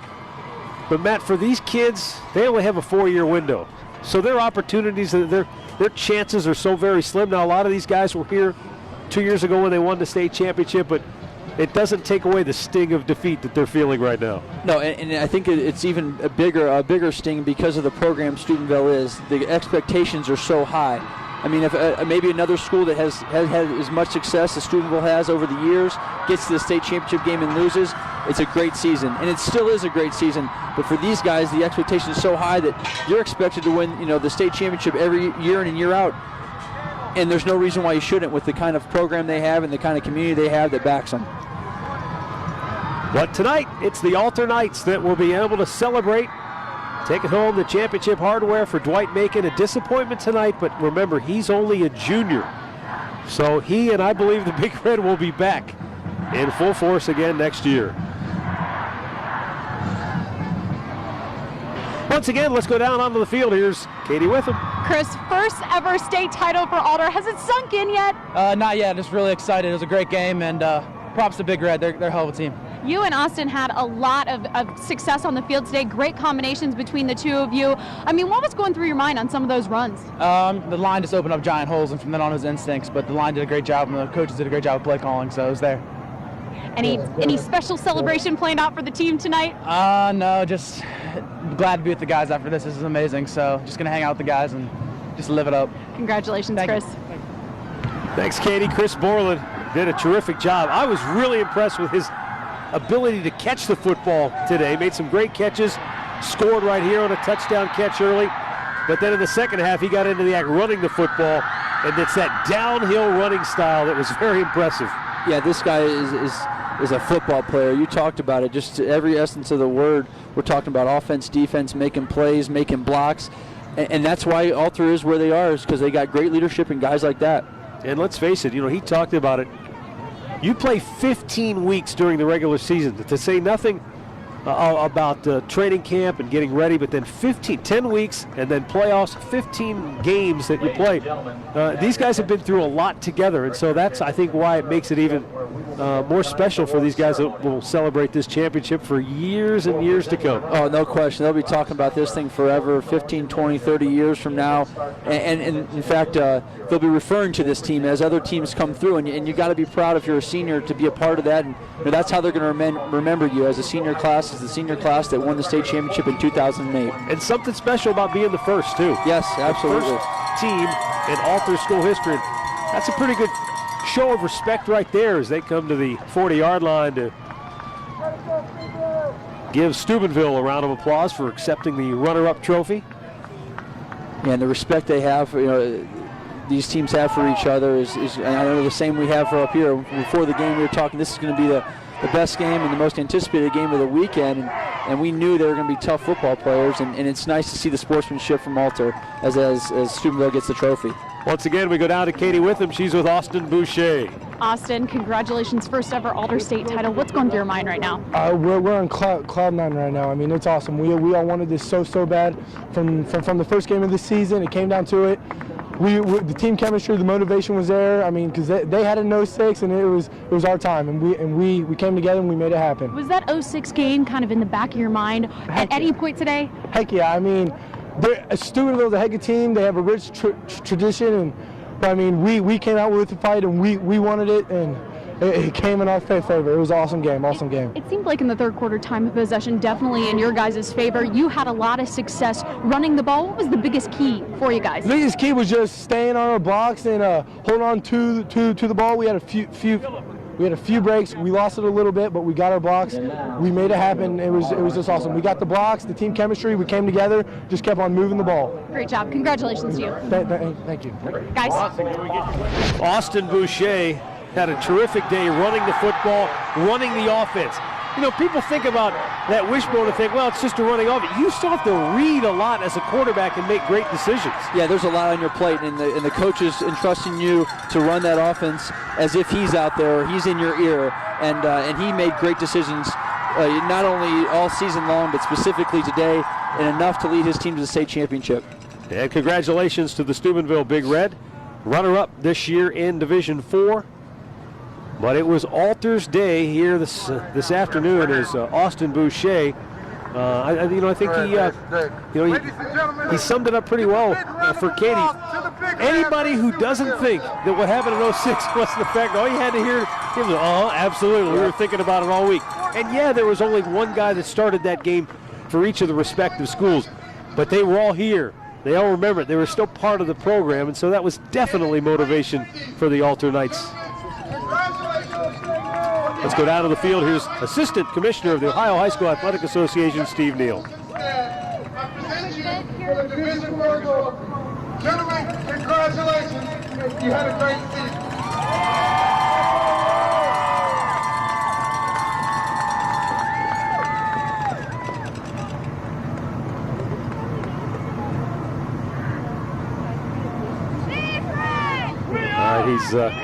But, Matt, for these kids, they only have a 4-year window. So their opportunities, their chances are so very slim. Now, a lot of these guys were here 2 years ago when they won the state championship, but it doesn't take away the sting of defeat that they're feeling right now. No, and I think it's even a bigger sting because of the program Steubenville is. The expectations are so high. I mean, if maybe another school that has had as much success as Steubenville has over the years gets to the state championship game and loses, it's a great season. And it still is a great season. But for these guys, the expectation is so high that you're expected to win, the state championship every year in and year out. And there's no reason why you shouldn't with the kind of program they have and the kind of community they have that backs them. But tonight, it's the Alter Knights that will be able to celebrate, taking home the championship hardware for Dwight Macon. A disappointment tonight, but remember, he's only a junior. So he and I believe the Big Red will be back in full force again next year. Once again, let's go down onto the field. Here's Katie Witham. Chris, first ever state title for Alder. Has it sunk in yet? Not yet. Just really excited. It was a great game, and props to Big Red. They're a hell of a team. You and Austin had a lot of success on the field today. Great combinations between the two of you. I mean, what was going through your mind on some of those runs? The line just opened up giant holes, and from then on it was instincts. But the line did a great job, and the coaches did a great job of play calling, so it was there. Any special celebration planned out for the team tonight? No, just glad to be with the guys after this. This is amazing. So just going to hang out with the guys and just live it up. Congratulations, Chris. Thanks, Katie. Chris Borland did a terrific job. I was really impressed with his ability to catch the football today. Made some great catches, scored right here on a touchdown catch early. But then in the second half, he got into the act running the football, and it's that downhill running style that was very impressive. Yeah, this guy is a football player. You talked about it, just every essence of the word. We're talking about offense, defense, making plays, making blocks, and that's why Alter is where they are, is because they got great leadership and guys like that. And let's face it, he talked about it. You play 15 weeks during the regular season, to say nothing about training camp and getting ready, but then 10 weeks and then playoffs, 15 games that you play. These guys have been through a lot together, and so that's, I think, why it makes it even more special for these guys that will celebrate this championship for years and years to come. Oh, no question. They'll be talking about this thing forever, 15, 20, 30 years from now. And in fact, they'll be referring to this team as other teams come through, and you got to be proud if you're a senior to be a part of that. And that's how they're going to remember you as a senior class, as the senior class that won the state championship in 2008. And something special about being the first, too. Yes, absolutely. The first team in Alter school history. That's a pretty good show of respect right there as they come to the 40-yard line to give Steubenville a round of applause for accepting the runner-up trophy. Yeah, and the respect they have, these teams have for each other is I know the same we have for up here. Before the game, we were talking, this is going to be the best game and the most anticipated game of the weekend, and we knew they were going to be tough football players, and it's nice to see the sportsmanship from Alter as Steubenville gets the trophy. Once again, we go down to Katie Witham. She's with Austin Boucher. Austin, congratulations, first ever Alter State title. What's going through your mind right now? We're on cloud nine right now. I mean, it's awesome. We all wanted this so bad from the first game of the season. It came down to it. The team chemistry, the motivation was there. I mean, because they had an 06 and it was our time, and we came together and we made it happen. Was that 06 game kind of in the back of your mind at any point today? Heck yeah! I mean, Steubenville's a heck of a team. They have a rich tradition, but I mean, we came out with the fight and we wanted it, and it came in our favor. It was an awesome game. It seemed like in the third quarter, time of possession definitely in your guys' favor. You had a lot of success running the ball. What was the biggest key for you guys? The biggest key was just staying on our blocks and holding on to the ball. We had a few breaks. We lost it a little bit, but we got our blocks. We made it happen. It was just awesome. We got the blocks, the team chemistry. We came together, just kept on moving the ball. Great job. Congratulations to you. Thank you. Guys. Austin Boucher had a terrific day running the football, running the offense. You know, people think about that wishbone and think, well, it's just a running offense. You still have to read a lot as a quarterback and make great decisions. Yeah, there's a lot on your plate, and the coach is entrusting you to run that offense as if he's out there or he's in your ear, and he made great decisions not only all season long, but specifically today, and enough to lead his team to the state championship. And congratulations to the Steubenville Big Red, runner-up this year in Division 4. But it was Alter's day here this afternoon as Austin Boucher. I think he summed it up pretty well for Katie. Anybody who doesn't think that what happened in 06 wasn't the fact, all you had to hear him was, absolutely, we were thinking about it all week. And yeah, there was only one guy that started that game for each of the respective schools, but they were all here. They all remember it. They were still part of the program, and so that was definitely motivation for the Alter Knights. Let's go down to the field. Here's Assistant Commissioner of the Ohio High School Athletic Association, Steve Neal. I present you for the Division 4 goal. Gentlemen, congratulations. You had a great season.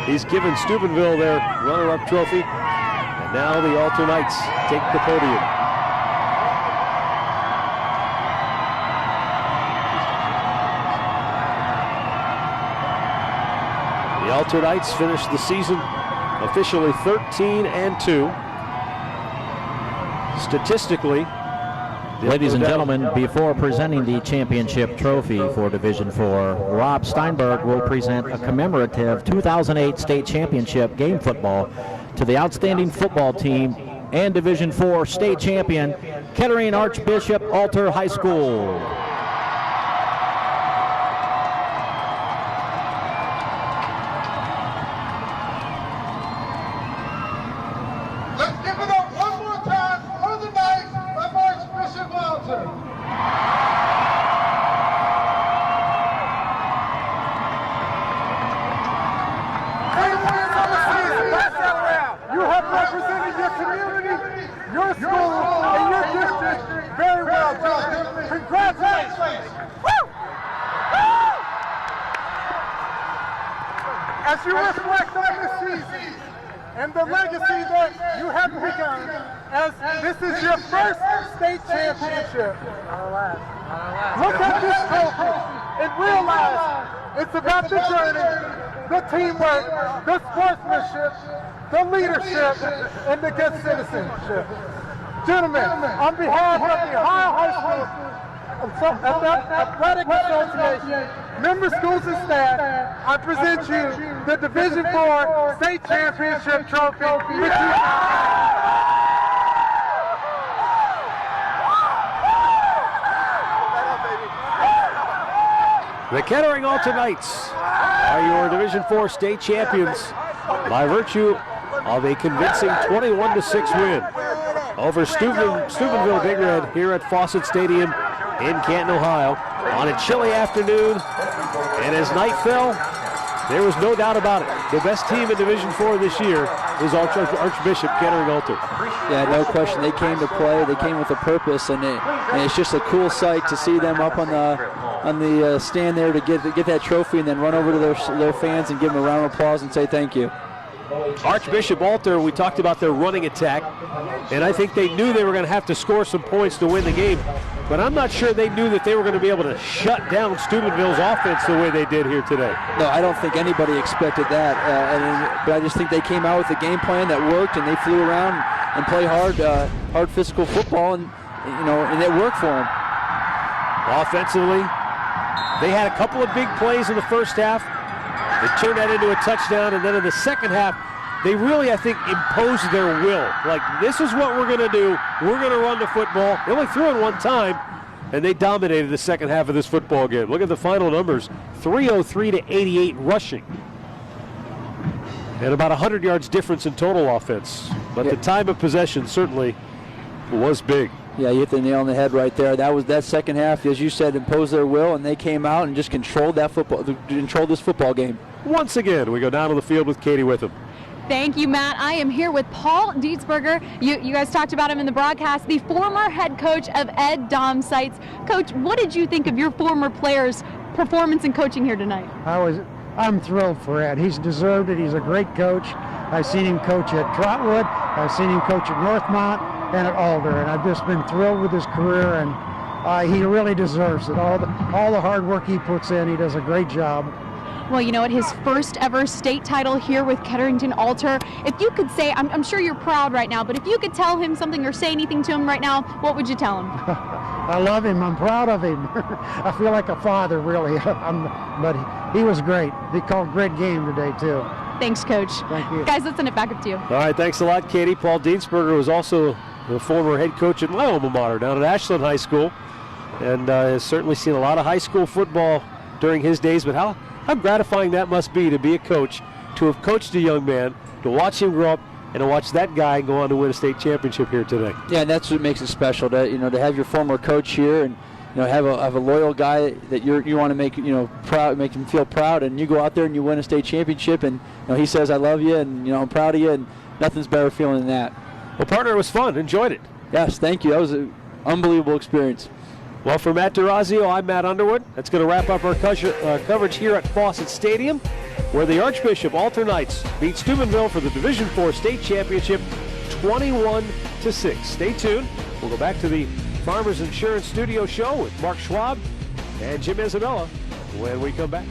He's given Steubenville their runner-up trophy, and now the Alter Knights take the podium. The Alter Knights finished the season officially 13-2. Statistically, ladies and gentlemen, before presenting the championship trophy for Division 4, Rob Steinberg will present a commemorative 2008 state championship game football to the outstanding football team and Division 4 state champion, Kettering Archbishop Alter High School. Let's give it up one more time for the Knights of Archbishop Alter. You have represented your community, your school, and your district very well, gentlemen. Congratulations. As you reflect on this season and the legacy that you have begun, as this is your first state championship, look at this trophy and realize it's about the journey, the teamwork, the sportsmanship, the leadership, and the good citizenship. Gentlemen, on behalf of the Ohio High School Athletic Association, member schools and staff, I present you the Division 4 State Championship Trophy. The Kettering Alter Knights are your Division 4 state champions by virtue of a convincing 21-6 win over Steubenville Big Red here at Fawcett Stadium in Canton, Ohio, on a chilly afternoon. And as night fell, there was no doubt about it. The best team in Division 4 this year is Archbishop Kettering Alter. Yeah, no question. They came to play. They came with a purpose, and it's just a cool sight to see them up on the stand there to get that trophy, and then run over to their fans and give them a round of applause and say thank you. Archbishop Alter, we talked about their running attack, and I think they knew they were going to have to score some points to win the game, but I'm not sure they knew that they were going to be able to shut down Steubenville's offense the way they did here today. No, I don't think anybody expected that, but I just think they came out with a game plan that worked, and they flew around and played hard physical football, and and it worked for them. Offensively, they had a couple of big plays in the first half. They turned that into a touchdown, and then in the second half, they really, I think, imposed their will. Like, this is what we're going to do. We're going to run the football. They only threw it one time, and they dominated the second half of this football game. Look at the final numbers, 303 to 88 rushing. And about 100 yards difference in total offense. But the time of possession certainly was big. Yeah, you hit the nail on the head right there. That second half, as you said, imposed their will, and they came out and just controlled this football game. Once again, we go down to the field with Katie Witham. Thank you, Matt. I am here with Paul Dietzberger. You guys talked about him in the broadcast, the former head coach of Ed Dom Sites. Coach, what did you think of your former players' performance and coaching here tonight? I'm thrilled for Ed. He's deserved it. He's a great coach. I've seen him coach at Trotwood. I've seen him coach at Northmont and at Alder, and I've just been thrilled with his career, and he really deserves it. All the hard work he puts in, he does a great job. Well, you know what, his first ever state title here with Kettering Alter. If you could say, I'm sure you're proud right now, but if you could tell him something or say anything to him right now, what would you tell him? I love him. I'm proud of him. I feel like a father, really. But he was great. He called great game today, too. Thanks, Coach. Thank you. Guys, let's send it back up to you. All right, thanks a lot, Katie. Paul Dietzberger was also the former head coach at my alma mater down at Ashland High School, and has certainly seen a lot of high school football during his days. But how gratifying that must be to be a coach, to have coached a young man, to watch him grow up, and to watch that guy go on to win a state championship here today. Yeah, and that's what makes it special. To have your former coach here, and have a loyal guy that you want to make proud, make him feel proud, and you go out there and you win a state championship, and he says I love you, and I'm proud of you, and nothing's better feeling than that. Well, partner, it was fun. Enjoyed it. Yes, thank you. That was an unbelievable experience. Well, for Matt DeRazio, I'm Matt Underwood. That's going to wrap up our coverage here at Fawcett Stadium, where the Archbishop Alter Knights beat Steubenville for the Division IV State Championship 21-6. Stay tuned. We'll go back to the Farmers Insurance Studio Show with Mark Schwab and Jim Isabella when we come back.